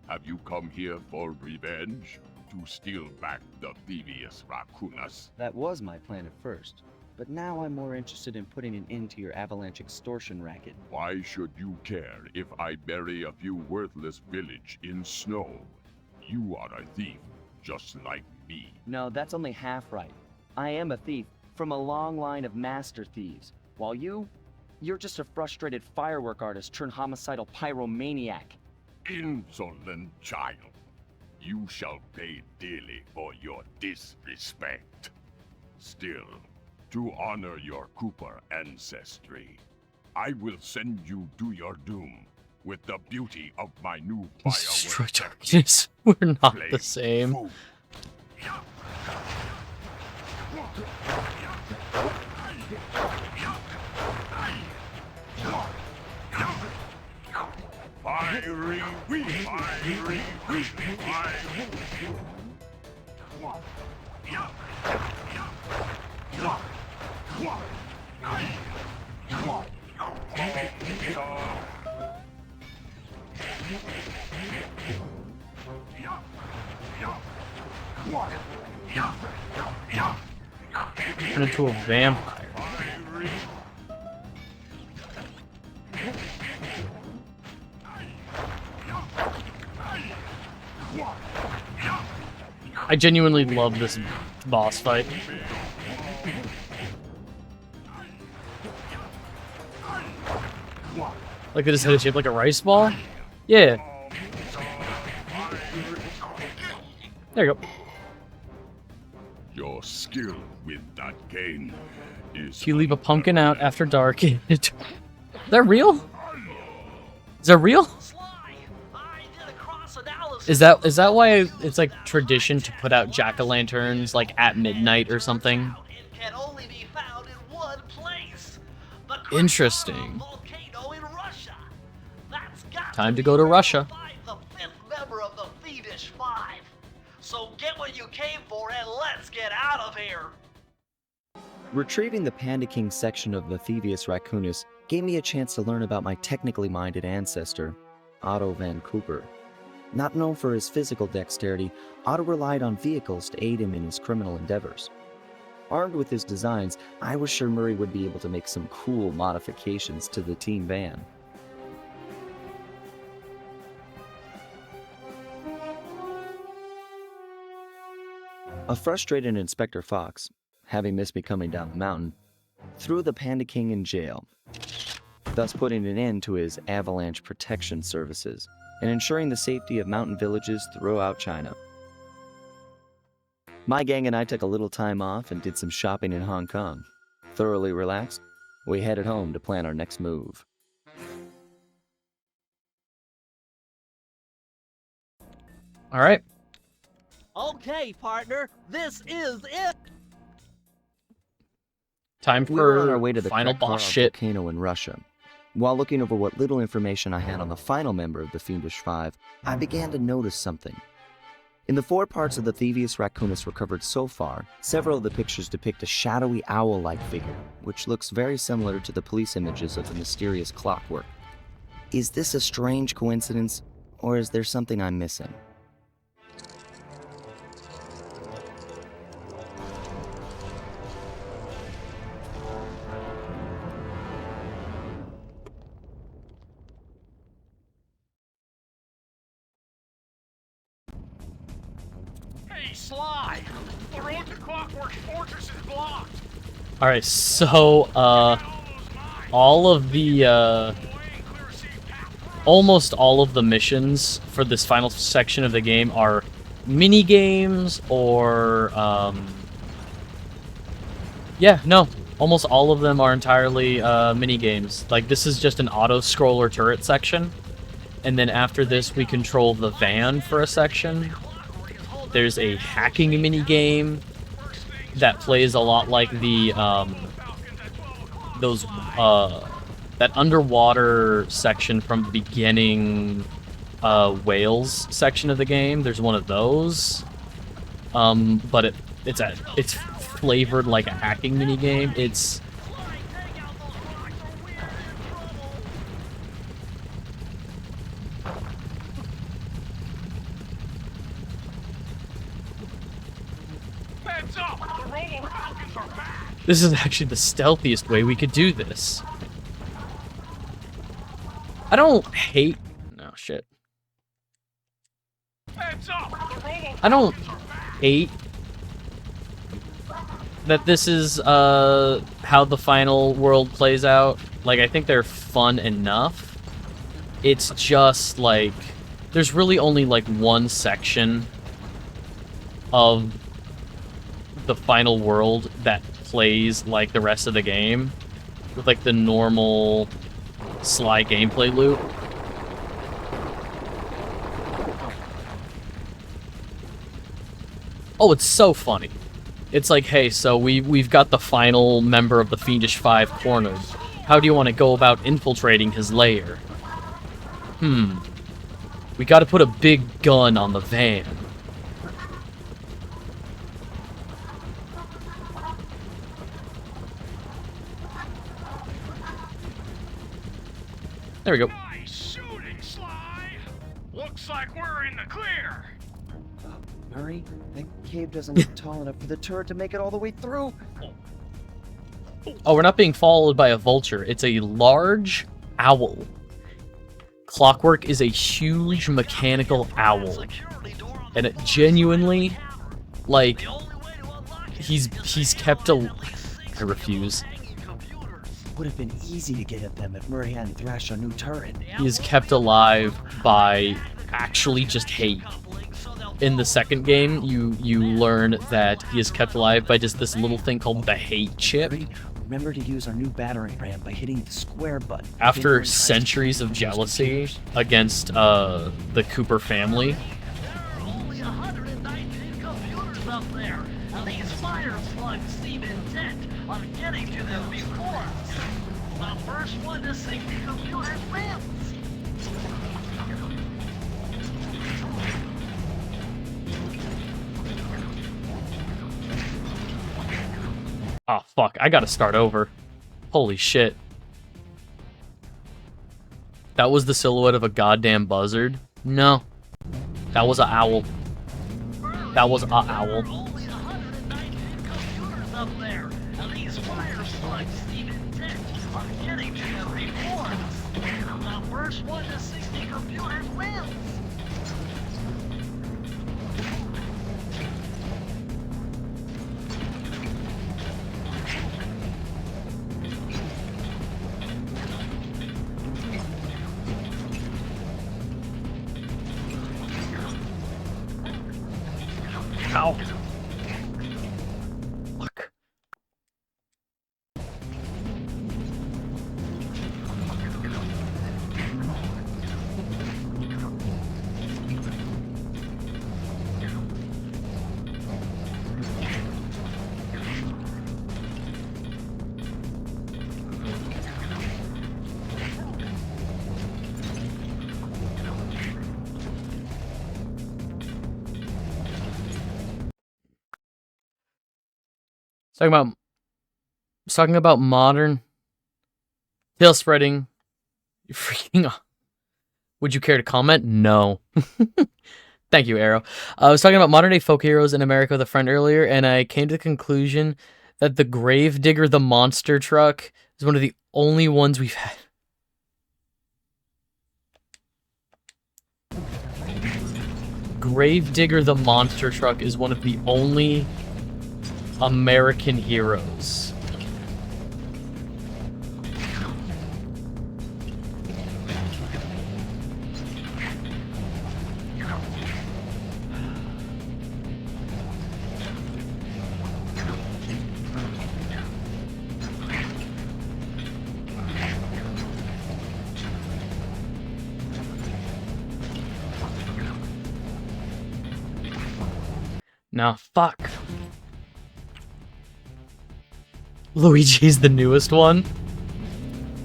Have you come here for revenge? To steal back the Thievius Raccoonus? That was my plan at first, but now I'm more interested in putting an end to your avalanche extortion racket. Why should you care if I bury a few worthless village in snow? You are a thief, just like me. No, that's only half right. I am a thief from a long line of master thieves, while you're just a frustrated firework artist turned homicidal pyromaniac. Insolent child. You shall pay dearly for your disrespect. Still, to honor your Cooper ancestry, I will send you to your doom with the beauty of my new Destroy firework. darkness. We're not Flame the same. food. Fiery wheel, fiery wheel, fiery Turn into a vampire. I genuinely love this boss fight. Like they just had it shaped like a rice ball? Yeah. There you go. Your skill with that cane is... If you leave a pumpkin out after dark, is that real? Is that real? Is that why it's like tradition to put out jack-o'-lanterns like at midnight or something? It can only be found in one place. The Interesting. Volcano in Russia. That's got Time to be go to where Russia. you'll find the 5th member of the Thievius 5. So get what you came for and let's get out of here. Retrieving the Panda King section of the Thievius Raccoonus gave me a chance to learn about my technically minded ancestor, Otto van Cooper. Not known for his physical dexterity, Otto relied on vehicles to aid him in his criminal endeavors. Armed with his designs, I was sure Murray would be able to make some cool modifications to the team van. A frustrated Inspector Fox, having missed me coming down the mountain, threw the Panda King in jail, thus putting an end to his avalanche protection services and ensuring the safety of mountain villages throughout China. My gang and I took a little time off and did some shopping in Hong Kong. Thoroughly relaxed, we headed home to plan our next move. All right. Okay, partner, this is it. Time We were on for our way to the final Krakow boss shit. volcano in Russia. While looking over what little information I had on the final member of the Fiendish Five, I began to notice something. In the 4 parts of the Thievius Raccoonus recovered so far, several of the pictures depict a shadowy owl-like figure, which looks very similar to the police images of the mysterious clockwork. Is this a strange coincidence, or is there something I'm missing? Hey, Sly! The road to Clockwork's fortress is blocked! All right, so all of the almost all of the missions for this final section of the game are mini games or yeah, no, almost all of them are entirely mini games. Like this is just an auto scroller turret section, and then after this we control the van for a section. There's a hacking mini game that plays a lot like the that underwater section from the beginning whales section of the game. There's one of those, but it's flavored like a hacking mini game. It's Heads up! The Robo Falcons are back! This is actually the stealthiest way we could do this. I don't hate... No, shit. Heads up! The Robo I don't Falcons are back! hate that this is how the final world plays out. Like, I think they're fun enough. It's just, like... There's really only, like, one section of the final world that plays like the rest of the game with like the normal Sly gameplay loop. Oh, it's so funny. It's like, hey, so we've got the final member of the Fiendish Five cornered. How do you want to go about infiltrating his lair? We got to put a big gun on the van. There we go. Nice shooting, Sly! Looks like we're in the clear! Murray, that cave doesn't look tall enough for the turret to make it all the way through. Oh, we're not being followed by a vulture. It's a large owl. Clockwork is a huge mechanical owl. And it genuinely, like, he's kept a... I refuse. Would have been easy to get at them if Murray hadn't thrashed our new turret. He is kept alive by actually just hate. In the second game, you learn that he is kept alive by just this little thing called the hate chip. Remember to use our new battering ram by hitting the square button. After centuries of jealousy against the Cooper family, Only 119 computers up there, and these fire slugs seem intent on getting to them before us. The first one to 60 computers wins. Oh, fuck. I gotta start over. Holy shit. That was the silhouette of a goddamn buzzard? No. That was an owl. That was a owl. Only 119 computers up there. And these fire slugs, even 10, are getting to them before us. The first one to 60 computers wins. Ow. Fuck. Talking about modern tail spreading. You're freaking. Would you care to comment? No. Thank you, Arrow. I was talking about modern day folk heroes in America with a friend earlier, and I came to the conclusion that the Gravedigger the monster truck is one of the only ones we've had. Gravedigger the monster truck is one of the only American heroes. Nah, fuck. Luigi's the newest one.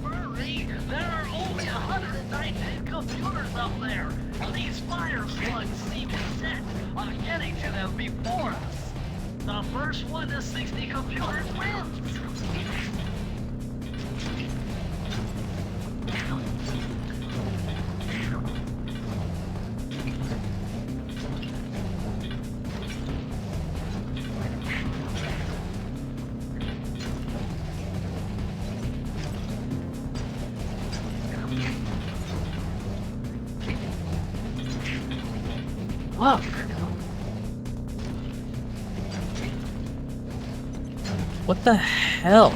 Hurry! There are only 119 computers up there, and these fire slugs seem set on getting to them before us. The first one to 60 computers wins. Fuck. What the hell?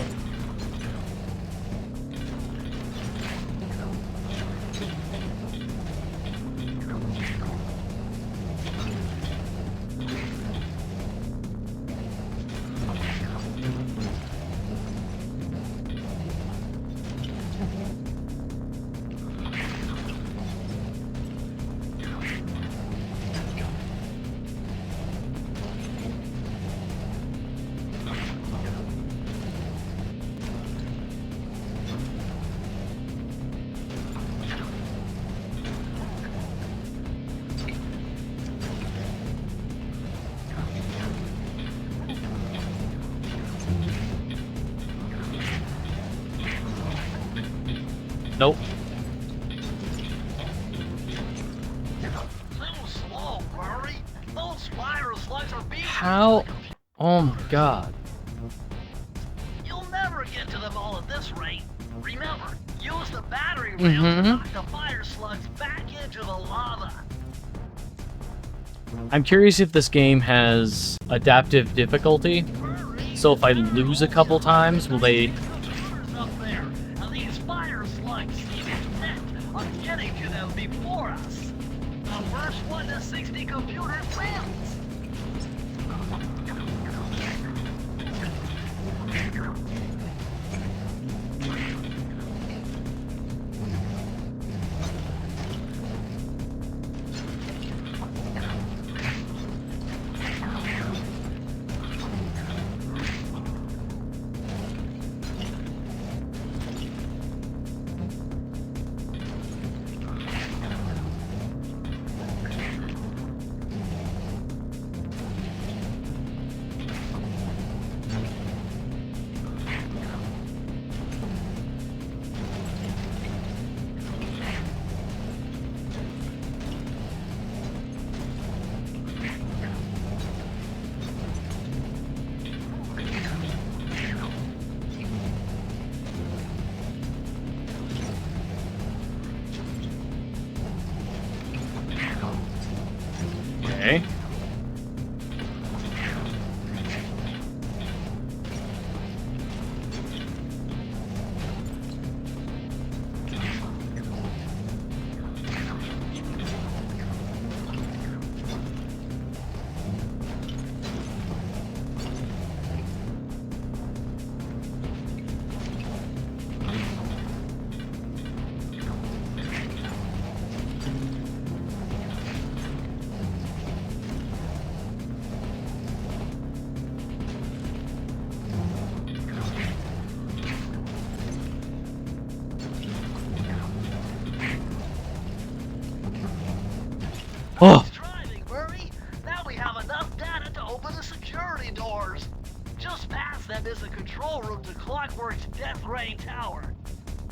Nope. Too slow, Murray. Those fire slugs are being. How? Oh my god. You'll never get to them all at this rate. Remember, use the battery rounds to knock the fire slugs back into the lava. I'm curious if this game has adaptive difficulty. So if I lose a couple times, will they... Computers up there, and these fire slugs seem intent on getting to them before us. The first one to 60 computers wins. them is the control room to Clockwork's Death Ray Tower.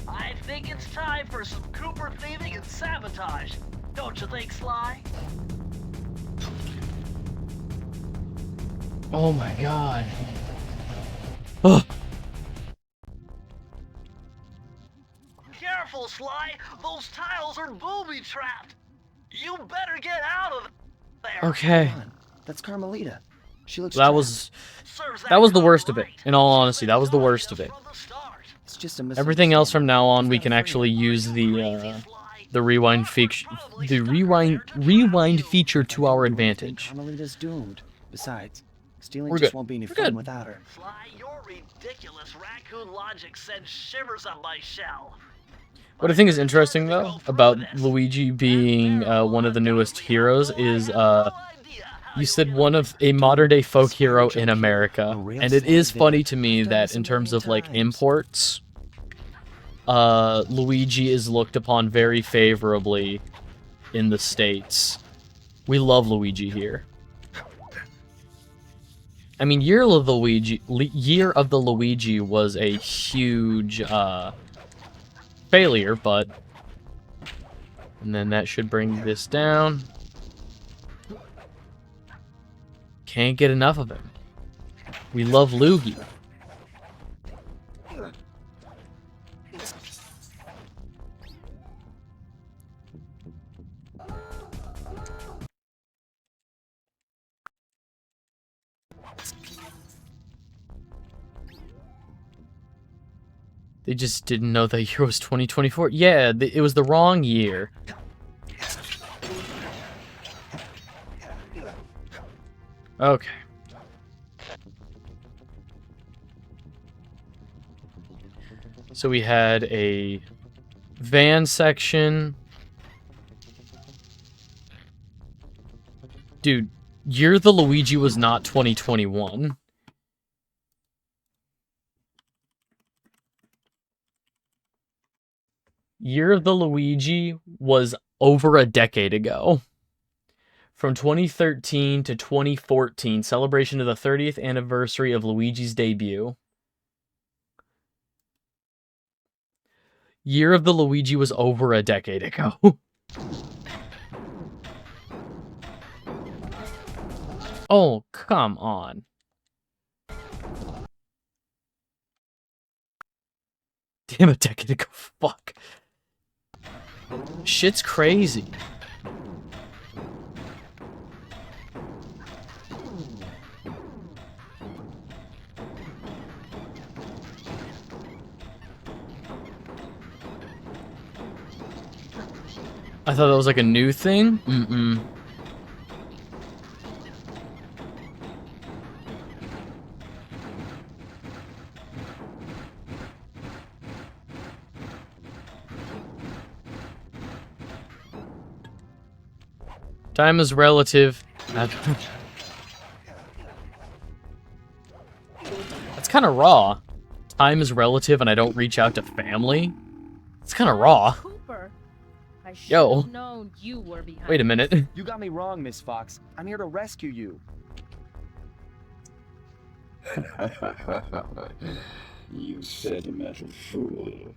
I think it's time for some Cooper thieving and sabotage. Don't you think, Sly? Oh my god. Ugh. Careful, Sly! Those tiles are booby-trapped! You better get out of there! Okay. Come on, that's Carmelita. She looks That trapped. was Serves that was the cop worst of it. right. In all She's honesty, been that was the dodging worst us of it. from the start. It's just a Everything else from now on, we We've can gotta actually free use Crazy, the Sly. rewind Clockwork feature, probably the stuck her rewind there to trap rewind you. feature him. to our I think advantage. Carmelita's doomed. Besides, stealing We're just good. won't be any We're fun good. without her. Sly, your ridiculous raccoon logic sends shivers up my shell. What I think is interesting though about Luigi being one of the newest heroes is you said one of a modern day folk hero in America, and it is funny to me that in terms of like imports, Luigi is looked upon very favorably in the States. We love Luigi here. I mean, Year of the Luigi was a huge failure, but... And then that should bring this down. Can't get enough of him. We love Luigi. They just didn't know the year was 2024. Yeah, it was the wrong year. Okay. So we had a van section. Dude, Year the Luigi was not 2021. Year of the Luigi was over a decade ago. From 2013 to 2014, celebration of the 30th anniversary of Luigi's debut. Year of the Luigi was over a decade ago. Oh, come on. Damn, a decade ago. Fuck. Shit's crazy. I thought that was like a new thing? Mm-mm. Time is relative. That's kind of raw. Time is relative and I don't reach out to family? It's kind of raw. Cooper. I should Yo. have known you were behind. Wait a minute. You got me wrong, Miss Fox. I'm here to rescue you. You sentimental fool.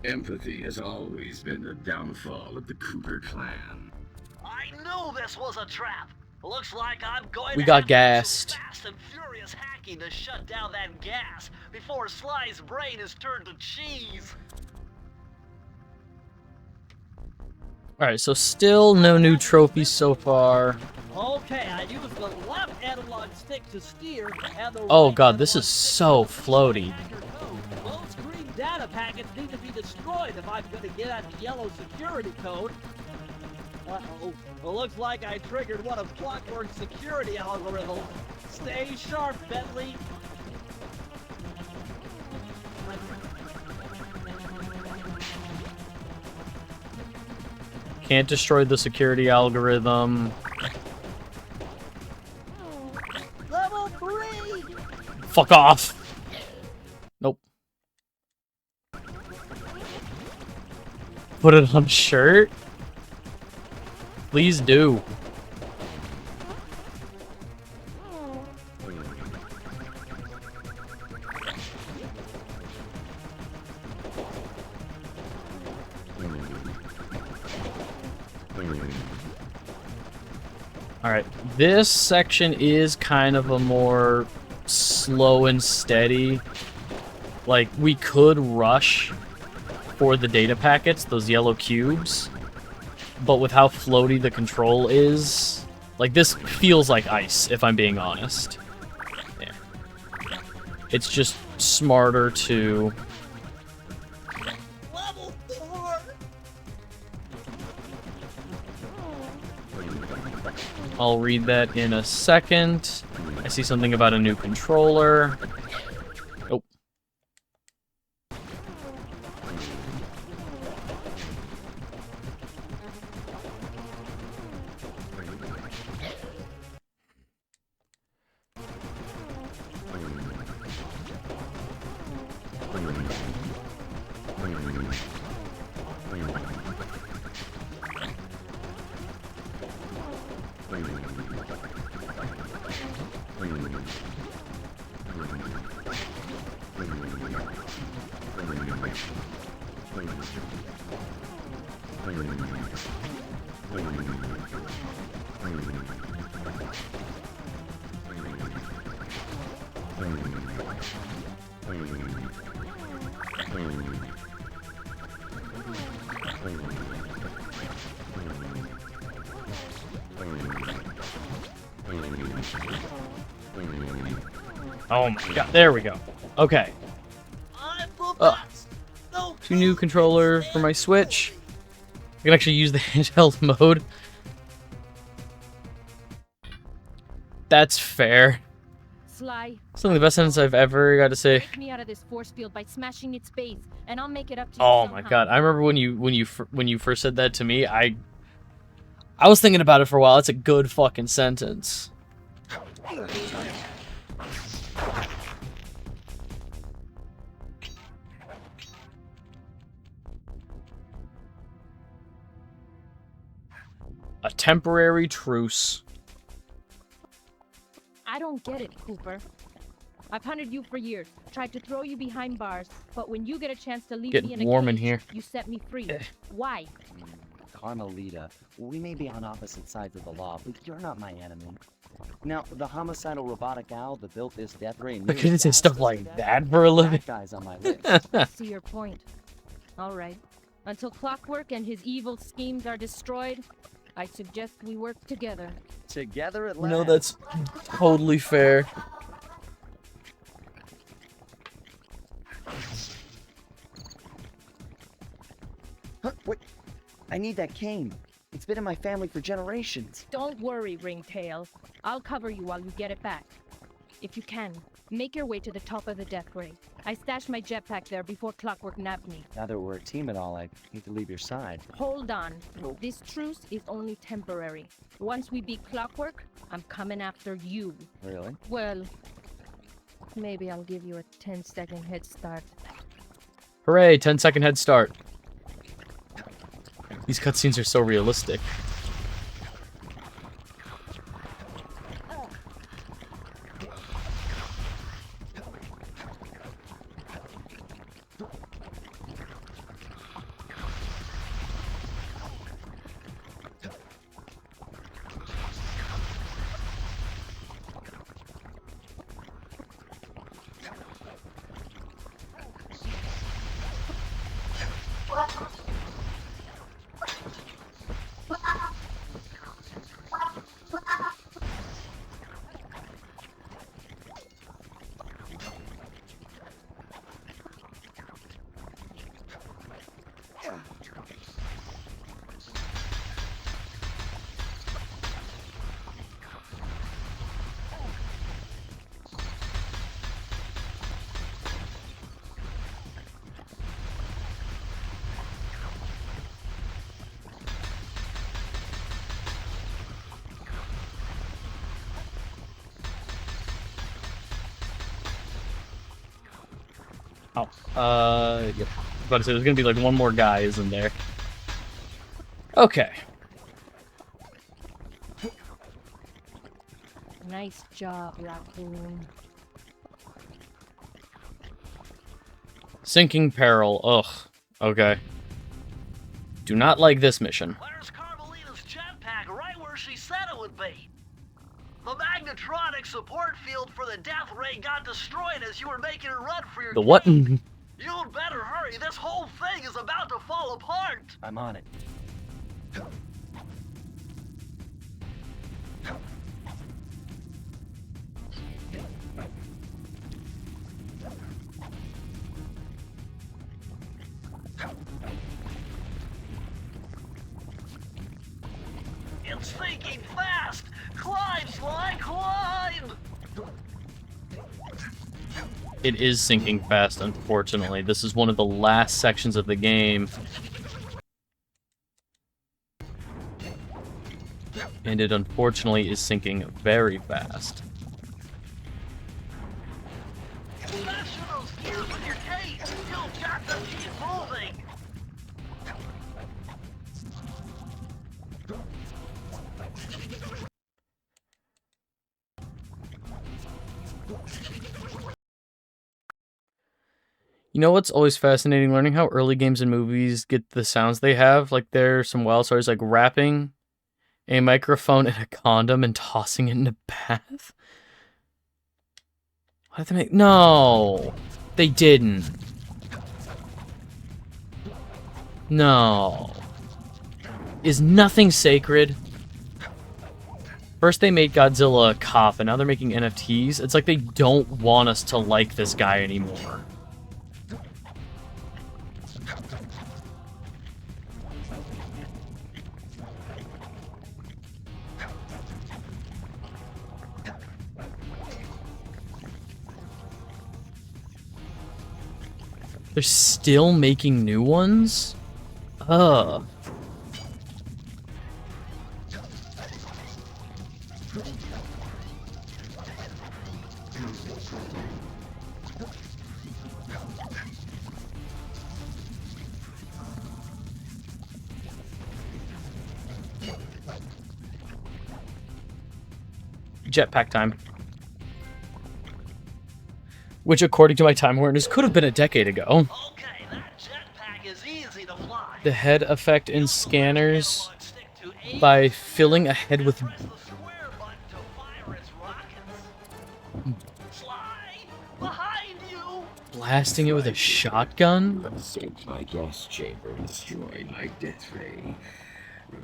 Empathy has always been the downfall of the Cooper clan. I knew this was a trap. Looks like I'm going We to got have to do gassed. some fast and furious hacking to shut down that gas before Sly's brain is turned to cheese. Alright, so still no new trophies so far. Okay, I used the left analog stick to steer and the Oh right god, this analog is so floaty. Those green data packets need to be destroyed if I'm going to get at the yellow security code. Uh-oh. Well, looks like I triggered one of Clockwork's security algorithms. Stay sharp, Bentley. Can't destroy the security algorithm. Level 3! Fuck off! Nope. Put it on a shirt? Please do. Alright, this section is kind of a more slow and steady. Like, we could rush for the data packets, those yellow cubes, but with how floaty the control is, like, this feels like ice, if I'm being honest. Yeah. It's just smarter to... Level 4! I'll read that in a second. I see something about a new controller. Oh. Oh my god, there we go. Okay. Two new controller for my Switch. I can actually use the handheld mode. That's fair. Sly. Some of the best sentence I've ever got to say. Break me out of this force field by smashing its base, and I'll make it up to you Oh somehow. my god, I remember when you first said that to me. I was thinking about it for a while. It's a good fucking sentence. A temporary truce. I don't get it, Cooper. I've hunted you for years, tried to throw you behind bars, but when you get a chance to leave me Getting in a warm in cage, here. you set me free. Why? Carmelita, we may be on opposite sides of the law, but you're not my enemy. Now, the homicidal robotic owl that built this death ray... I couldn't say stuff like that for a living. That guy's on my list. I see your point. All right. Until Clockwork and his evil schemes are destroyed, I suggest we work together. Together at last. No, that's totally fair. Huh, wait. I need that cane. It's been in my family for generations. Don't worry, Ringtail. I'll cover you while you get it back. If you can, make your way to the top of the death ray. I stashed my jetpack there before Clockwork nabbed me. Now that we're a team and all, I need to leave your side. Hold on. This truce is only temporary. Once we beat Clockwork, I'm coming after you. Really? Well, maybe I'll give you a 10-second head start. Hooray, 10-second head start. These cutscenes are so realistic. Oh, yep. About to say, there's gonna be like one more guy, isn't there? Okay. Nice job, Raccoon. Sinking peril. Ugh. Okay. Do not like this mission. Where's Carmelita's jetpack? Right where she said it would be. The magnetronic support field for the death ray got destroyed as you were making a run for your The what? gate. You'd better hurry. This whole thing is about to fall apart. I'm on it. It's thinking fast. Climb, Sly, climb. It is sinking fast, unfortunately. This is one of the last sections of the game. And it unfortunately is sinking very fast. Smash those gears with your case. You've got to keep moving. You know what's always fascinating? Learning how early games and movies get the sounds they have. Like, there's some wild stories like wrapping a microphone in a condom and tossing it in a bath. Why did they make... No! They didn't. No. Is nothing sacred? First they made Godzilla a cop, and now they're making NFTs. It's like they don't want us to like this guy anymore. They're still making new ones? Ugh. Jetpack time. Which, according to my time awareness, could have been a decade ago. Okay, that jetpack is easy to fly. The head effect in scanners by filling a head with... Press the square button to fire its rockets. Sly, behind you. blasting it with a shotgun? Escaped my gas chamber and destroyed my death ray.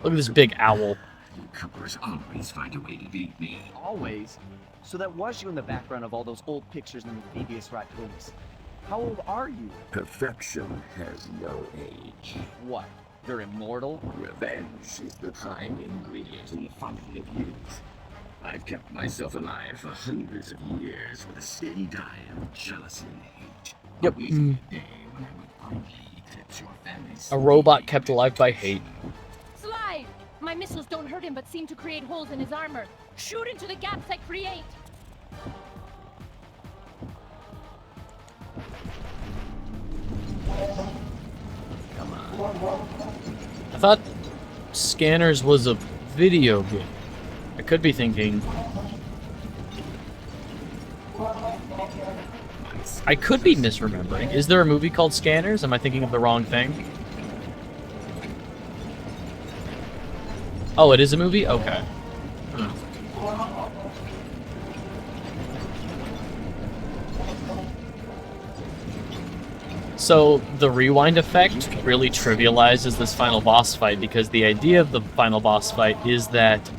Look at this big owl. You Coopers always find a way to beat me. Always? So that was you in the background of all those old pictures in the Thievius Raccoonus. How old are you? Perfection has no age. What? You're immortal? Revenge is the prime ingredient in the fun of youth. I've kept myself alive for hundreds of years with a steady diet of jealousy and hate. Yep. Awaiting a day when I would finally eclipse your family's A robot kept alive by hate. Slide! My missiles don't hurt him but seem to create holes in his armor. Shoot into the gaps I create! I thought Scanners was a video game. I could be thinking... I could be misremembering. Is there a movie called Scanners? Am I thinking of the wrong thing? Oh, it is a movie? Okay. So, the rewind effect really trivializes this final boss fight, because the idea of the final boss fight is that,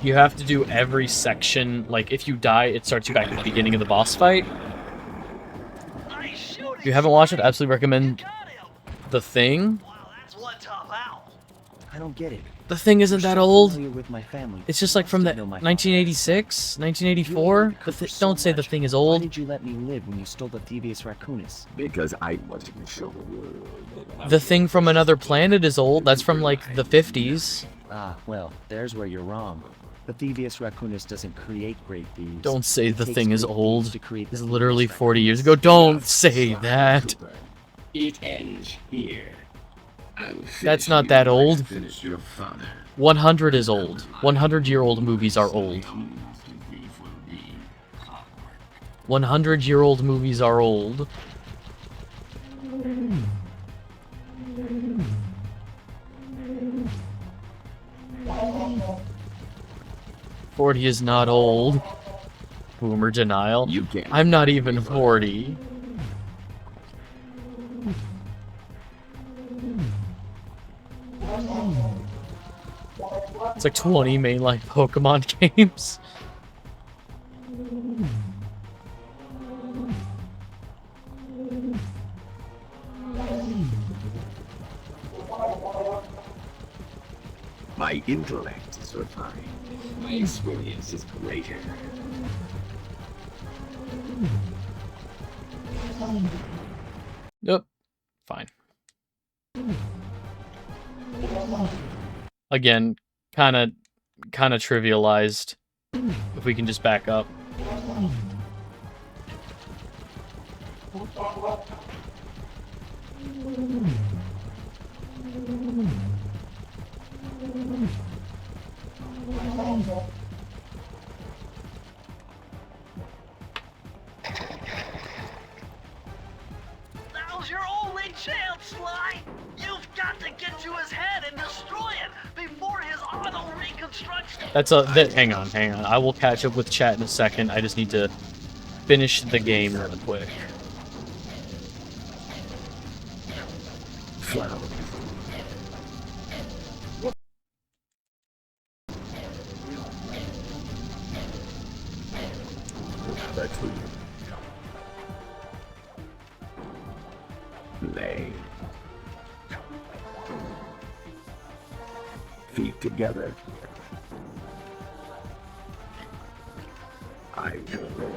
you have to do every section, like, if you die, it starts you back at the beginning of the boss fight. If you haven't watched it, I absolutely recommend The Thing. Wow, that's one tough owl. I don't get it. The Thing isn't that You're so old. familiar with my family. It's just like from the You know my 1986, 1984. Don't say The Thing is Why old. did you let me live when you stole the Thievius Raccoonus? Because I wanted to show the world that The Thing from Another Planet is old. That's from like the 50s. Ah, well, there's where you're wrong. The Thievius Raccoonus doesn't create great thieves. Don't say It The takes Thing is great old. thieves to create It's the literally Thievius 40 years ago. Don't say that. it ends here. I will That's finish not you that like I old. finished your father. 100 is old. 100-year-old movies are old. 100-year-old movies are old. 40 is not old. Boomer denial. You can't. I'm not even 40. It's like 20 mainline Pokemon games. My intellect is refined. My experience is greater. Yep. Fine. Again, kind of trivialized. If we can just back up. Now's your only chance, Sly! You've got to get to his head and destroy it before his auto reconstructs. Hang on. I will catch up with chat in a second. I just need to finish the game real quick. Lay. Feet together. I will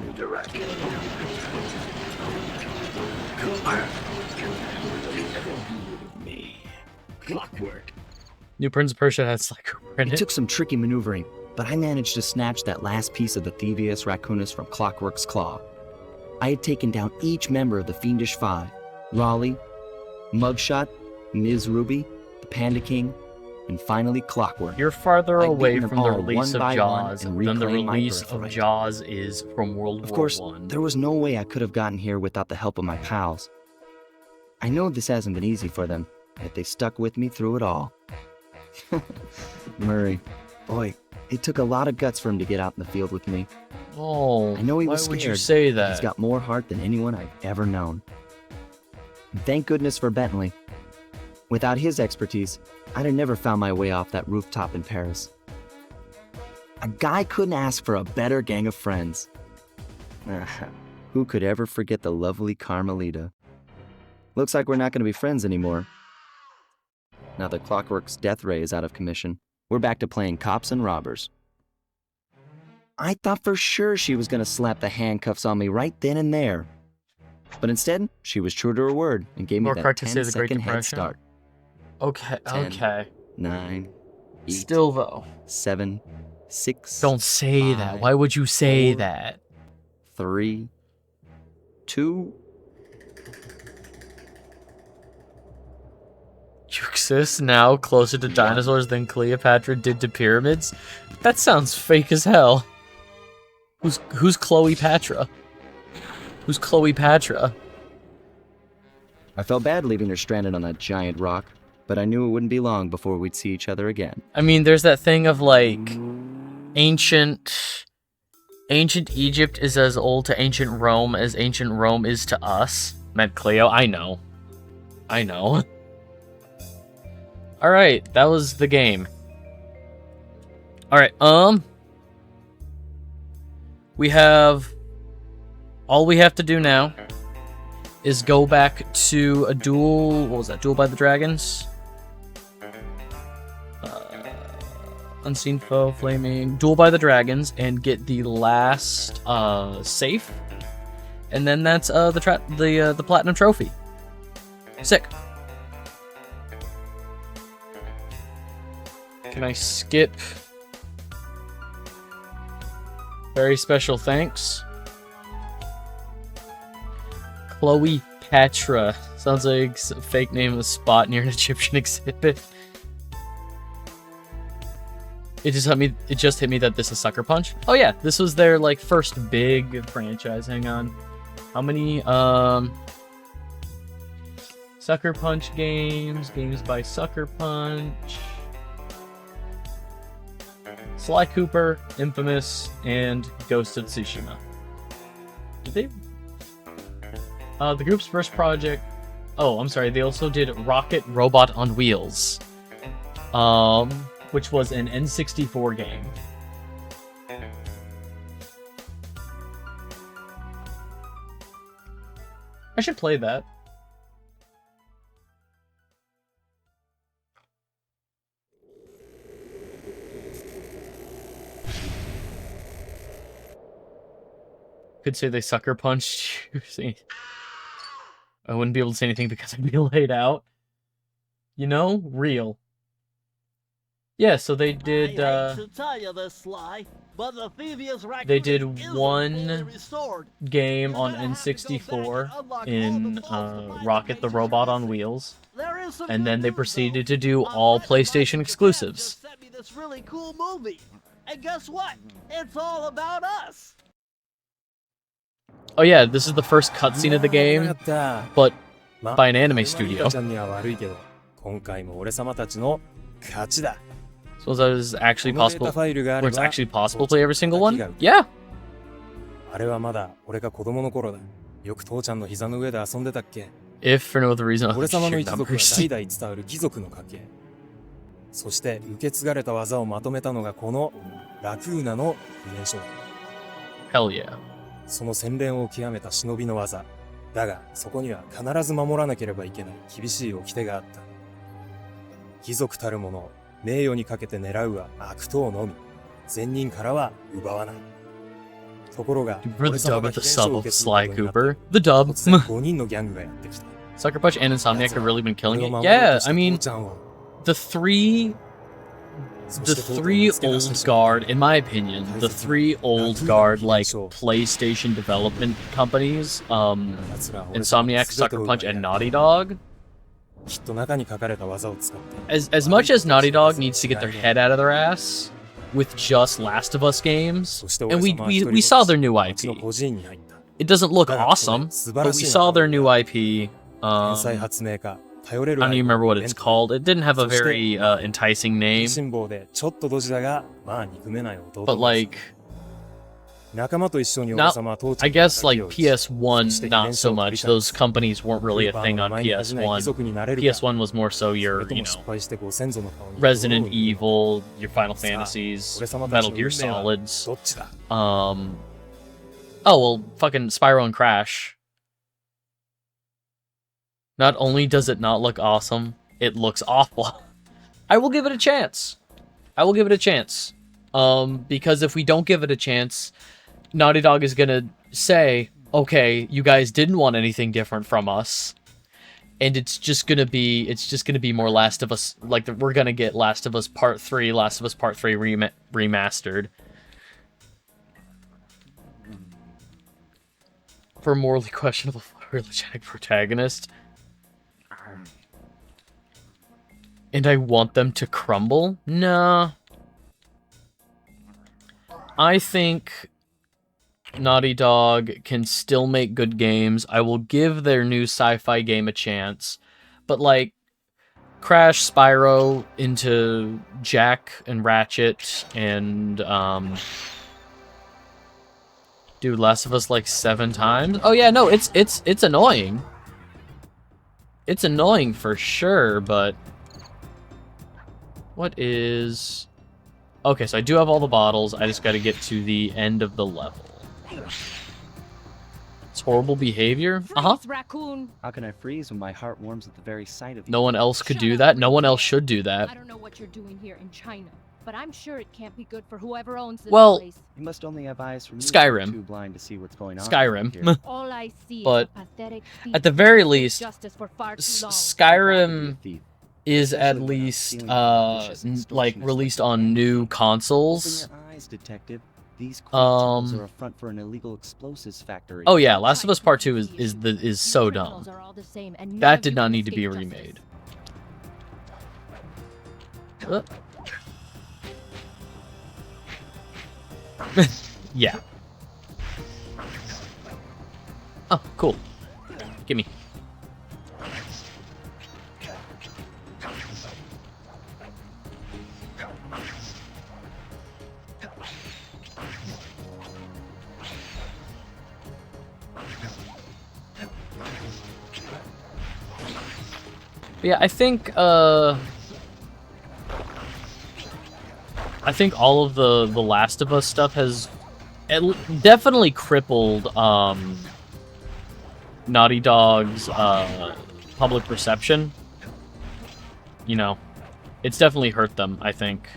redirect. Me. Clockwork. New Prince of Persia has like in It it. took some tricky maneuvering, but I managed to snatch that last piece of the Thievius Raccoonus from Clockwork's claw. I had taken down each member of the Fiendish Five: Raleigh, Mugshot, Ms. Ruby, the Panda King, and finally Clockwork. You're farther I'd away beaten from them the all release one by of Jaws one and than the reclaimed my release of birthright. Jaws is from World Of War course, One. there was no way I could have gotten here without the help of my pals. I know this hasn't been easy for them, yet they stuck with me through it all. Murray, boy, it took a lot of guts for him to get out in the field with me. Oh, I know he why was would you scared. say He's that? got more heart than anyone I've ever known. And thank goodness for Bentley. Without his expertise, I'd have never found my way off that rooftop in Paris. A guy couldn't ask for a better gang of friends. Who could ever forget the lovely Carmelita? Looks like we're not going to be friends anymore. Now that Clockwork's death ray is out of commission, we're back to playing cops and robbers. I thought for sure she was going to slap the handcuffs on me right then and there. But instead, she was true to her word and gave me More that correct to say the Great 10-second head Depression? start. Okay, 10. okay. 9, 8, Still though. 7, 6. Don't say that. 5, Why would you say 4, that? 3, 2. You exist now closer to dinosaurs than Cleopatra did to pyramids? That sounds fake as hell. Who's Chloe Patra? Who's Chloe Patra? I felt bad leaving her stranded on that giant rock, but I knew it wouldn't be long before we'd see each other again. I mean, there's that thing of like ancient Egypt is as old to ancient Rome as ancient Rome is to us. Meant Cleo. I know. Alright, that was the game. Alright, all we have to do now is go back to a duel, what was that, Duel by the Dragons? Unseen Foe, Flaming, Duel by the Dragons, and get the last, safe. And then that's, the Platinum Trophy. Sick. Can I skip? Very special thanks. Chloe Patra. Sounds like a fake name of a spot near an Egyptian exhibit. It just hit me that this is Sucker Punch. Oh yeah, this was their like first big franchise. Hang on. How many Sucker Punch games by Sucker Punch. Sly Cooper, Infamous, and Ghost of Tsushima. Did they? The group's first project. Oh, I'm sorry. They also did Rocket Robot on Wheels, which was an N64 game. I should play that. Could say they sucker punched you. See, I wouldn't be able to say anything because I'd be laid out. You know, real. Yeah, so they did. They did one game on N64 in Rocket the Robot on Wheels, and then they proceeded to do all PlayStation exclusives. This really cool movie, and guess what? It's all about us. Oh yeah, this is the first cutscene of the game, but by an anime studio. So is that actually possible? Where it's actually possible to play every single one? Yeah. If for no other reason other than sheer numbers. そして受け継がれた技をまとめたのがこのラクーナの伝承。 Hell yeah. その洗練を極めた忍びの技。だが、そこには必ず守らなければいけない厳しい掟があった。貴族たるもの、名誉にかけて狙うは悪党のみ。善人からは奪わない。ところが、 For the dub at the sub of Sly Cooper. The dub. 5人のギャングがやってきた。 Sucker Punch and Insomniac have really been killing it. Yeah, I mean, the three old guard, in my opinion, the three old guard like PlayStation development companies, Insomniac, Sucker Punch, and Naughty Dog. As much as Naughty Dog needs to get their head out of their ass with just Last of Us games, and we saw their new IP. It doesn't look awesome, but we saw their new IP. I don't even remember what it's called. It didn't have a very enticing name. But like, I guess like PS1, not so much. Those companies weren't really a thing on PS1. PS1 was more so your, you know, Resident Evil, your Final Fantasies, Metal Gear Solids. Oh well, fucking Spyro and Crash. Not only does it not look awesome, it looks awful. I will give it a chance. I will give it a chance. Because if we don't give it a chance, Naughty Dog is gonna say, okay, you guys didn't want anything different from us. And it's just gonna be more Last of Us, like we're gonna get Last of Us Part 3, Last of Us Part 3 remastered. For a morally questionable religionic protagonist. And I want them to crumble? Nah. I think Naughty Dog can still make good games. I will give their new sci-fi game a chance. But like, Crash, Spyro, into Jack and Ratchet, and dude, Last of Us like 7 times? Oh yeah, no, it's annoying. It's annoying for sure, but what is... Okay, so I do have all the bottles. I just gotta get to the end of the level. It's horrible behavior? Uh-huh. Raccoon. How can I freeze when my heart warms at the very sight of you? No one else could do that. No one else should do that. I don't know what you're doing here in China, but I'm sure it can't be good for whoever owns this place. You must only have eyes from Skyrim. Too blind to see what's going on. Skyrim. All I see but is a pathetic at the very least, justice for far too long. Skyrim is at least like released on new consoles. Open your eyes, detective. These are a front for an illegal explosives factory. Oh yeah, Last of Us Part 2 is so dumb. That did not need to be remade. Yeah. Oh, cool. Gimme. But yeah, I think all of the Last of Us stuff has definitely crippled Naughty Dog's public perception. You know, it's definitely hurt them, I think.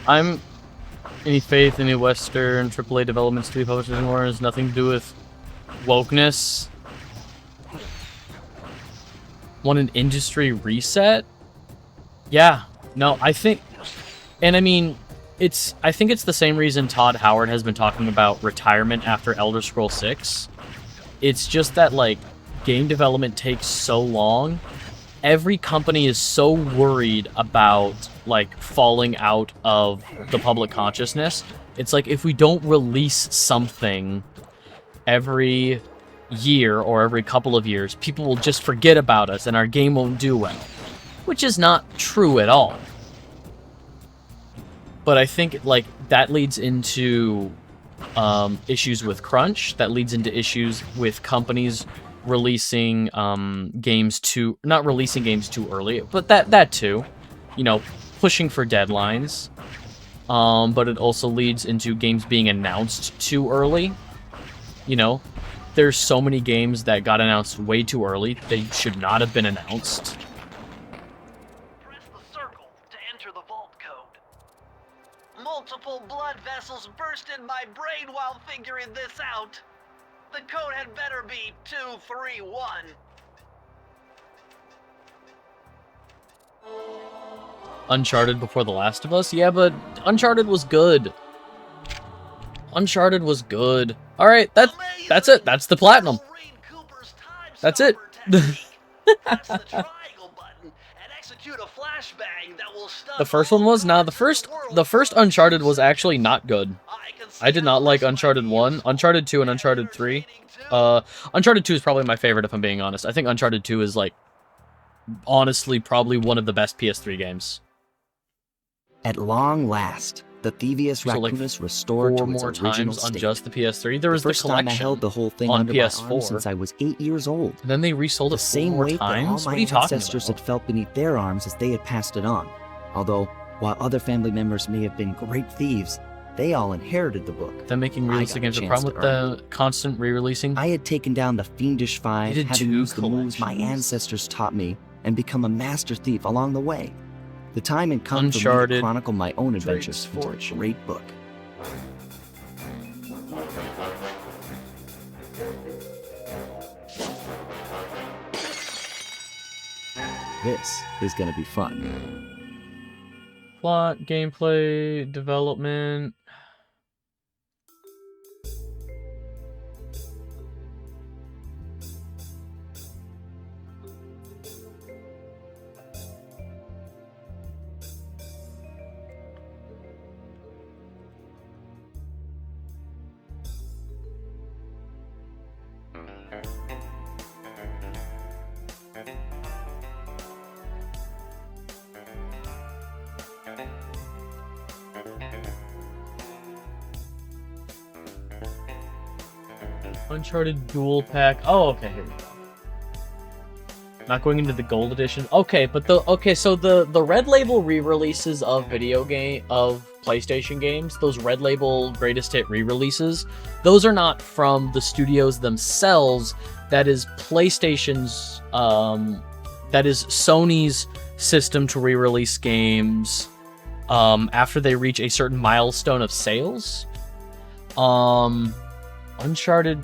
I'm any faith in any Western AAA developments to be published anymore has nothing to do with wokeness. Want an industry reset? Yeah, no, I think, and I mean, I think it's the same reason Todd Howard has been talking about retirement after Elder Scrolls 6. It's just that, like, game development takes so long. Every company is so worried about, like, falling out of the public consciousness. It's like, if we don't release something every year or every couple of years, people will just forget about us and our game won't do well. Which is not true at all. But I think, like, that leads into issues with crunch. That leads into issues with companies releasing games too... Not releasing games too early, but that too. You know, pushing for deadlines. But it also leads into games being announced too early. You know, there's so many games that got announced way too early. They should not have been announced. Press the circle to enter the vault code. Multiple blood vessels burst in my brain while figuring this out. The code had better be 231. Uncharted before The Last of Us? Yeah, but Uncharted was good. Uncharted was good. Alright, that's it. That's the platinum. That's it. Press the triangle button and execute a flashbang that will stun The first one was? Nah, the first Uncharted was actually not good. I did not like Uncharted 1, Uncharted 2, and Uncharted 3. Uncharted 2 is probably my favorite, if I'm being honest. I think Uncharted 2 is, like, honestly probably one of the best PS3 games. At long last, the Thievius So, like, Raccoonus restored to its more original times on state. just the PS3. There was the first time I collection held the whole thing on under my PS4. arm since I was 8 years old. And then they resold it The same 4 weight that all times? What my are you talking ancestors about? had felt beneath their arms as they had passed it on. Although, while other family members may have been great thieves, they all inherited the book. Them making I realistic got a games. The chance problem with to earn the constant re-releasing? I had taken down the Fiendish Five, They did having 2 used the moves my collections? ancestors taught me, and become a master thief along the way. The time had come for me to Uncharted, chronicle my own adventures Drake's into a Fortune. great book. This is gonna be fun. Plot, gameplay, development. Uncharted Dual Pack. Oh, okay, here we go. Not going into the gold edition. Okay, but so the red label re-releases of PlayStation games, those red label greatest hit re-releases, those are not from the studios themselves. That is PlayStation's that is Sony's system to re-release games after they reach a certain milestone of sales. Uncharted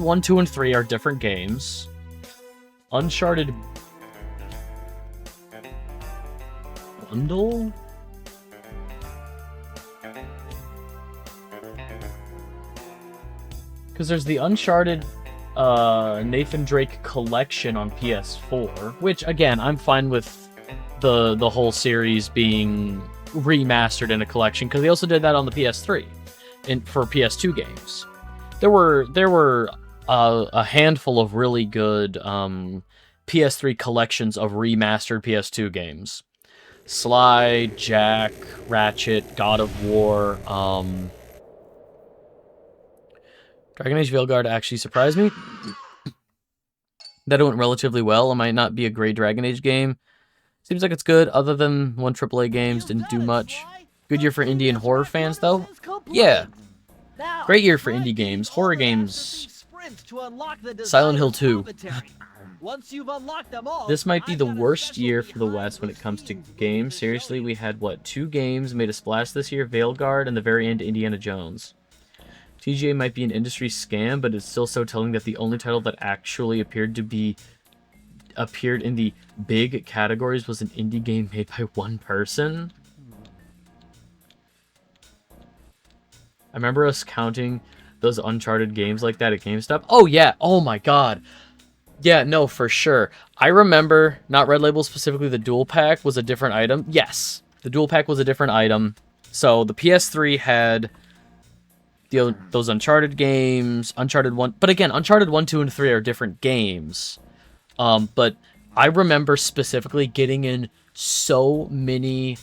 1, 2, and 3 are different games. Uncharted Bundle? Because there's the Uncharted Nathan Drake Collection on PS4, which again, I'm fine with the whole series being remastered in a collection, because they also did that on the PS3 for PS2 games. There were a handful of really good PS3 collections of remastered PS2 games. Sly, Jack, Ratchet, God of War, Dragon Age Veilguard actually surprised me. That it went relatively well. It might not be a great Dragon Age game. Seems like it's good, other than one AAA games didn't do much. Good year for indie and horror fans, though? Yeah. Great year for indie games. Horror games. Silent Hill 2. This might be the worst year for the West when it comes to games. Seriously, we had, what, 2 games made a splash this year? Veilguard and the very end Indiana Jones. TGA might be an industry scam, but it's still so telling that the only title that actually appeared in the big categories was an indie game made by one person. I remember us counting those Uncharted games like that at GameStop. Oh yeah, oh my god. Yeah, no, for sure. I remember, not Red Label specifically, the dual pack was a different item. Yes, the dual pack was a different item. So the PS3 had those Uncharted games, Uncharted 1. But again, Uncharted 1, 2, and 3 are different games. But I remember specifically getting in so many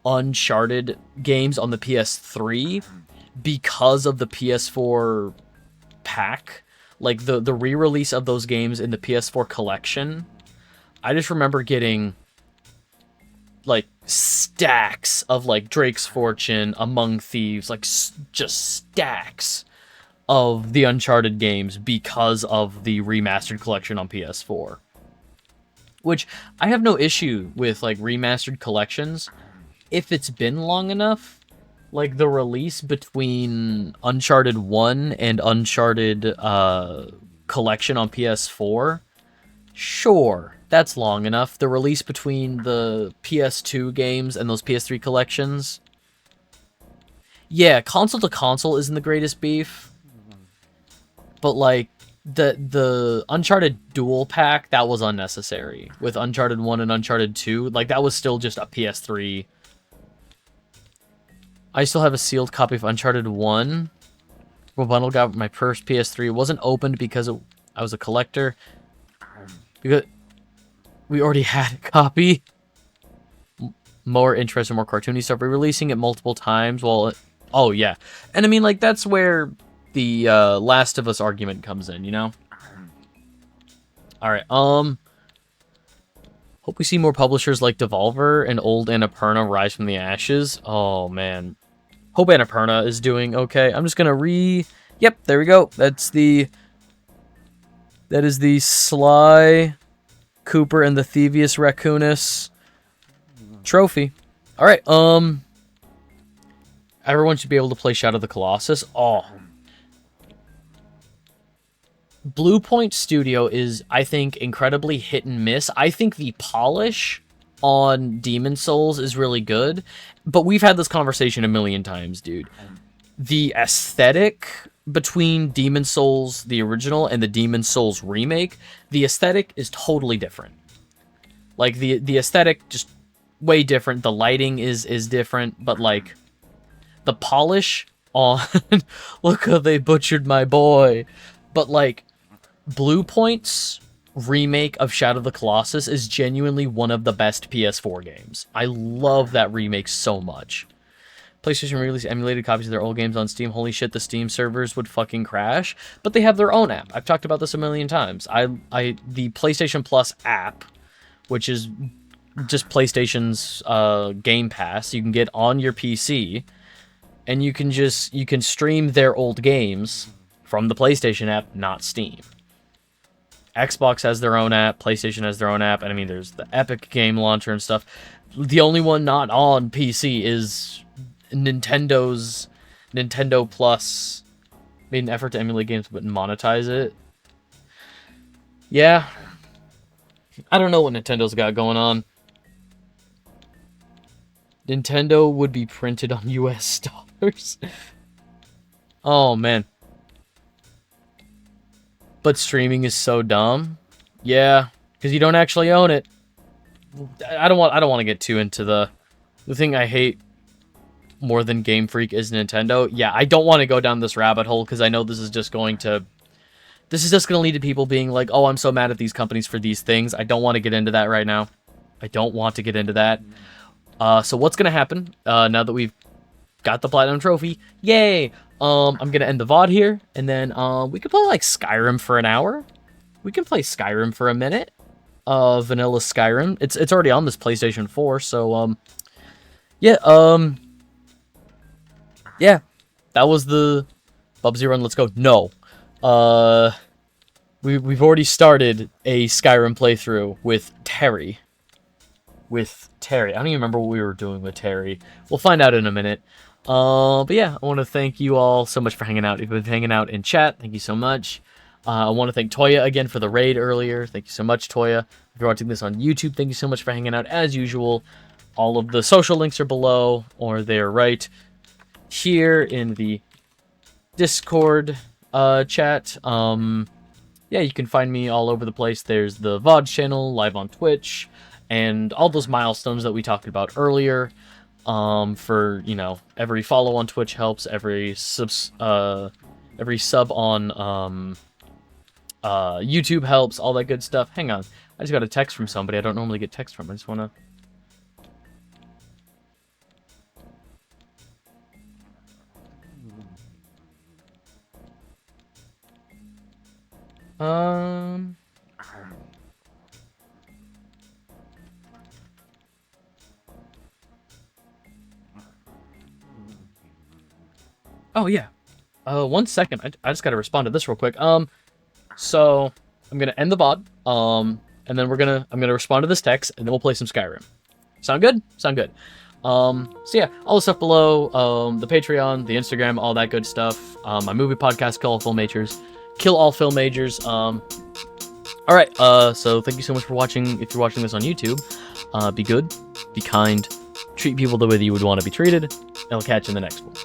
Uncharted games on the PS3 because of the PS4 pack. Like, the re-release of those games in the PS4 collection. I just remember getting, like, stacks of, like, Drake's Fortune, Among Thieves, like, just stacks of the Uncharted games because of the remastered collection on PS4. Which, I have no issue with, like, remastered collections if it's been long enough. Like, the release between Uncharted 1 and Uncharted Collection on PS4, sure, that's long enough. The release between the PS2 games and those PS3 collections, yeah, console to console isn't the greatest beef, but, like, the Uncharted dual pack, that was unnecessary. With Uncharted 1 and Uncharted 2, like, that was still just a PS3. I still have a sealed copy of Uncharted 1. Well, bundle got my first PS3. It wasn't opened because I was a collector. Because we already had a copy. More interest in more cartoony stuff. Re-releasing it multiple times. Well, oh yeah. And I mean, like, that's where the Last of Us argument comes in, you know? Alright, hope we see more publishers like Devolver and old Annapurna rise from the ashes. Oh, man. Hope Annapurna is doing okay. I'm just gonna Yep, there we go. That is the Sly Cooper and the Thievius Raccoonus trophy. Alright, everyone should be able to play Shadow of the Colossus. Oh. Bluepoint Studio is, I think, incredibly hit and miss. I think the polish on Demon Souls is really good, but we've had this conversation a million times, dude. The aesthetic between Demon Souls, the original, and the Demon Souls remake, the aesthetic is totally different. Like, the aesthetic, just way different. The lighting is different, but, like, the polish on... Look how they butchered my boy. But, like, Bluepoint's remake of Shadow of the Colossus is genuinely one of the best PS4 games. I love that remake so much. PlayStation released emulated copies of their old games on Steam. Holy shit, the Steam servers would fucking crash. But they have their own app. I've talked about this a million times. The PlayStation Plus app, which is just PlayStation's Game Pass, you can get on your PC, and you can stream their old games from the PlayStation app, not Steam. Xbox has their own app, PlayStation has their own app, and I mean, there's the Epic Game Launcher and stuff. The only one not on PC is Nintendo's Nintendo Plus. Made an effort to emulate games but monetize it. Yeah. I don't know what Nintendo's got going on. Nintendo would be printed on US dollars. Oh, man. But streaming is so dumb. Yeah, because you don't actually own it. I don't want to get too into the thing I hate more than Game Freak is Nintendo. Yeah, I don't want to go down this rabbit hole because I know this is just going to lead to people being like, oh, I'm so mad at these companies for these things. I don't want to get into that right now. I don't want to get into that. So what's going to happen now that we've got the Platinum Trophy? Yay! I'm going to end the VOD here, and then we could play like Skyrim for an hour. We can play Skyrim for a minute. Vanilla Skyrim. It's already on this PlayStation 4, so yeah, yeah. That was the Bubsy Run. Let's go. No. We've already started a Skyrim playthrough with Terry. I don't even remember what we were doing with Terry. We'll find out in a minute. But yeah, I want to thank you all so much for hanging out. If you've been hanging out in chat, thank you so much. I want to thank Toya again for the raid earlier. Thank you so much, Toya. If you're watching this on YouTube, thank you so much for hanging out as usual. All of the social links are below, or they're right here in the Discord chat. Yeah, you can find me all over the place. There's the VOD channel, live on Twitch, and all those milestones that we talked about earlier. For, you know, every follow on Twitch helps, every sub on YouTube helps, all that good stuff. Hang on, I just got a text from somebody I don't normally get text from. I just want to... Oh, yeah. 1 second. I just gotta respond to this real quick. So I'm gonna end the VOD. And then I'm gonna respond to this text, and then we'll play some Skyrim. Sound good? Sound good. So yeah, all the stuff below, the Patreon, the Instagram, all that good stuff. My movie podcast, Kill All Film Majors. Kill All Film Majors. Alright, so thank you so much for watching. If you're watching this on YouTube, be good, be kind, treat people the way that you would want to be treated, and I'll catch you in the next one.